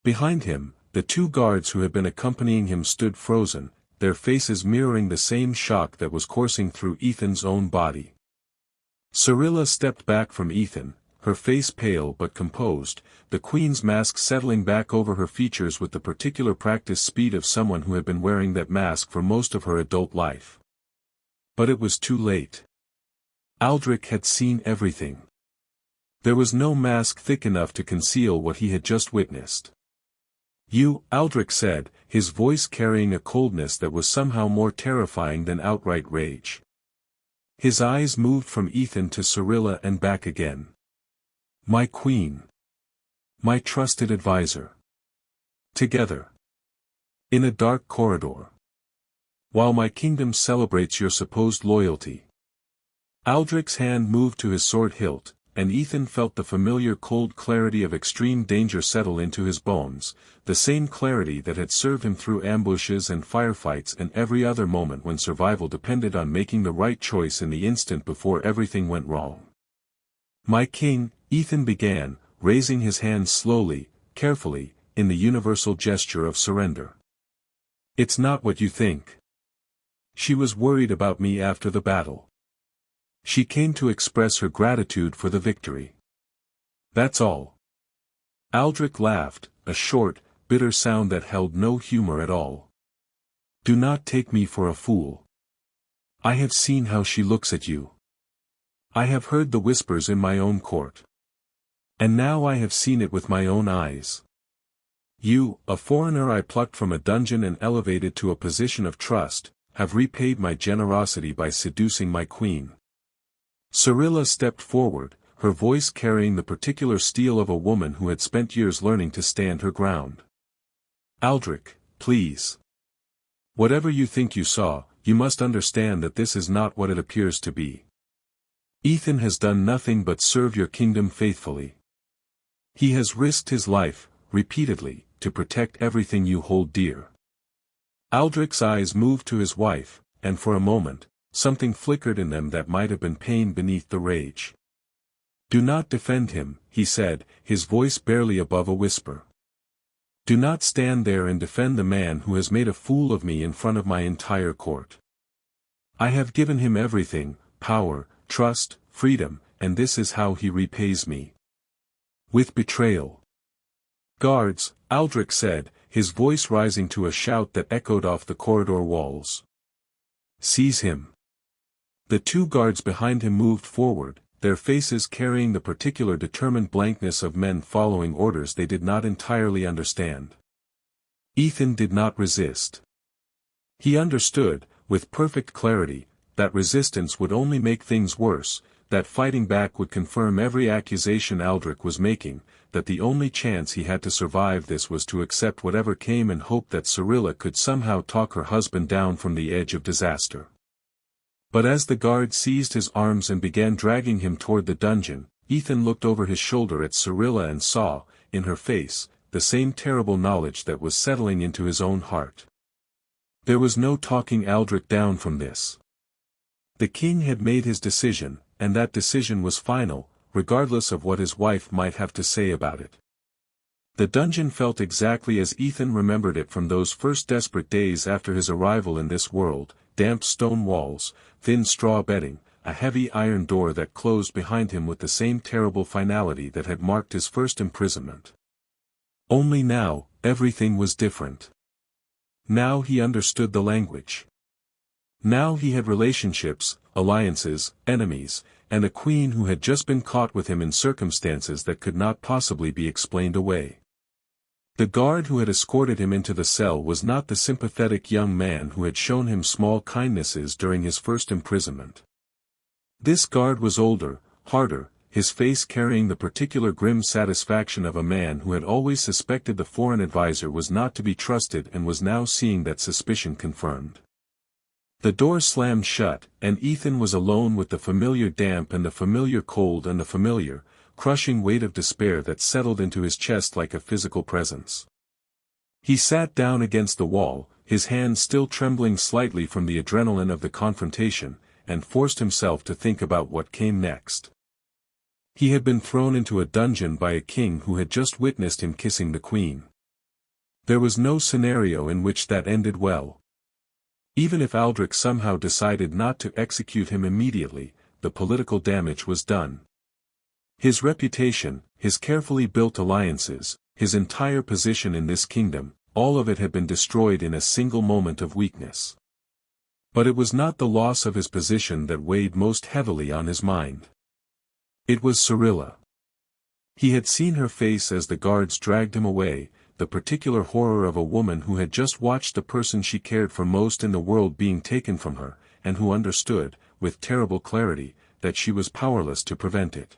Behind him, the two guards who had been accompanying him stood frozen, their faces mirroring the same shock that was coursing through Ethan's own body. Cyrilla stepped back from Ethan, her face pale but composed, the queen's mask settling back over her features with the particular practiced speed of someone who had been wearing that mask for most of her adult life. But it was too late. Aldrich had seen everything. There was no mask thick enough to conceal what he had just witnessed. You, Aldrich said, his voice carrying a coldness that was somehow more terrifying than outright rage. His eyes moved from Ethan to Cyrilla and back again. My queen. My trusted advisor. Together. In a dark corridor. While my kingdom celebrates your supposed loyalty. Aldrich's hand moved to his sword hilt, and Ethan felt the familiar cold clarity of extreme danger settle into his bones, the same clarity that had served him through ambushes and firefights and every other moment when survival depended on making the right choice in the instant before everything went wrong. My king, Ethan began, raising his hand slowly, carefully, in the universal gesture of surrender. It's not what you think. She was worried about me after the battle. She came to express her gratitude for the victory. That's all. Aldrich laughed, a short, bitter sound that held no humor at all. Do not take me for a fool. I have seen how she looks at you. I have heard the whispers in my own court. And now I have seen it with my own eyes. You, a foreigner I plucked from a dungeon and elevated to a position of trust, have repaid my generosity by seducing my queen. Cyrilla stepped forward, her voice carrying the particular steel of a woman who had spent years learning to stand her ground. Aldrich, please. Whatever you think you saw, you must understand that this is not what it appears to be. Ethan has done nothing but serve your kingdom faithfully. He has risked his life, repeatedly, to protect everything you hold dear. Aldrich's eyes moved to his wife, and for a moment, something flickered in them that might have been pain beneath the rage. Do not defend him, he said, his voice barely above a whisper. Do not stand there and defend the man who has made a fool of me in front of my entire court. I have given him everything, power, trust, freedom, and this is how he repays me. With betrayal. Guards, Aldrich said, his voice rising to a shout that echoed off the corridor walls. Seize him. The two guards behind him moved forward, their faces carrying the particular determined blankness of men following orders they did not entirely understand. Ethan did not resist. He understood, with perfect clarity, that resistance would only make things worse, that fighting back would confirm every accusation Aldrich was making, that the only chance he had to survive this was to accept whatever came and hope that Cyrilla could somehow talk her husband down from the edge of disaster. But as the guard seized his arms and began dragging him toward the dungeon, Ethan looked over his shoulder at Cyrilla and saw, in her face, the same terrible knowledge that was settling into his own heart. There was no talking Aldrich down from this. The king had made his decision, and that decision was final, regardless of what his wife might have to say about it. The dungeon felt exactly as Ethan remembered it from those first desperate days after his arrival in this world: damp stone walls, thin straw bedding, a heavy iron door that closed behind him with the same terrible finality that had marked his first imprisonment. Only now, everything was different. Now he understood the language. Now he had relationships, alliances, enemies, and a queen who had just been caught with him in circumstances that could not possibly be explained away. The guard who had escorted him into the cell was not the sympathetic young man who had shown him small kindnesses during his first imprisonment. This guard was older, harder, his face carrying the particular grim satisfaction of a man who had always suspected the foreign advisor was not to be trusted and was now seeing that suspicion confirmed. The door slammed shut, and Ethan was alone with the familiar damp and the familiar cold and the familiar, crushing weight of despair that settled into his chest like a physical presence. He sat down against the wall, his hands still trembling slightly from the adrenaline of the confrontation, and forced himself to think about what came next. He had been thrown into a dungeon by a king who had just witnessed him kissing the queen. There was no scenario in which that ended well. Even if Aldrich somehow decided not to execute him immediately, the political damage was done. His reputation, his carefully built alliances, his entire position in this kingdom, all of it had been destroyed in a single moment of weakness. But it was not the loss of his position that weighed most heavily on his mind. It was Cyrilla. He had seen her face as the guards dragged him away, the particular horror of a woman who had just watched the person she cared for most in the world being taken from her, and who understood, with terrible clarity, that she was powerless to prevent it.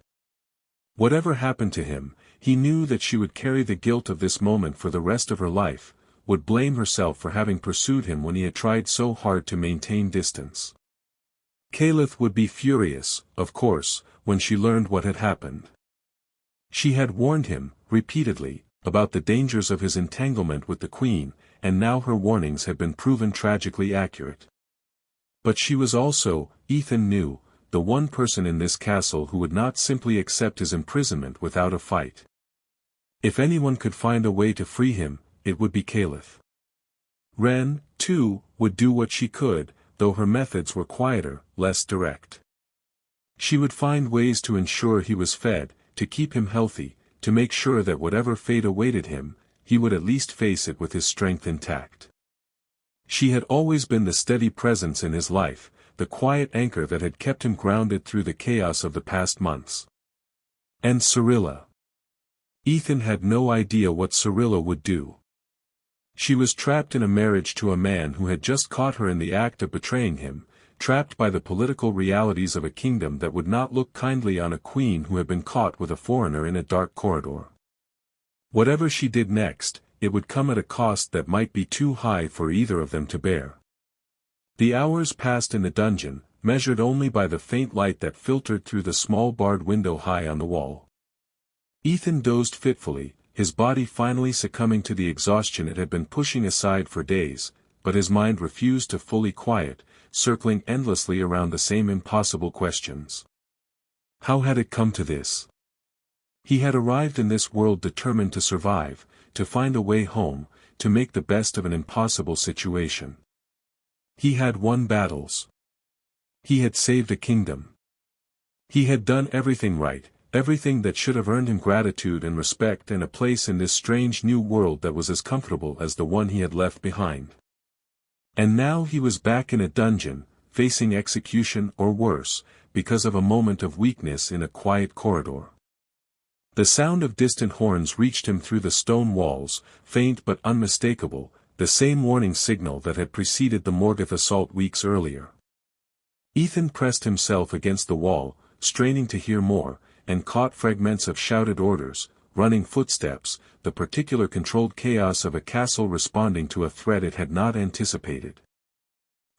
Whatever happened to him, he knew that she would carry the guilt of this moment for the rest of her life, would blame herself for having pursued him when he had tried so hard to maintain distance. Caliph would be furious, of course, when she learned what had happened. She had warned him, repeatedly, about the dangers of his entanglement with the queen, and now her warnings had been proven tragically accurate. But she was also, Ethan knew, the one person in this castle who would not simply accept his imprisonment without a fight. If anyone could find a way to free him, it would be Caliph. Ren, too, would do what she could, though her methods were quieter, less direct. She would find ways to ensure he was fed, to keep him healthy, to make sure that whatever fate awaited him, he would at least face it with his strength intact. She had always been the steady presence in his life, the quiet anchor that had kept him grounded through the chaos of the past months. And Cyrilla. Ethan had no idea what Cyrilla would do. She was trapped in a marriage to a man who had just caught her in the act of betraying him, trapped by the political realities of a kingdom that would not look kindly on a queen who had been caught with a foreigner in a dark corridor. Whatever she did next, it would come at a cost that might be too high for either of them to bear. The hours passed in the dungeon, measured only by the faint light that filtered through the small barred window high on the wall. Ethan dozed fitfully, his body finally succumbing to the exhaustion it had been pushing aside for days, but his mind refused to fully quiet, circling endlessly around the same impossible questions. How had it come to this? He had arrived in this world determined to survive, to find a way home, to make the best of an impossible situation. He had won battles. He had saved a kingdom. He had done everything right, everything that should have earned him gratitude and respect and a place in this strange new world that was as comfortable as the one he had left behind. And now he was back in a dungeon, facing execution or worse, because of a moment of weakness in a quiet corridor. The sound of distant horns reached him through the stone walls, faint but unmistakable, the same warning signal that had preceded the Morgoth assault weeks earlier. Ethan pressed himself against the wall, straining to hear more, and caught fragments of shouted orders, running footsteps, the particular controlled chaos of a castle responding to a threat it had not anticipated.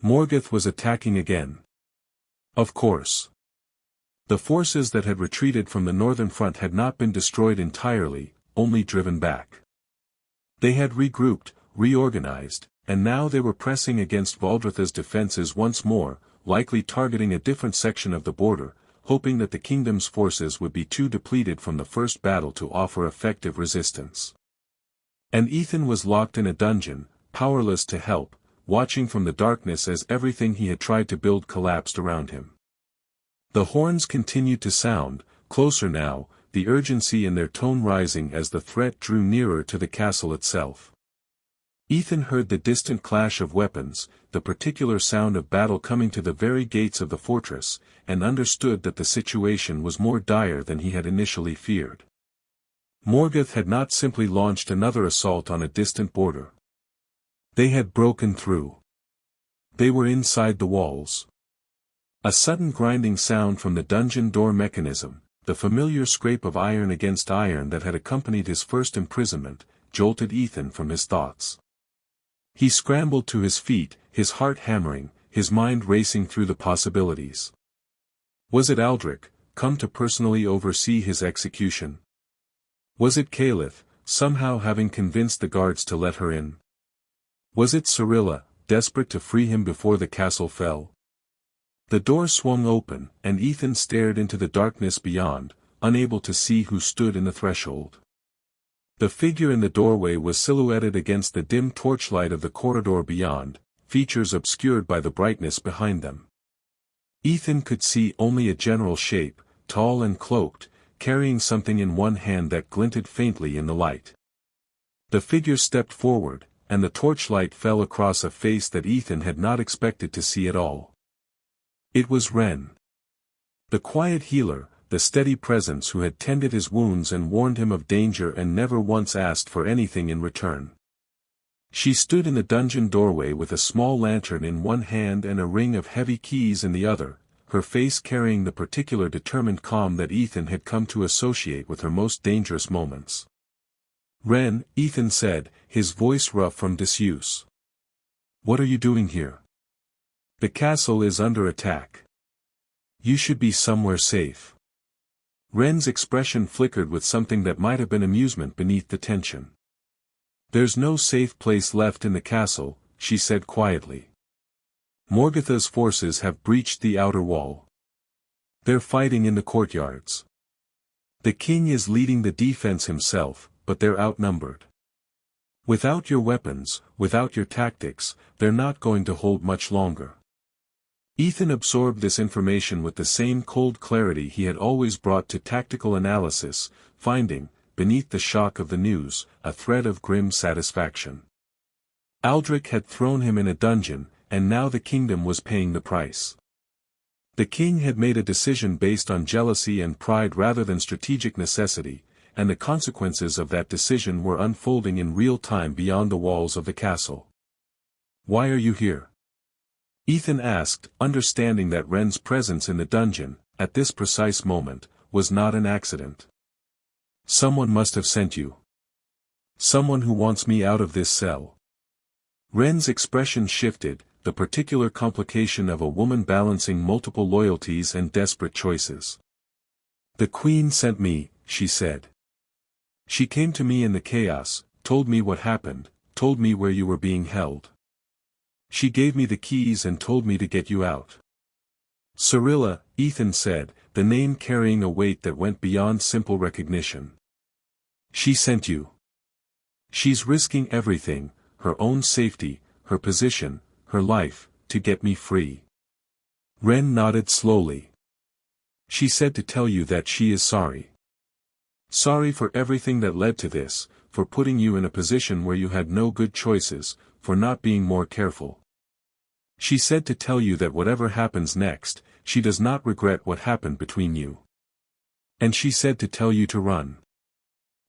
Morgoth was attacking again. Of course. The forces that had retreated from the northern front had not been destroyed entirely, only driven back. They had regrouped, reorganized, and now they were pressing against Valdreth's defenses once more, likely targeting a different section of the border, hoping that the kingdom's forces would be too depleted from the first battle to offer effective resistance. And Ethan was locked in a dungeon, powerless to help, watching from the darkness as everything he had tried to build collapsed around him. The horns continued to sound, closer now, the urgency in their tone rising as the threat drew nearer to the castle itself. Ethan heard the distant clash of weapons, the particular sound of battle coming to the very gates of the fortress, and understood that the situation was more dire than he had initially feared. Morgoth had not simply launched another assault on a distant border. They had broken through. They were inside the walls. A sudden grinding sound from the dungeon door mechanism, the familiar scrape of iron against iron that had accompanied his first imprisonment, jolted Ethan from his thoughts. He scrambled to his feet, his heart hammering, his mind racing through the possibilities. Was it Aldrich, come to personally oversee his execution? Was it Caliph, somehow having convinced the guards to let her in? Was it Cyrilla, desperate to free him before the castle fell? The door swung open, and Ethan stared into the darkness beyond, unable to see who stood in the threshold. The figure in the doorway was silhouetted against the dim torchlight of the corridor beyond, features obscured by the brightness behind them. Ethan could see only a general shape, tall and cloaked, carrying something in one hand that glinted faintly in the light. The figure stepped forward, and the torchlight fell across a face that Ethan had not expected to see at all. It was Ren. The quiet healer, the steady presence who had tended his wounds and warned him of danger and never once asked for anything in return. She stood in the dungeon doorway with a small lantern in one hand and a ring of heavy keys in the other, her face carrying the particular determined calm that Ethan had come to associate with her most dangerous moments. "Ren," Ethan said, his voice rough from disuse. "What are you doing here? The castle is under attack. You should be somewhere safe." Ren's expression flickered with something that might have been amusement beneath the tension. "There's no safe place left in the castle," she said quietly. "Morgoth's forces have breached the outer wall. They're fighting in the courtyards. The king is leading the defense himself, but they're outnumbered. Without your weapons, without your tactics, they're not going to hold much longer." Ethan absorbed this information with the same cold clarity he had always brought to tactical analysis, finding, beneath the shock of the news, a thread of grim satisfaction. Aldrich had thrown him in a dungeon, and now the kingdom was paying the price. The king had made a decision based on jealousy and pride rather than strategic necessity, and the consequences of that decision were unfolding in real time beyond the walls of the castle. "Why are you here?" Ethan asked, understanding that Ren's presence in the dungeon, at this precise moment, was not an accident. Someone must have sent you. Someone who wants me out of this cell. Ren's expression shifted, the particular complication of a woman balancing multiple loyalties and desperate choices. The Queen sent me, she said. She came to me in the chaos, told me what happened, told me where you were being held. She gave me the keys and told me to get you out. Cirilla, Ethan said, the name carrying a weight that went beyond simple recognition. She sent you. She's risking everything, her own safety, her position, her life, to get me free. Ren nodded slowly. She said to tell you that she is sorry. Sorry for everything that led to this, for putting you in a position where you had no good choices, for not being more careful. She said to tell you that whatever happens next, she does not regret what happened between you. And she said to tell you to run.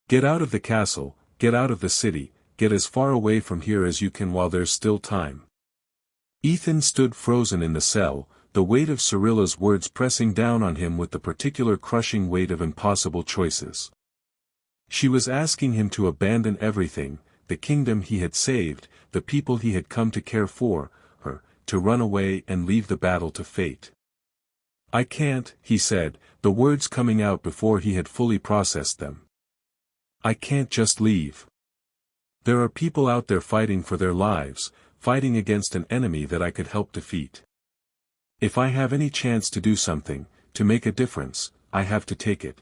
Get out of the castle, get out of the city, get as far away from here as you can while there's still time. Ethan stood frozen in the cell, the weight of Cirilla's words pressing down on him with the particular crushing weight of impossible choices. She was asking him to abandon everything, the kingdom he had saved, the people he had come to care for, her, to run away and leave the battle to fate. I can't, he said, the words coming out before he had fully processed them. I can't just leave. There are people out there fighting for their lives, fighting against an enemy that I could help defeat. If I have any chance to do something, to make a difference, I have to take it.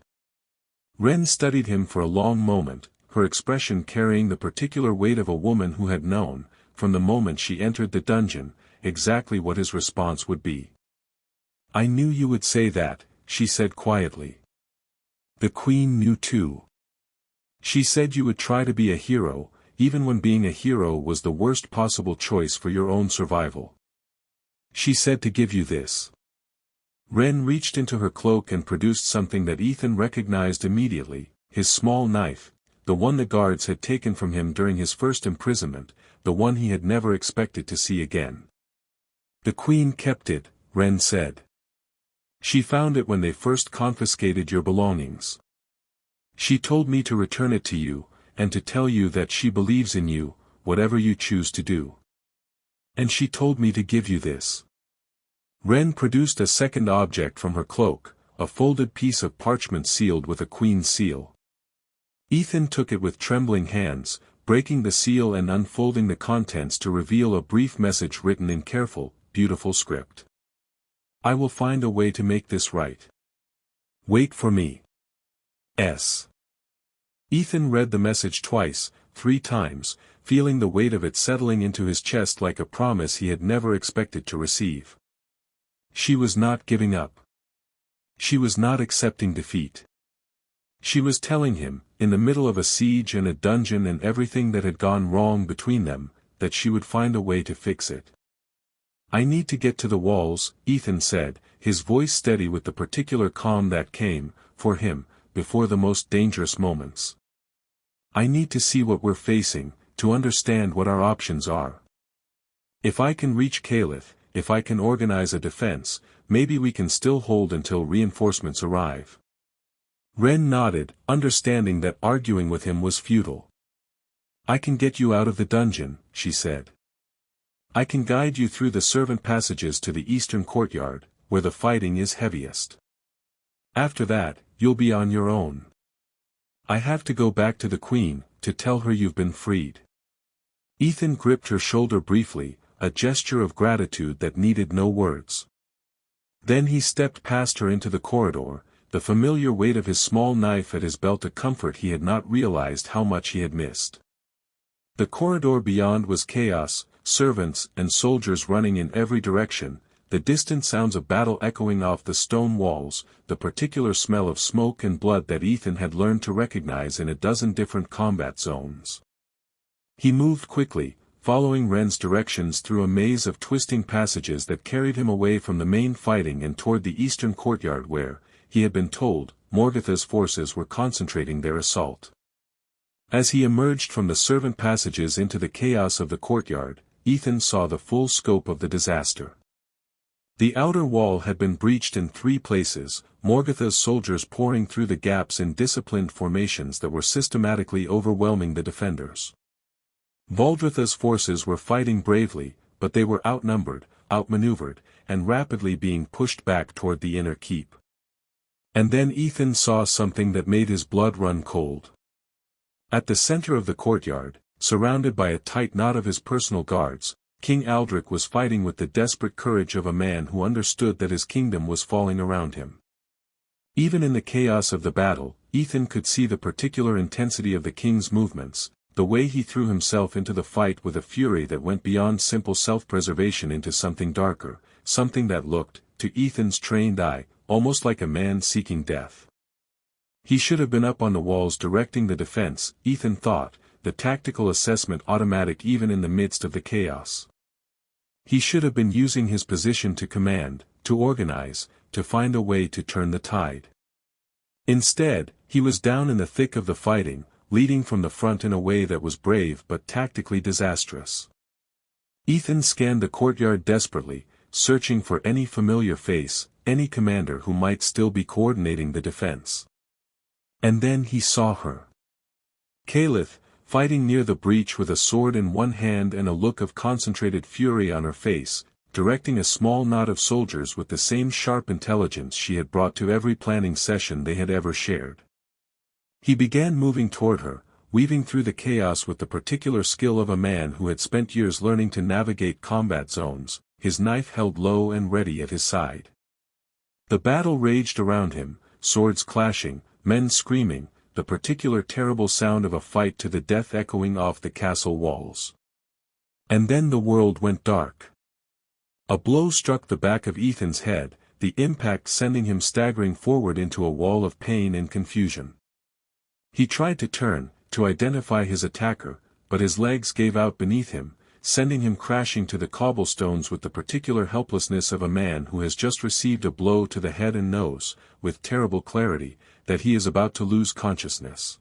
Ren studied him for a long moment, her expression carrying the particular weight of a woman who had known, from the moment she entered the dungeon, exactly what his response would be. I knew you would say that, she said quietly. The Queen knew too. She said you would try to be a hero, even when being a hero was the worst possible choice for your own survival. She said to give you this. Ren reached into her cloak and produced something that Ethan recognized immediately, his small knife, the one the guards had taken from him during his first imprisonment, the one he had never expected to see again. The Queen kept it, Ren said. She found it when they first confiscated your belongings. She told me to return it to you, and to tell you that she believes in you, whatever you choose to do. And she told me to give you this. Ren produced a second object from her cloak, a folded piece of parchment sealed with a queen's seal. Ethan took it with trembling hands, breaking the seal and unfolding the contents to reveal a brief message written in careful, beautiful script. I will find a way to make this right. Wait for me. S. Ethan read the message twice, 3 times, feeling the weight of it settling into his chest like a promise he had never expected to receive. She was not giving up. She was not accepting defeat. She was telling him, in the middle of a siege and a dungeon and everything that had gone wrong between them, that she would find a way to fix it. I need to get to the walls, Ethan said, his voice steady with the particular calm that came, for him, before the most dangerous moments. I need to see what we're facing, to understand what our options are. If I can reach Caliph, if I can organize a defense, maybe we can still hold until reinforcements arrive. Ren nodded, understanding that arguing with him was futile. I can get you out of the dungeon, she said. I can guide you through the servant passages to the eastern courtyard, where the fighting is heaviest. After that, you'll be on your own. I have to go back to the Queen, to tell her you've been freed. Ethan gripped her shoulder briefly, a gesture of gratitude that needed no words. Then he stepped past her into the corridor, the familiar weight of his small knife at his belt a comfort he had not realized how much he had missed. The corridor beyond was chaos, servants and soldiers running in every direction, the distant sounds of battle echoing off the stone walls, the particular smell of smoke and blood that Ethan had learned to recognize in a dozen different combat zones. He moved quickly, following Ren's directions through a maze of twisting passages that carried him away from the main fighting and toward the eastern courtyard where, he had been told, Morgatha's forces were concentrating their assault. As he emerged from the servant passages into the chaos of the courtyard, Ethan saw the full scope of the disaster. The outer wall had been breached in 3 places, Morgatha's soldiers pouring through the gaps in disciplined formations that were systematically overwhelming the defenders. Valdretha's forces were fighting bravely, but they were outnumbered, outmaneuvered, and rapidly being pushed back toward the inner keep. And then Ethan saw something that made his blood run cold. At the center of the courtyard, surrounded by a tight knot of his personal guards, King Aldrich was fighting with the desperate courage of a man who understood that his kingdom was falling around him. Even in the chaos of the battle, Ethan could see the particular intensity of the king's movements, the way he threw himself into the fight with a fury that went beyond simple self-preservation into something darker, something that looked, to Ethan's trained eye, almost like a man seeking death. He should have been up on the walls directing the defense, Ethan thought, the tactical assessment automatic even in the midst of the chaos. He should have been using his position to command, to organize, to find a way to turn the tide. Instead, he was down in the thick of the fighting, leading from the front in a way that was brave but tactically disastrous. Ethan scanned the courtyard desperately, searching for any familiar face, any commander who might still be coordinating the defense. And then he saw her. Caelith, fighting near the breach with a sword in one hand and a look of concentrated fury on her face, directing a small knot of soldiers with the same sharp intelligence she had brought to every planning session they had ever shared. He began moving toward her, weaving through the chaos with the particular skill of a man who had spent years learning to navigate combat zones, his knife held low and ready at his side. The battle raged around him, swords clashing, men screaming, the particular terrible sound of a fight to the death echoing off the castle walls. And then the world went dark. A blow struck the back of Ethan's head, the impact sending him staggering forward into a wall of pain and confusion. He tried to turn, to identify his attacker, but his legs gave out beneath him, sending him crashing to the cobblestones with the particular helplessness of a man who has just received a blow to the head and knows, with terrible clarity, that he is about to lose consciousness.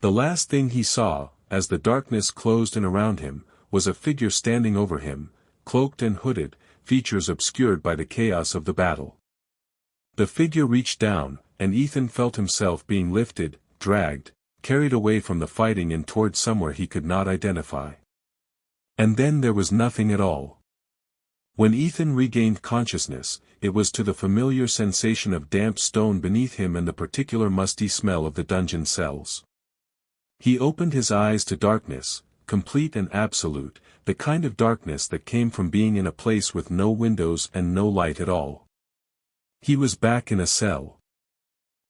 The last thing he saw, as the darkness closed in around him, was a figure standing over him, cloaked and hooded, features obscured by the chaos of the battle. The figure reached down, and Ethan felt himself being lifted, dragged, carried away from the fighting and toward somewhere he could not identify. And then there was nothing at all. When Ethan regained consciousness, it was to the familiar sensation of damp stone beneath him and the particular musty smell of the dungeon cells. He opened his eyes to darkness, complete and absolute, the kind of darkness that came from being in a place with no windows and no light at all. He was back in a cell.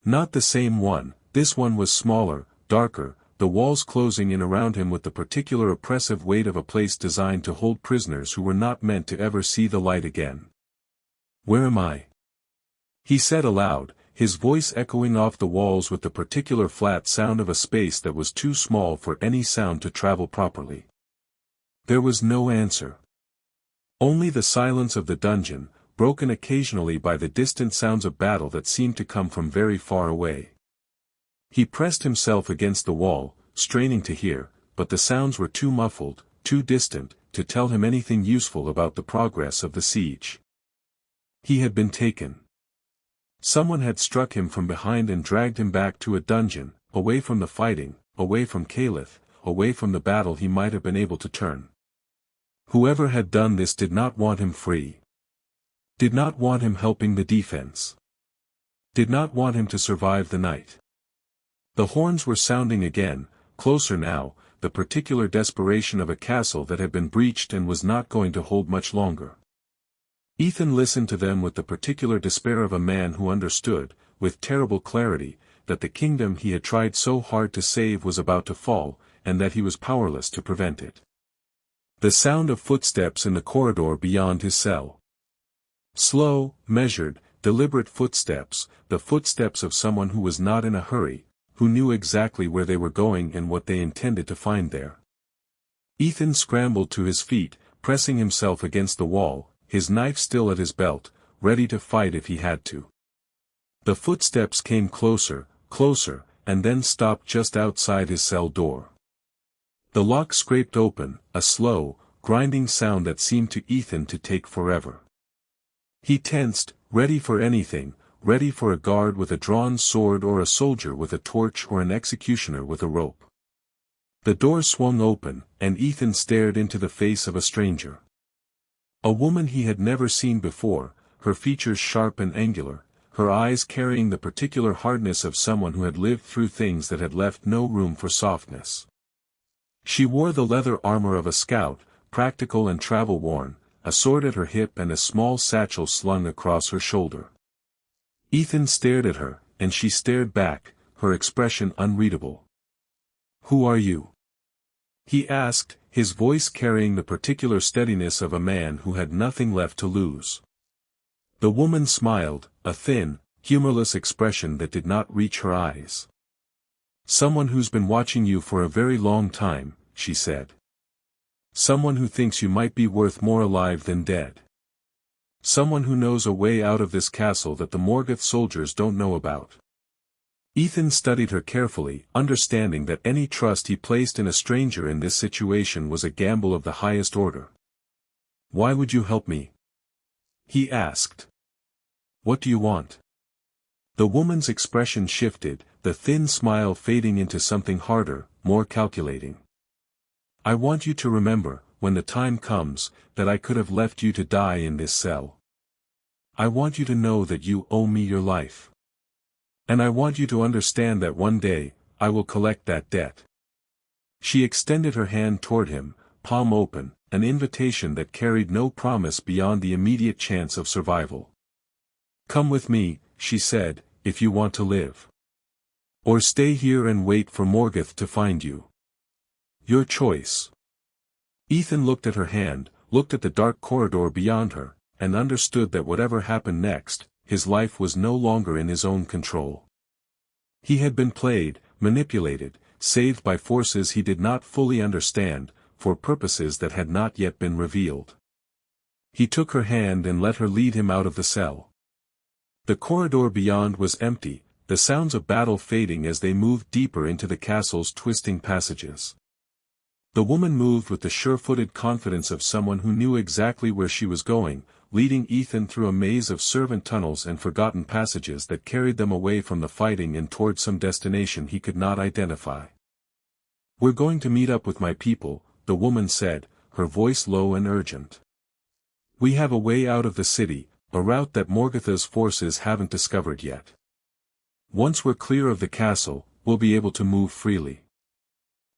Not the same one, this one was smaller, darker, the walls closing in around him with the particular oppressive weight of a place designed to hold prisoners who were not meant to ever see the light again. "Where am I?" he said aloud, his voice echoing off the walls with the particular flat sound of a space that was too small for any sound to travel properly. There was no answer. Only the silence of the dungeon, broken occasionally by the distant sounds of battle that seemed to come from very far away. He pressed himself against the wall, straining to hear, but the sounds were too muffled, too distant, to tell him anything useful about the progress of the siege. He had been taken. Someone had struck him from behind and dragged him back to a dungeon, away from the fighting, away from Caelith, away from the battle he might have been able to turn. Whoever had done this did not want him free. Did not want him helping the defense. Did not want him to survive the night. The horns were sounding again, closer now, the particular desperation of a castle that had been breached and was not going to hold much longer. Ethan listened to them with the particular despair of a man who understood, with terrible clarity, that the kingdom he had tried so hard to save was about to fall, and that he was powerless to prevent it. The sound of footsteps in the corridor beyond his cell. Slow, measured, deliberate footsteps, the footsteps of someone who was not in a hurry, who knew exactly where they were going and what they intended to find there. Ethan scrambled to his feet, pressing himself against the wall, his knife still at his belt, ready to fight if he had to. The footsteps came closer, closer, and then stopped just outside his cell door. The lock scraped open, a slow, grinding sound that seemed to Ethan to take forever. He tensed, ready for anything, ready for a guard with a drawn sword or a soldier with a torch or an executioner with a rope. The door swung open, and Ethan stared into the face of a stranger. A woman he had never seen before, her features sharp and angular, her eyes carrying the particular hardness of someone who had lived through things that had left no room for softness. She wore the leather armor of a scout, practical and travel-worn, a sword at her hip and a small satchel slung across her shoulder. Ethan stared at her, and she stared back, her expression unreadable. "Who are you?" he asked, his voice carrying the particular steadiness of a man who had nothing left to lose. The woman smiled, a thin, humorless expression that did not reach her eyes. "Someone who's been watching you for a very long time," she said. "Someone who thinks you might be worth more alive than dead. Someone who knows a way out of this castle that the Morgoth soldiers don't know about." Ethan studied her carefully, understanding that any trust he placed in a stranger in this situation was a gamble of the highest order. "Why would you help me?" he asked. "What do you want?" The woman's expression shifted, the thin smile fading into something harder, more calculating. "I want you to remember, when the time comes, that I could have left you to die in this cell. I want you to know that you owe me your life. And I want you to understand that one day, I will collect that debt." She extended her hand toward him, palm open, an invitation that carried no promise beyond the immediate chance of survival. "Come with me," she said, "if you want to live. Or stay here and wait for Morgoth to find you. Your choice." Ethan looked at her hand, looked at the dark corridor beyond her, and understood that whatever happened next, his life was no longer in his own control. He had been played, manipulated, saved by forces he did not fully understand, for purposes that had not yet been revealed. He took her hand and let her lead him out of the cell. The corridor beyond was empty, the sounds of battle fading as they moved deeper into the castle's twisting passages. The woman moved with the sure-footed confidence of someone who knew exactly where she was going, leading Ethan through a maze of servant tunnels and forgotten passages that carried them away from the fighting and toward some destination he could not identify. "We're going to meet up with my people," the woman said, her voice low and urgent. "We have a way out of the city, a route that Morgoth's forces haven't discovered yet. Once we're clear of the castle, we'll be able to move freely."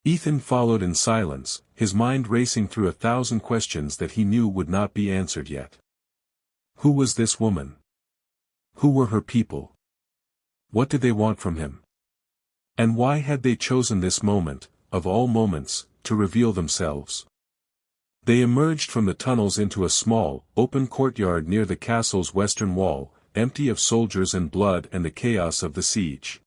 Ethan followed in silence, his mind racing through 1,000 questions that he knew would not be answered yet. Who was this woman? Who were her people? What did they want from him? And why had they chosen this moment, of all moments, to reveal themselves? They emerged from the tunnels into a small, open courtyard near the castle's western wall, empty of soldiers and blood and the chaos of the siege.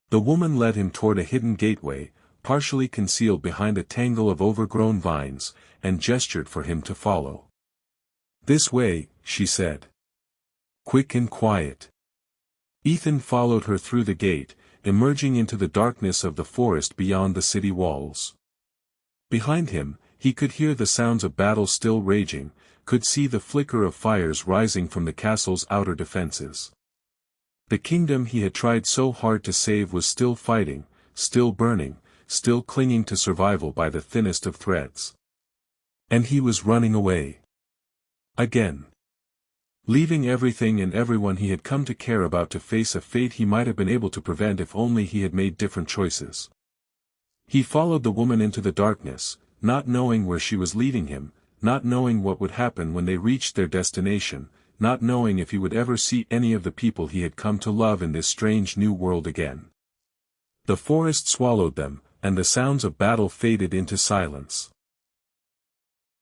The woman led him toward a hidden gateway, partially concealed behind a tangle of overgrown vines, and gestured for him to follow. "This way," she said. "Quick and quiet." Ethan followed her through the gate, emerging into the darkness of the forest beyond the city walls. Behind him, he could hear the sounds of battle still raging, could see the flicker of fires rising from the castle's outer defenses. The kingdom he had tried so hard to save was still fighting, still burning, still clinging to survival by the thinnest of threads. And he was running away. Again. Leaving everything and everyone he had come to care about to face a fate he might have been able to prevent if only he had made different choices. He followed the woman into the darkness, not knowing where she was leading him, not knowing what would happen when they reached their destination, not knowing if he would ever see any of the people he had come to love in this strange new world again. The forest swallowed them, and the sounds of battle faded into silence.